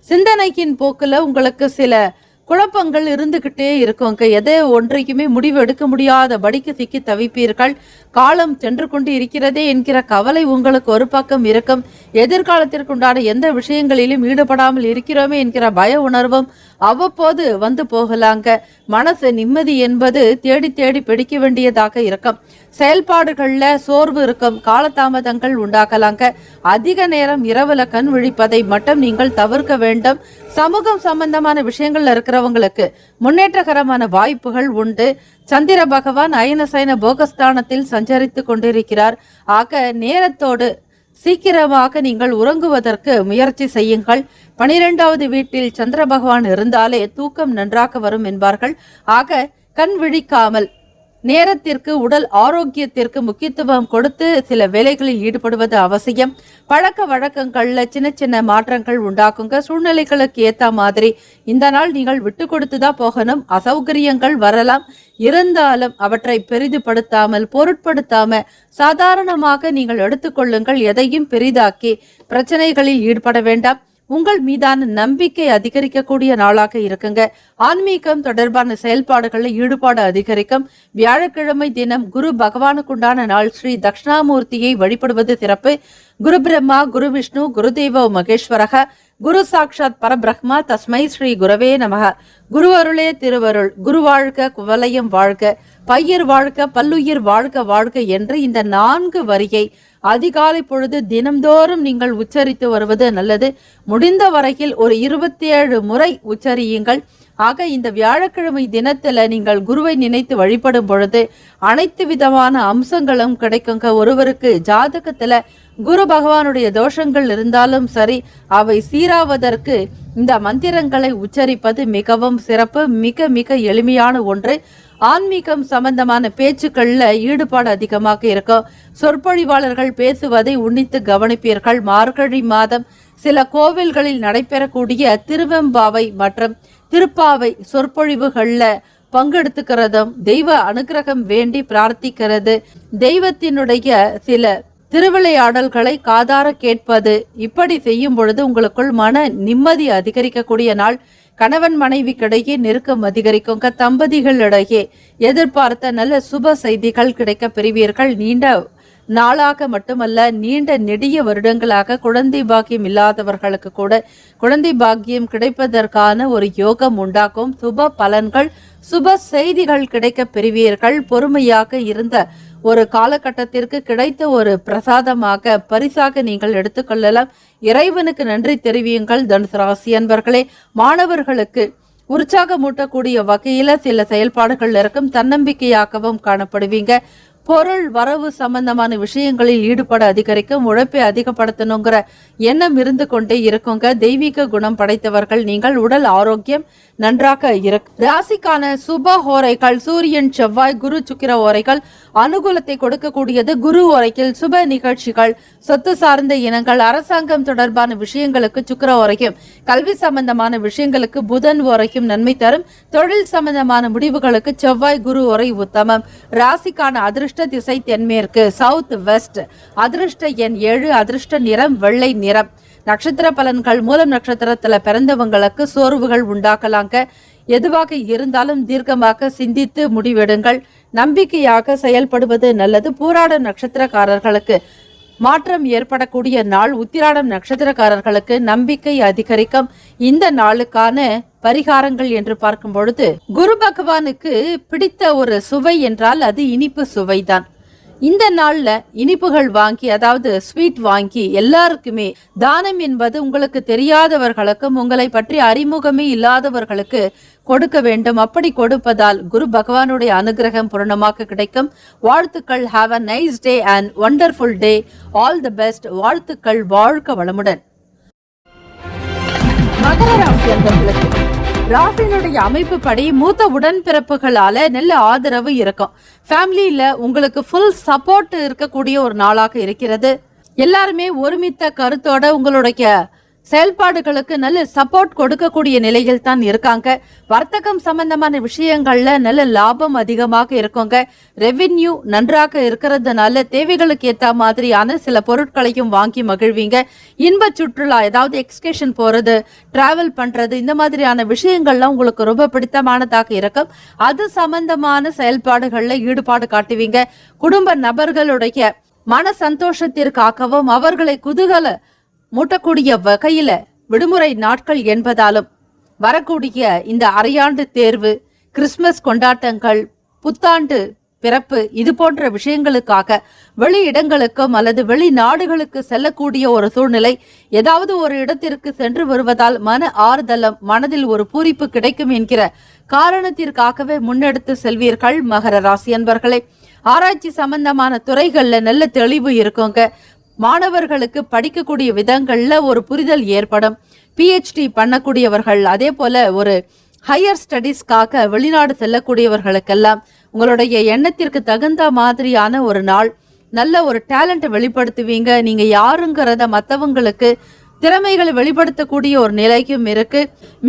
சிந்தனையின் போக்குல உங்களுக்கு சில குழப்பங்கள் இருந்துகிட்டே இருக்குங்க. எதை ஒன்றைக்குமே முடிவு எடுக்க முடியாத படிக்கு சிக்கி தவிப்பீர்கள். காலம் சென்று கொண்டு இருக்கிறதே என்கிற கவலை உங்களுக்கு ஒரு பக்கம் இருக்கும். எதிர்காலத்திற்குண்டான எந்த விஷயங்களிலும் ஈடுபடாமல் இருக்கிறோமே என்கிற பய உணர்வும் அவ்வப்போது வந்து போகலாங்க. மனசு நிம்மதி என்பது தேடி தேடி பிடிக்க வேண்டியதாக இருக்கும். செயல்பாடுகள்ல சோர்வு இருக்கும், காலதாமதங்கள் உண்டாகலாங்க. அதிக நேரம் இரவுல கண் விழிப்பதை மட்டும் நீங்கள் தவிர்க்க வேண்டும். சமூகம் சம்பந்தமான விஷயங்கள்ல இருக்கிறவங்களுக்கு முன்னேற்றகரமான வாய்ப்புகள் உண்டு. சந்திர பகவான் அயனசயன போகஸ்தானத்தில் சஞ்சரித்து கொண்டிருக்கிறார். ஆக நேரத்தோடு சீக்கிரமாக நீங்கள் உறங்குவதற்கு முயற்சி செய்யுங்கள். 12வது வீட்டில் சந்திர பகவான் இருந்தாலே தூக்கம் நன்றாக வரும் என்பார்கள். ஆக கண் விழிக்காமல் நேரத்திற்கு, உடல் ஆரோக்கியத்திற்கு முக்கியத்துவம் கொடுத்து சில வேலைகளில் ஈடுபடுவது அவசியம். பழக்க வழக்கங்கள்ல சின்ன சின்ன மாற்றங்கள் உண்டாக்குங்க. சூழ்நிலைகளுக்கு ஏத்த மாதிரி இந்த நாள் நீங்கள் விட்டு கொடுத்துதான் போகணும். அசௌகரியங்கள் வரலாம், இருந்தாலும் அவற்றை பெரிதுபடுத்தாமல், பொருட்படுத்தாம சாதாரணமாக நீங்கள் எடுத்துக்கொள்ளுங்கள். எதையும் பெரிதாக்கி பிரச்சனைகளில் ஈடுபட வேண்டாம். உங்கள் மீதான நம்பிக்கை அதிகரிக்கக்கூடிய நாளாக இருக்குங்க. ஆன்மீகம் தொடர்பான செயல்பாடுகளில் ஈடுபாடு அதிகரிக்கும். வியாழக்கிழமை தினம் குரு பகவானுக்குண்டான நாள். ஸ்ரீ தட்சிணாமூர்த்தியை வழிபடுவது சிறப்பு. குரு பிரம்மா, குரு விஷ்ணு, குருதேவோ மகேஸ்வரக, குரு சாட்சாத் பரபிரம்மா, தஸ்மை ஸ்ரீ குரவே நமக. குரு அருளே திருவருள். குரு வாழ்க, குவலயம் வாழ்க, பையர் வாழ்க, பல்லுயிர் வாழ்க வாழ்க என்று இந்த 4 வரியை அதிகாலை பொழுது தினம்தோறும் நீங்கள் உச்சரித்து வருவது நல்லது. முடிந்த வரையில் ஒரு 27 முறை உச்சரியுங்கள். ஆக இந்த வியாழக்கிழமை தினத்துல நீங்கள் குருவை நினைத்து வழிபடும் பொழுது அனைத்து விதமான அம்சங்களும் கிடைக்குங்க. ஒருவருக்கு ஜாதகத்துல குரு பகவானுடைய தோஷங்கள் இருந்தாலும் சரி, அவை சீராவதற்கு இந்த மந்திரங்களை உச்சரிப்பது மிகவும் சிறப்பு. மிக மிக எளிமையான ஒன்று. ஆன்மீகம் சம்பந்தமான பேச்சுக்கள்ல ஈடுபாடு அதிகமாக இருக்கும். சொற்பொழிவாளர்கள் பேசுவதை உன்னித்து கவனிப்பீர்கள். மார்கழி மாதம் சில கோவில்களில் நடைபெறக்கூடிய திருவெம்பாவை மற்றும் திருப்பாவை சொற்பொழிவுகள்ல பங்கெடுத்துக்கிறதும், தெய்வ அனுகிரகம் வேண்டி பிரார்த்திக்கிறது, தெய்வத்தினுடைய சில திருவிளையாடல்களை காதார கேட்பது, இப்படி செய்யும் பொழுது உங்களுக்குள் மன நிம்மதி அதிகரிக்கக்கூடிய நாள். கணவன் மனைவிக்கிடையே நெருக்கம் அதிகரிக்கும். தம்பதிகளிடையே எதிர்பார்த்த நல்ல சுப செய்திகள் கிடைக்க பெறுவீர்கள். நீண்ட நாளாக மட்டுமல்ல, நீண்ட நெடிய வருடங்களாக குழந்தை பாக்கியம் இல்லாதவர்களுக்கு கூட குழந்தை பாக்கியம் கிடைப்பதற்கான ஒரு யோகம் உண்டாக்கும். சுப பலன்கள், சுப செய்திகள் கிடைக்க பெறுவீர்கள். பொறுமையாக இருந்த ஒரு காலகட்டத்திற்கு கிடைத்த ஒரு பிரசாதமாக, பரிசாக நீங்கள் எடுத்துக்கொள்ளலாம். இறைவனுக்கு நன்றி தெரிவியுங்கள். தனுசு ராசி அன்பர்களே, மாணவர்களுக்கு உற்சாகமூட்டக்கூடிய வகையில சில செயல்பாடுகள் இருக்கும். தன்னம்பிக்கையாகவும் காணப்படுவீங்க. பொருள் வரவு சம்பந்தமான விஷயங்களில் ஈடுபாடு அதிகரிக்கும். உழைப்பை அதிகப்படுத்தணுங்கிற எண்ணம் இருந்து கொண்டே இருக்குங்க. தெய்வீக குணம் படைத்தவர்கள் நீங்கள். உடல் ஆரோக்கியம் நன்றாக இருக்கும். ராசிக்கான சுப ஹோரைகள் சூரியன், செவ்வாய், குரு, சுக்கிர ஓரைகள் அனுகூலத்தை கொடுக்கக்கூடியது. குரு ஓரையில் சுப நிகழ்ச்சிகள், சொத்து சார்ந்த இனங்கள், அரசாங்கம் தொடர்பான விஷயங்களுக்கு சுக்கிர ஓரையும், கல்வி சம்பந்தமான விஷயங்களுக்கு புதன் ஓரையும் நன்மை தரும். தொழில் சம்பந்தமான முடிவுகளுக்கு செவ்வாய், குரு ஓரை உத்தமம். ராசிக்கான அதிர்ஷ்ட திசை தென்மேற்கு, சவுத் வெஸ்ட். அதிர்ஷ்ட எண் 7. அதிர்ஷ்ட நிறம் வெள்ளை நிறம். நட்சத்திர பலன்கள். மூலம் நட்சத்திரத்துல பிறந்தவங்களுக்கு சோர்வுகள் உண்டாக்கலாங்க. எதுவாக இருந்தாலும் தீர்க்கமாக சிந்தித்து முடிவெடுங்கள். நம்பிக்கையாக செயல்படுவது நல்லது. பூராட நட்சத்திரக்காரர்களுக்கு மாற்றம் ஏற்படக்கூடிய நாள். உத்திராடம் நட்சத்திரக்காரர்களுக்கு நம்பிக்கை அதிகரிக்கும். இந்த நாளுக்கான பரிகாரங்கள் என்று பார்க்கும் பொழுது, குரு பகவானுக்கு பிடித்த ஒரு சுவை என்றால் அது இனிப்பு சுவைதான். இந்த நாள்ல இனிப்புகள் வாங்கி, அதாவது ஸ்வீட் வாங்கி எல்லாருக்குமே தானம் என்பது உங்களுக்கு தெரியாதவர்களுக்கும் உங்களை பற்றி அறிமுகமே இல்லாதவர்களுக்கு கொடுக்க வேண்டும். அப்படி கொடுப்பதால் குரு பகவானுடைய அனுகிரகம் பூரணமாக கிடைக்கும். வாழ்த்துக்கள். Have a nice day and wonderful day. All the best. வாழ்த்துக்கள். வாழ்க வளமுடன். மகர ராசி அன்பர்களுக்கு ராசியினுடைய அமைப்பு படி மூத்த உடன்பிறப்புகளால நல்ல ஆதரவு இருக்கும். ஃபேமிலியில உங்களுக்கு ஃபுல் சப்போர்ட் இருக்கக்கூடிய ஒரு நாளாக இருக்கிறது. எல்லாருமே ஒருமித்த கருத்தோட உங்களுடைய செயல்பாடுகளுக்கு நல்ல சப்போர்ட் கொடுக்கக்கூடிய நிலையில் தான் இருக்காங்க. வர்த்தகம் சம்பந்தமான விஷயங்கள்ல நல்ல லாபம் அதிகமாக இருக்குங்க. ரெவென்யூ நன்றாக இருக்கிறதுனால தேவைகளுக்கு ஏற்ற மாதிரியான சில பொருட்களையும் வாங்கி மகிழ்வீங்க. இன்ப சுற்றுலா, ஏதாவது எக்ஸ்கர்ஷன் போறது, டிராவல் பண்றது, இந்த மாதிரியான விஷயங்கள்லாம் உங்களுக்கு ரொம்ப பிடித்தமானதாக இருக்கும். அது சம்பந்தமான செயல்பாடுகள்ல ஈடுபாடு காட்டுவீங்க. குடும்ப நபர்களுடைய மன சந்தோஷத்திற்காகவும் அவர்களை குதூகல மூட்டக்கூடிய வகையில விடுமுறை நாட்கள் என்பதாலும் வரக்கூடிய இந்த அரையாண்டு தேர்வு, கிறிஸ்துமஸ் கொண்டாட்டங்கள், புத்தாண்டு பிறப்பு, இது போன்ற விஷயங்களுக்காக வெளி இடங்களுக்கும் அல்லது வெளிநாடுகளுக்கு செல்லக்கூடிய ஒரு சூழ்நிலை, ஏதாவது ஒரு இடத்திற்கு சென்று வருவதால் மன ஆறுதலும் மனதில் ஒரு பூரிப்பு கிடைக்கும் என்கிற காரணத்திற்காகவே முன்னெடுத்து செல்வீர்கள் மகர ராசி அன்பர்களே. ஆராய்ச்சி சம்பந்தமான துறைகள்ல நல்ல தெளிவு இருக்குங்க. மாணவர்களுக்கு படிக்கக்கூடிய விதங்கள்ல ஒரு புரிதல் ஏற்படும். PhD பண்ணக்கூடியவர்கள், அதே போல ஒரு ஹையர் ஸ்டடீஸ்க்காக வெளிநாடு செல்லக்கூடியவர்களுக்கெல்லாம் உங்களுடைய எண்ணத்திற்கு தகுந்த மாதிரியான ஒரு நாள். நல்ல ஒரு டேலண்ட்டை வெளிப்படுத்துவீங்க. நீங்க யாருங்கிறத மற்றவங்களுக்கு திறமைகளை வெளிப்படுத்தக்கூடிய ஒரு நிலைக்கும் இருக்கு.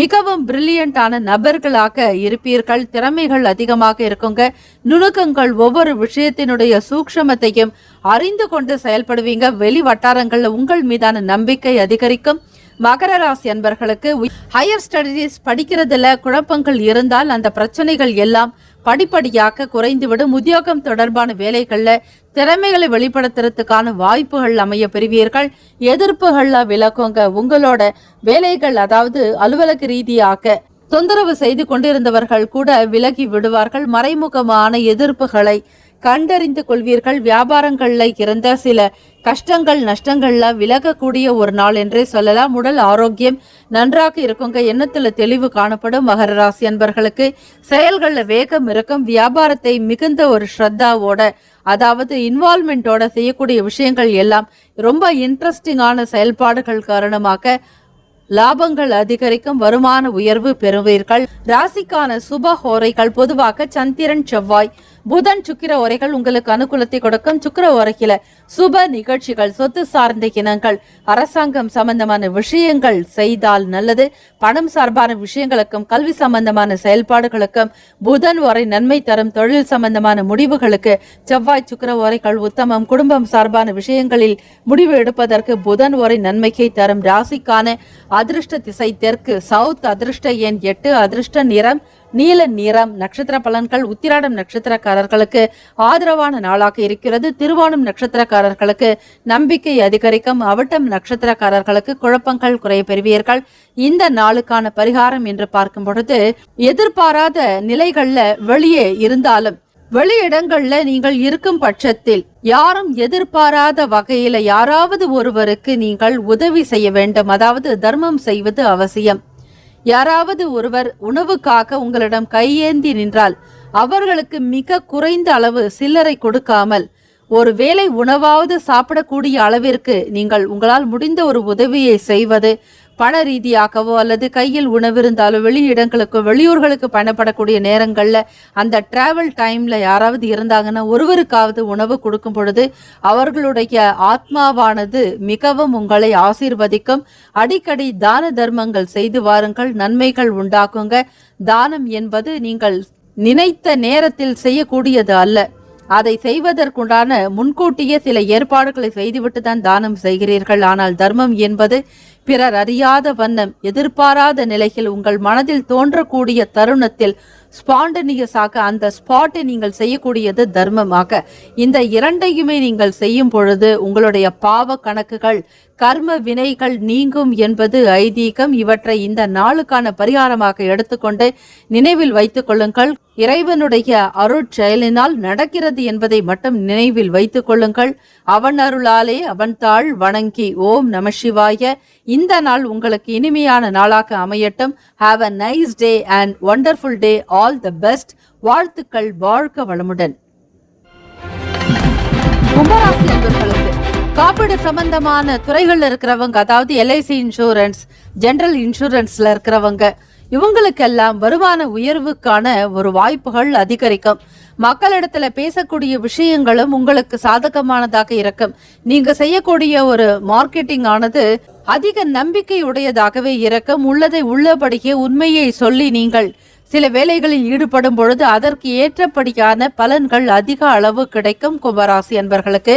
மிகவும் பிரில்லியண்டான நபர்களாக இருப்பீர்கள். திறமைகள் அதிகமாக இருக்குங்க. நுணுக்கங்கள், ஒவ்வொரு விஷயத்தினுடைய சூக்ஷமத்தையும் அறிந்து கொண்டு செயல்படுவீங்க. வெளி வட்டாரங்கள்ல உங்கள் மீதான நம்பிக்கை அதிகரிக்கும். மகர ராசி அன்பர்களுக்கு ஹையர் ஸ்டடீஸ் படிக்கிறதுல குழப்பங்கள் இருந்தால் அந்த பிரச்சனைகள் எல்லாம் படிப்படியாக குறைந்துவிடும். உத்தியோகம் தொடர்பான வேலைகள்ல திறமைகளை வெளிப்படுத்துறதுக்கான வாய்ப்புகள் அமைய பெறுவீர்கள். எதிர்ப்புகள்ல விலக்குங்க. உங்களோட வேலைகள், அதாவது அலுவலக ரீதியாக தொந்தரவு செய்து கொண்டிருந்தவர்கள் கூட விலகி விடுவார்கள். மறைமுகமான எதிர்ப்புகளை கண்டறிந்து கொள்வீர்கள். வியாபாரங்கள்ல இருந்த சில கஷ்டங்கள் நஷ்டங்கள்ல விலகக்கூடிய ஒரு நாள் என்றே சொல்லலாம். உடல் ஆரோக்கியம் நன்றாக இருக்குங்க. எண்ணத்துல தெளிவு காணப்படும். மகர ராசி அன்பர்களுக்கு செயல்கள்ல வேகம் இருக்கும். வியாபாரத்தை மிகுந்த ஒரு ஸ்ரத்தாவோட, அதாவது இன்வால்மெண்டோட செய்யக்கூடிய விஷயங்கள் எல்லாம் ரொம்ப இன்ட்ரெஸ்டிங்கான செயல்பாடுகள் காரணமாக லாபங்கள் அதிகரிக்கும். வருமான உயர்வு பெறுவீர்கள். ராசிக்கான சுப ஹோரைகள் பொதுவாக சந்திரன், செவ்வாய், புதன், சுக்கிர ஓரைகள் உங்களுக்கு அனுகூலத்தை கொடுக்கும். சுக்கிர ஓரையில சுப நிகழ்ச்சிகள், சொத்து சார்ந்த இனங்கள், அரசாங்கம் சம்பந்தமான விஷயங்கள் செய்தால் நல்லது. பணம் சார்பான விஷயங்களுக்கும் கல்வி சம்பந்தமான செயல்பாடுகளுக்கும் புதன் ஓரை நன்மை தரும். தொழில் சம்பந்தமான முடிவுகளுக்கு செவ்வாய், சுக்கிர ஓரைகள் உத்தமம். குடும்பம் சார்பான விஷயங்களில் முடிவு எடுப்பதற்கு புதன் ஓரை நன்மையை தரும். ராசிக்கான அதிர்ஷ்ட திசை தெற்கு, சவுத். அதிர்ஷ்ட எண் 8, அதிர்ஷ்ட நிறம் நீல நிறம். நட்சத்திர பலன்கள், உத்திராடம் நட்சத்திரக்காரர்களுக்கு ஆதரவான நாளாக இருக்கிறது. திருவோணம் நட்சத்திரக்காரர்களுக்கு நம்பிக்கை அதிகரிக்கும். அவிட்டம் நட்சத்திரக்காரர்களுக்கு குழப்பங்கள் குறைய பெறுவீர்கள். இந்த நாளுக்கான பரிகாரம் என்று பார்க்கும் பொழுது, எதிர்பாராத நிலைகள்ல வெளியே இருந்தாலும் வெளியிடங்கள்ல நீங்கள் இருக்கும் பட்சத்தில் யாரும் எதிர்பாராத வகையில யாராவது ஒருவருக்கு நீங்கள் உதவி செய்ய வேண்டும். அதாவது தர்மம் செய்வது அவசியம். யாராவது ஒருவர் உணவுக்காக உங்களிடம் கையேந்தி நின்றால் அவர்களுக்கு மிக குறைந்த அளவு சில்லறை கொடுக்காமல் ஒரு வேளை உணவாவது சாப்பிடக்கூடிய அளவிற்கு நீங்கள் உங்களால் முடிந்த ஒரு உதவியை செய்வது, பண ரீதியாகவோ அல்லது கையில் உணவு இருந்தாலோ வெளியிடங்களுக்கோ வெளியூர்களுக்கு பயணப்படக்கூடிய நேரங்கள்ல அந்த டிராவல் டைம்ல யாராவது இருந்தாங்கன்னா ஒருவருக்காவது உணவு கொடுக்கும் பொழுது அவர்களுடைய ஆத்மாவானது மிகவும் உங்களை ஆசீர்வதிக்கும். அடிக்கடி தான தர்மங்கள் செய்து வாருங்கள், நன்மைகள் உண்டாக்குங்க. தானம் என்பது நீங்கள் நினைத்த நேரத்தில் செய்யக்கூடியது அல்ல. அதை செய்வதற்குண்டான முன்கூட்டியே சில ஏற்பாடுகளை செய்துவிட்டு தான் தானம் செய்கிறீர்கள். ஆனால் தர்மம் என்பது பிறர் அறியாத வண்ணம் எதிர்பாராத நிலையில் உங்கள் மனதில் தோன்றக்கூடிய தருணத்தில் ஸ்பான்டனியஸாக அந்த ஸ்பாட்டை நீங்கள் செய்யக்கூடியது தர்மமாக. இந்த இரண்டையுமே நீங்கள் செய்யும் பொழுது உங்களுடைய பாவ கணக்குகள், கர்ம வினைகள் நீங்கும் என்பது ஐதீகம். இவற்றை இந்த நாளுக்கான பரிகாரமாக எடுத்துக்கொண்டு நினைவில் வைத்துக் கொள்ளுங்கள். இறைவனுடைய அருட்செயலினால் நடக்கிறது என்பதை மட்டும் நினைவில் வைத்துக் கொள்ளுங்கள். அவன் அருளாலே அவன் தாள் வணங்கி. ஓம் நம சிவாய. இந்த நாள் உங்களுக்கு இனிமையான நாளாக அமையட்டும். Have a nice day and wonderful day. All the best. வாழ்த்துக்கள். வாழ்க வளமுடன். கும்பராசி அன்பர்களுக்கு காப்பீடு சம்பந்தமான துறைகள்ல இருக்கிறவங்க, அதாவது LIC இன்சூரன்ஸ், ஜெனரல் இன்சூரன்ஸ்ல இருக்கிறவங்க, இவங்களுக்கெல்லாம் வருமான உயர்வுக்கான ஒரு வாய்ப்புகள் அதிகரிக்கும். மக்களிடத்துல பேசக்கூடிய விஷயங்களும் உங்களுக்கு சாதகமானதாக இருக்கும். நீங்க செய்யக்கூடிய ஒரு மார்க்கெட்டிங் ஆனது அதிக நம்பிக்கை உடையதாகவே இருக்கும். உள்ளதை உள்ளபடியே உண்மையை சொல்லி நீங்கள் சில வேலைகளில் ஈடுபடும் பொழுது அதற்கு ஏற்றபடியான பலன்கள் அதிக அளவு கிடைக்கும். கும்பராசி அன்பர்களுக்கு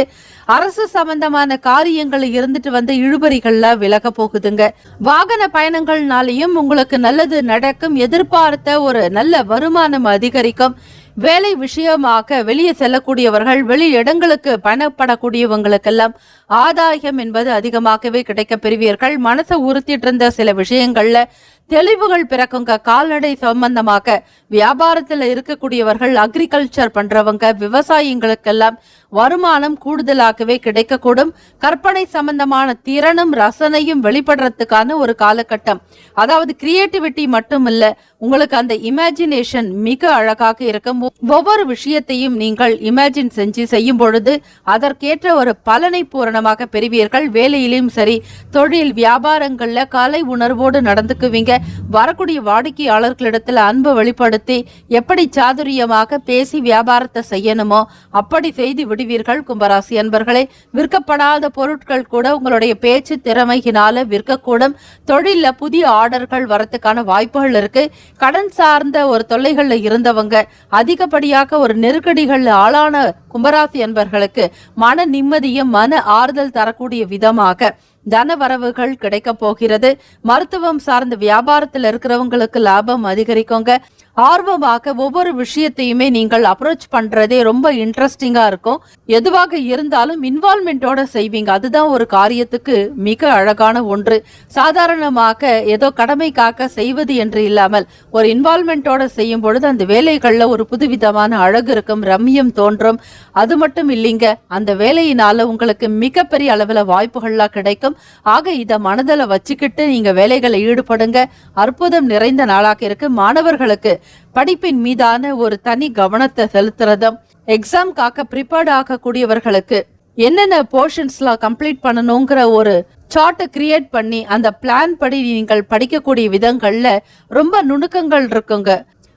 அரசு சம்பந்தமான காரியங்கள் இருந்துட்டு வந்து இழுபறிகள்ல விலக போகுதுங்க. வாகன பயணங்கள்னாலையும் உங்களுக்கு நல்லது நடக்கும். எதிர்பார்த்த ஒரு நல்ல வருமானம் அதிகரிக்கும். வேலை விஷயமாக வெளியே செல்லக்கூடியவர்கள், வெளி இடங்களுக்கு பயணப்படக்கூடியவங்களுக்கெல்லாம் ஆதாயம் என்பது அதிகமாகவே கிடைக்க பெறுவீர்கள். மனசை உறுத்திட்டு இருந்த சில விஷயங்கள்ல தெளிவுகள் பிறக்குங்க. கால்நடை சம்பந்தமாக வியாபாரத்துல இருக்கக்கூடியவர்கள், அக்ரிகல்ச்சர் பண்றவங்க, விவசாயிகளுக்கெல்லாம் வருமானம் கூடுதலாகவே கிடைக்கக்கூடும். கற்பனை சம்பந்தமான திறனும் ரசனையும் வெளிப்படுறதுக்கான ஒரு காலகட்டம். அதாவது கிரியேட்டிவிட்டி மட்டும் இல்ல, உங்களுக்கு அந்த இமேஜினேஷன் மிக அழகாக இருக்கும். ஒவ்வொரு விஷயத்தையும் நீங்கள் இமேஜின் செஞ்சு செய்யும் பொழுது அதற்கேற்ற ஒரு பலனை பூரணமாக பெறுவீர்கள். வேலையிலும் சரி, தொழில் வியாபாரங்கள்ல கலை உணர்வோடு நடந்துக்குவீங்க. வரக்கூடிய வாடிக்கையாளர்களிடத்துல அன்பு வெளிப்படுத்தி எப்படி சாதுரியமாக பேசி வியாபாரத்தை செய்யணுமோ அப்படி செய்து விடுவீர்கள். கும்பராசி அன்பர்களே, விற்கப்படாத பொருட்கள் கூட உங்களுடைய பேச்சு திறமையினால விற்கக்கூடும். தொழில புதிய ஆர்டர்கள் வரத்துக்கான வாய்ப்புகள் இருக்கு. கடன் சார்ந்த ஒரு தொல்லைகள்ல இருந்தவங்க, அதிகப்படியாக ஒரு நெருக்கடிகள் ஆளான கும்பராசி அன்பர்களுக்கு மன நிம்மதியும் மன ஆறுதல் தரக்கூடிய விதமாக தனவரவுகள் கிடைக்க போகிறது. மருத்துவம் சார்ந்த வியாபாரத்தில் இருக்கிறவங்களுக்கு லாபம் அதிகரிக்குங்க. ஆர்வமாக ஒவ்வொரு விஷயத்தையுமே நீங்கள் அப்ரோச் பண்றதே ரொம்ப இன்ட்ரெஸ்டிங்கா இருக்கும். எதுவாக இருந்தாலும் இன்வால்மெண்டோட செய்வீங்க. அதுதான் ஒரு காரியத்துக்கு மிக அழகான ஒன்று. சாதாரணமாக ஏதோ கடமைக்காக செய்வது என்று இல்லாமல் ஒரு இன்வால்மெண்டோட செய்யும் பொழுது அந்த வேலைகள்ல ஒரு புதுவிதமான அழகு இருக்கும், ரம்மியம் தோன்றும். அது மட்டும் இல்லைங்க, அந்த வேலையினால உங்களுக்கு மிகப்பெரிய அளவுல வாய்ப்புகள்லாம் கிடைக்கும். ஆக இதை மனதில் வச்சுக்கிட்டு நீங்க வேலைகளை ஈடுபடுங்க. அற்புதம் நிறைந்த நாளாக இருக்கு. மாணவர்களுக்கு படிப்பின் மீதான ஒரு தனி கவனத்தை செலுத்துறதும், எக்ஸாம்காக ப்ரிப்பேர்ட் ஆகக்கூடியவர்களுக்கு என்னென்ன போர்ஷன்ஸ்லாம் கம்ப்ளீட் பண்ணணுங்கிற ஒரு சார்ட்டை கிரியேட் பண்ணி அந்த பிளான் படி நீங்கள் படிக்கக்கூடிய விதங்கள்ல ரொம்ப நுணுக்கங்கள் இருக்குங்க.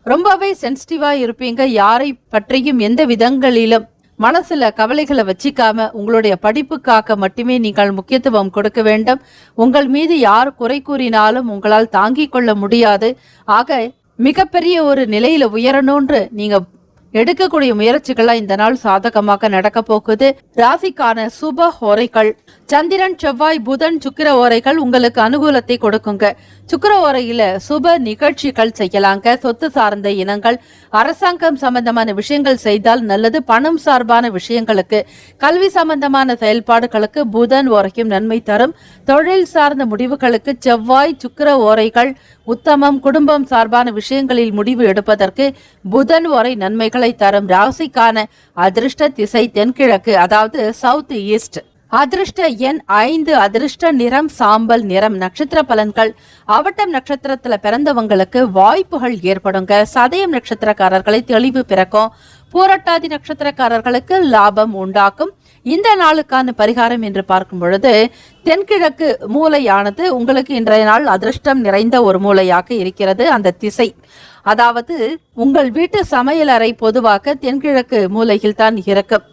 ரொம்பவே சென்சிட்டிவா இருப்பீங்க. யாரை பற்றியும் எந்த விதங்களிலும் மனசுல கவலைகளை வச்சிக்காம உங்களுடைய படிப்புக்காக மட்டுமே நீங்கள் முக்கியத்துவம் கொடுக்க வேண்டும். உங்கள் மீது யார் குறை கூறினாலும் உங்களால் தாங்கிக் கொள்ள முடியாது. ஆக மிகப்பெரிய ஒரு நிலையில உயரணும்ன்று நீங்க எடுக்கக்கூடிய முயற்சிகள்லாம் இந்த நாள் சாதகமாக நடக்க போகுது. ராசிக்கான சுப ஓரைகள் சந்திரன், செவ்வாய், புதன், சுக்கிர ஓரைகள் உங்களுக்கு அனுகூலத்தை கொடுக்குங்க. சுக்கிர ஓரையில சுப நிகழ்ச்சிகள் செய்யலாங்க. சொத்து சார்ந்த இனங்கள், அரசாங்கம் சம்பந்தமான விஷயங்கள் செய்தால் நல்லது. பணம் சார்பான விஷயங்களுக்கு, கல்வி சம்பந்தமான செயல்பாடுகளுக்கு புதன் ஓரையும் நன்மை தரும். தொழில் சார்ந்த முடிவுகளுக்கு செவ்வாய், சுக்கிர ஓரைகள் உத்தமம். குடும்பம் சார்பான விஷயங்களில் முடிவு எடுப்பதற்கு புதன் ஓரை நன்மைகளை தரும். ராசிக்கான அதிர்ஷ்ட திசை தென்கிழக்கு, அதாவது சவுத் ஈஸ்ட். அதிர்ஷ்ட எண் 5, அதிர்ஷ்ட நிறம் சாம்பல் நிறம். நட்சத்திர பலன்கள், அவட்டம் நட்சத்திரத்துல பிறந்தவங்களுக்கு வாய்ப்புகள் ஏற்படுங்க. சதயம் நட்சத்திரக்காரர்களை தெளிவு பிறக்கும். பூரட்டாதி நட்சத்திரக்காரர்களுக்கு லாபம் உண்டாக்கும். இந்த நாளுக்கான பரிகாரம் என்று பார்க்கும் பொழுது, தென்கிழக்கு மூலையானது உங்களுக்கு இன்றைய நாள் அதிர்ஷ்டம் நிறைந்த ஒரு மூலையாக இருக்கிறது. அந்த திசை, அதாவது உங்கள் வீட்டு சமையலறை பொதுவாக தென்கிழக்கு மூலையில் தான் இருக்கும்.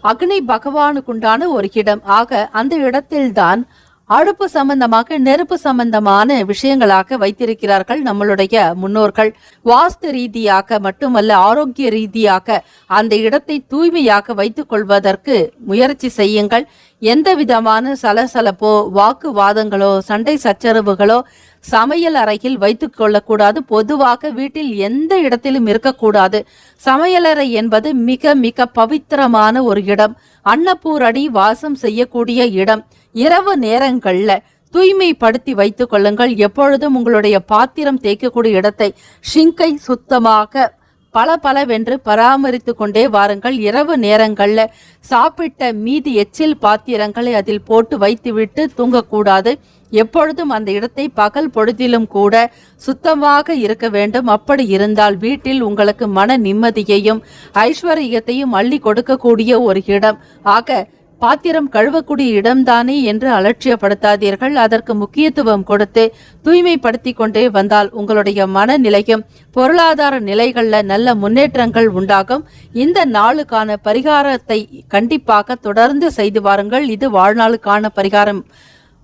அக்னி பகவானுக்குண்டான ஒரு இடம். ஆக அந்த இடத்தில்தான் அடுப்பு சம்பந்தமாக, நெருப்பு சம்பந்தமான விஷயங்களாக வைத்திருக்கிறார்கள் நம்மளுடைய முன்னோர்கள். வாஸ்து ரீதியாக மட்டுமல்ல, ஆரோக்கிய ரீதியாக அந்த இடத்தை தூய்மையாக வைத்துக் கொள்வதற்கு முயற்சி செய்யுங்கள். எந்த விதமான சலசலப்போ, வாக்குவாதங்களோ, சண்டை சச்சரவுகளோ சமையல் அறையில் வைத்துக் கொள்ளக்கூடாது. பொதுவாக வீட்டில் எந்த இடத்திலும் இருக்கக்கூடாது. சமையலறை என்பது மிக மிக பவித்திரமான ஒரு இடம். அன்னபூரணி வாசம் செய்யக்கூடிய இடம். இரவு நேரங்கள்ல தூய்மைப்படுத்தி வைத்துக் கொள்ளுங்கள். எப்பொழுதும் உங்களுடைய பாத்திரம் தேய்க்கக்கூடிய இடத்தை, ஷிங்கை சுத்தமாக பளபளவென்று பராமரித்து கொண்டே வாருங்கள். இரவு நேரங்கள்ல சாப்பிட்ட மீதி எச்சில் பாத்திரங்களை அதில் போட்டு வைத்துவிட்டு தூங்கக்கூடாது. எப்பொழுதும் அந்த இடத்தை பகல் பொழுதிலும் கூட சுத்தமாக இருக்க வேண்டும். அப்படி இருந்தால் வீட்டில் உங்களுக்கு மன நிம்மதியையும் ஐஸ்வர்யத்தையும் அள்ளி கொடுக்கக்கூடிய ஒரு இடம். ஆக பாத்திரம் கழுவக்கூடிய இடம்தானே என்று அலட்சியப்படுத்தாதீர்கள். அதற்கு முக்கியத்துவம் கொடுத்து தூய்மைப்படுத்தி கொண்டே வந்தால் உங்களுடைய மனநிலையும் பொருளாதார நிலைகள்ல நல்ல முன்னேற்றங்கள் உண்டாகும். இந்த நாளுக்கான பரிகாரத்தை கண்டிப்பாக தொடர்ந்து செய்து வாருங்கள். இது வாழ்நாளுக்கான பரிகாரம்.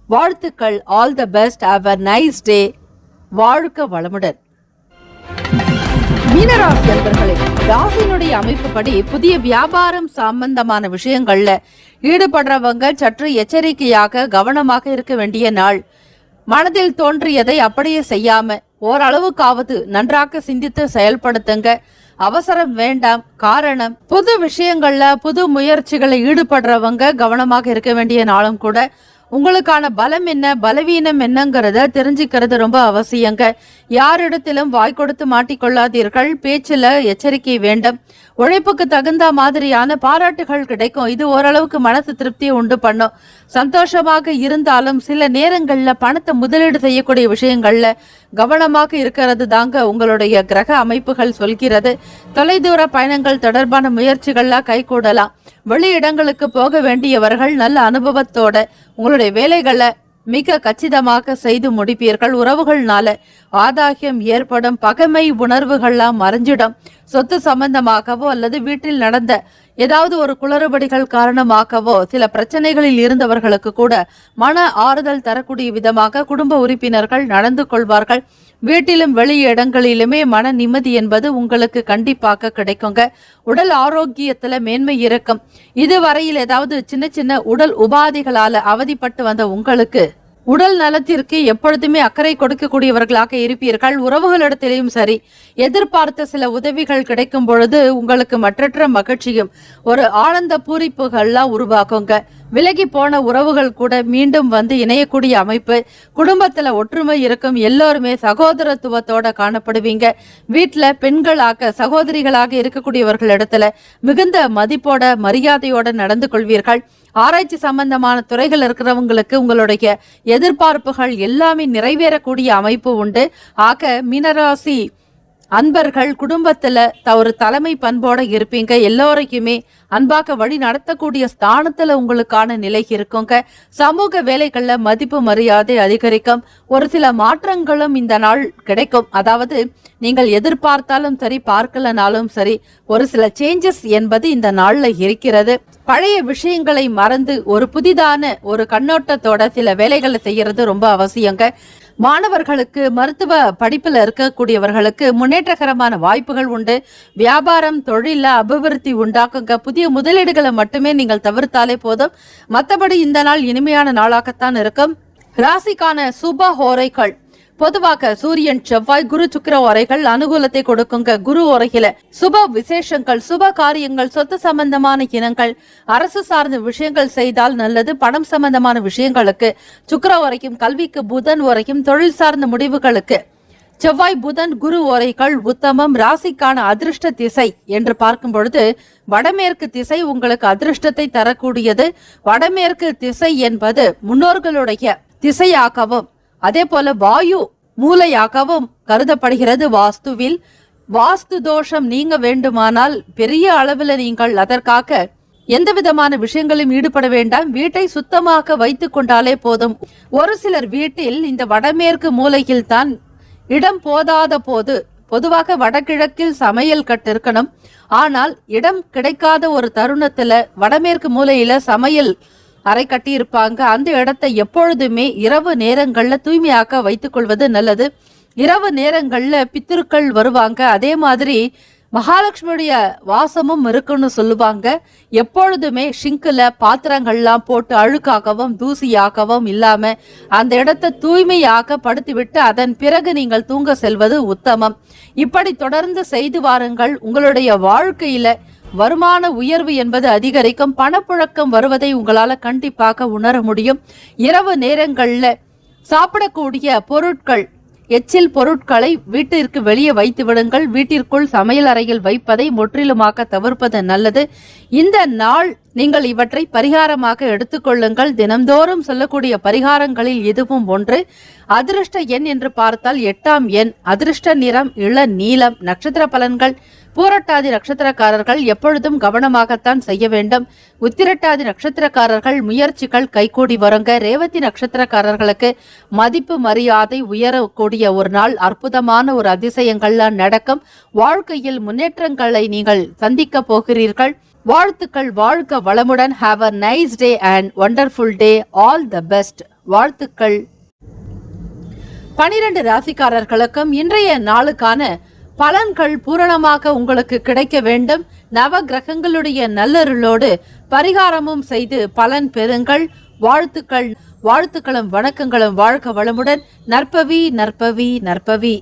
வாழ்த்துக்கள். All the best. Have a nice day. வாழ்க வளமுடன். மீனராசி அன்பர்களே, ராசியினுடைய அமைப்புப்படி புதிய வியாபாரம் சம்பந்தமான விஷயங்கள்ல ஈடுபடுறவங்க சற்று எச்சரிக்கையாக கவனமாக இருக்க வேண்டிய நாள். மனதில் தோன்றியதை அப்படியே செய்யாம ஓரளவுக்காவது நன்றாக சிந்தித்து செயல்படுத்துங்க. அவசரம் வேண்டாம். காரணம், புது விஷயங்கள்ல புது முயற்சிகளை ஈடுபடுறவங்க கவனமாக இருக்க வேண்டிய நாளும் கூட. உங்களுக்கான பலம் என்ன, பலவீனம் என்னங்கிறத தெரிஞ்சுக்கிறது ரொம்ப அவசியங்க. யாரிடத்திலும் வாய் கொடுத்து மாட்டிக்கொள்ளாதீர்கள். பேச்சுல எச்சரிக்கை வேண்டும். உழைப்புக்கு தகுந்த மாதிரியான பாராட்டுகள் கிடைக்கும். இது ஓரளவுக்கு மனசு திருப்தியை உண்டு பண்ணும். சந்தோஷமாக இருந்தாலும் சில நேரங்கள்ல பணத்தை முதலீடு செய்யக்கூடிய விஷயங்கள்ல கவனமாக இருக்கிறது தாங்க உங்களுடைய கிரக அமைப்புகள் சொல்கிறது. தொலைதூர பயணங்கள் தொடர்பான முயற்சிகள்ல கைகூடலாம். வெளி இடங்களுக்கு போக வேண்டியவர்கள் நல்ல அனுபவத்தோட உங்களுடைய வேலைகளை மிக கச்சிதமாக செய்து முடிப்பீர்கள். உறவுகள்னால ஆதாயம் ஏற்படும். பகைமை உணர்வுகள்லாம் மறைஞ்சிடும். சொத்து சம்பந்தமாகவோ அல்லது வீட்டில் நடந்த ஏதாவது ஒரு குளறுபடிகள் காரணமாகவோ சில பிரச்சனைகளில் இருந்தவர்களுக்கு கூட மன ஆறுதல் தரக்கூடிய விதமாக குடும்ப உறுப்பினர்கள் நடந்து கொள்வார்கள். வீட்டிலும் வெளி இடங்களிலுமே மன நிம்மதி என்பது உங்களுக்கு கண்டிப்பாக கிடைக்குங்க. உடல் ஆரோக்கியத்துல மேன்மை இருக்கும். இதுவரையில் ஏதாவது சின்ன சின்ன உடல் உபாதைகளால அவதிப்பட்டு வந்த உங்களுக்கு உடல் நலத்திற்கு எப்பொழுதுமே அக்கறை கொடுக்கக்கூடியவர்களாக இருப்பீர்கள். உறவுகளிடத்திலையும் சரி, எதிர்பார்த்த சில உதவிகள் கிடைக்கும் பொழுது உங்களுக்கு மற்றற்ற மகிழ்ச்சியும் ஒரு ஆனந்த பூரிப்புகள்லாம் உருவாக்குங்க. விலகி போன உறவுகள் கூட மீண்டும் வந்து இணையக்கூடிய அமைப்பு. குடும்பத்துல ஒற்றுமை இருக்கும். எல்லோருமே சகோதரத்துவத்தோட காணப்படுவீங்க. வீட்டுல பெண்களாக சகோதரிகளாக இருக்கக்கூடியவர்கள் இடத்துல மிகுந்த மதிப்போட மரியாதையோட நடந்து கொள்வீர்கள். ஆராய்ச்சி சம்பந்தமான துறைகள் இருக்கிறவங்களுக்கு உங்களுடைய எதிர்பார்ப்புகள் எல்லாமே நிறைவேறக்கூடிய அமைப்பு உண்டு. ஆக மீனராசி அன்பர்கள் குடும்பத்துல ஒரு தலைமை பண்போட இருப்பீங்க. எல்லோரையுமே அன்பாக வழி நடத்தக்கூடிய ஸ்தானத்துல உங்களுக்கான நிலை இருக்குங்க. சமூக வேலைகள்ல மதிப்பு மரியாதை அதிகரிக்கும். ஒரு சில மாற்றங்களும் இந்த நாள் கிடைக்கும். அதாவது நீங்கள் எதிர்பார்த்தாலும் சரி, பார்க்கலனாலும் சரி, ஒரு சில சேஞ்சஸ் என்பது இந்த நாள்ல இருக்கிறது. பழைய விஷயங்களை மறந்து ஒரு புதிதான ஒரு கண்ணோட்டத்தோட சில வேலைகளை செய்யறது ரொம்ப அவசியங்க. மாணவர்களுக்கு, மருத்துவ படிப்புல இருக்கக்கூடியவர்களுக்கு முன்னேற்றகரமான வாய்ப்புகள் உண்டு. வியாபாரம் தொழில அபிவிருத்தி உண்டாக்குங்க. புதிய முதலீடுகளை மட்டுமே நீங்கள் தவிர்த்தாலே போதும். மற்றபடி இந்த நாள் இனிமையான நாளாகத்தான் இருக்கும். ராசிக்கான சுப ஹோரைகள் பொதுவாக சூரியன், செவ்வாய், குரு, சுக்கிர ஓரைகள் அனுகூலத்தை கொடுக்குங்க. குரு ஓரையில சுப விசேஷங்கள், சுப காரியங்கள், சொத்து சம்பந்தமான இனங்கள், அரசு சார்ந்த விஷயங்கள் செய்தால் நல்லது. பணம் சம்பந்தமான விஷயங்களுக்கு சுக்கிர ஓரைக்கும், கல்விக்கு புதன் ஓரைக்கும், தொழில் சார்ந்த முடிவுகளுக்கு செவ்வாய், புதன், குரு ஓரைகள் உத்தமம். ராசிக்கான அதிர்ஷ்ட திசை என்று பார்க்கும் பொழுது வடமேற்கு திசை உங்களுக்கு அதிர்ஷ்டத்தை தரக்கூடியது. வடமேற்கு திசை என்பது முன்னோர்களுடைய திசையாகவும் அதே போல வாயு மூலையாகவும் கருதப்படுகிறது. வாஸ்துவில் வாஸ்து தோஷம் நீங்க வேண்டுமானால் பெரிய அளவில் நீங்கள் அதற்காக எந்த விதமான விஷயங்களும் ஈடுபட வேண்டாம். வீட்டை சுத்தமாக வைத்துக் கொண்டாலே போதும். ஒரு சிலர் வீட்டில் இந்த வடமேற்கு மூலையில் தான் இடம் போதாத போது பொதுவாக வடகிழக்கில் சமையல் கட்டு இருக்கணும். ஆனால் இடம் கிடைக்காத ஒரு தருணத்துல வடமேற்கு மூலையில சமையல் அறை கட்டி இருப்பாங்க. அந்த இடத்தை எப்பொழுதுமே இரவு நேரங்கள்ல தூய்மையாக்க வைத்துக் கொள்வது நல்லது. இரவு நேரங்கள்ல பித்திருக்கள் வருவாங்க. அதே மாதிரி மகாலட்சுமியுடைய வாசமும் இருக்குன்னு சொல்லுவாங்க. எப்பொழுதுமே ஷிங்க்ல பாத்திரங்கள்லாம் போட்டு அழுக்காகவும் தூசியாகவும் இல்லாம அந்த இடத்தை தூய்மையாக படுத்திவிட்டு அதன் பிறகு நீங்கள் தூங்க செல்வது உத்தமம். இப்படி தொடர்ந்து செய்து வாருங்கள். உங்களுடைய வாழ்க்கையில வருமான உயர்வு என்பது அதிகரிக்கும். பணப்புழக்கம் வருவதை உங்களால கண்டிப்பாக உணர முடியும். இரவு நேரங்கள்ல சாப்பிடக்கூடிய பொருட்கள், எச்சில் பொருட்களை வீட்டிற்கு வெளியே வைத்து விடுங்கள். வீட்டிற்குள் சமையல் அறையில் வைப்பதை முற்றிலுமாக தவிர்ப்பது நல்லது. இந்த நாள் நீங்கள் இவற்றை பரிகாரமாக எடுத்துக்கொள்ளுங்கள். தினம்தோறும் சொல்லக்கூடிய பரிகாரங்களில் இதுவும் ஒன்று. அதிர்ஷ்ட எண் என்று பார்த்தால் 8ஆம் எண். அதிர்ஷ்ட நிறம் இள நீலம். நட்சத்திர பலன்கள் பூரட்டாதி நட்சத்திரக்காரர்கள் எப்பொழுதும் கவனமாகத்தான் செய்ய வேண்டும். உத்திரட்டாதி நட்சத்திரக்காரர்கள் முயற்சிகள் கைகூடி வருங்க. ரேவதி நட்சத்திரக்காரர்களுக்கு மதிப்பு மரியாதை உயரக்கூடிய ஒரு நாள். அற்புதமான ஒரு அதிசயங்கள்லாம் நடக்கும். வாழ்க்கையில் முன்னேற்றங்களை நீங்கள் சந்திக்க போகிறீர்கள். வாழ்த்துக்கள். வாழ்க வளமுடன். Have a nice day and wonderful day. All the best. வாழ்த்துக்கள். 12 ராசிக்காரர்களுக்கும் இன்றைய நாளுக்கான பலன்கள் பூரணமாக உங்களுக்கு கிடைக்க வேண்டும். நவ கிரகங்களுடைய நல்லருளோடு பரிகாரமும் செய்து பலன் பெறுங்கள். வாழ்த்துக்கள். வாழ்த்துக்களும் வணக்கங்களும். வாழ்க வளமுடன். நற்பவி நற்பவி நற்பவி.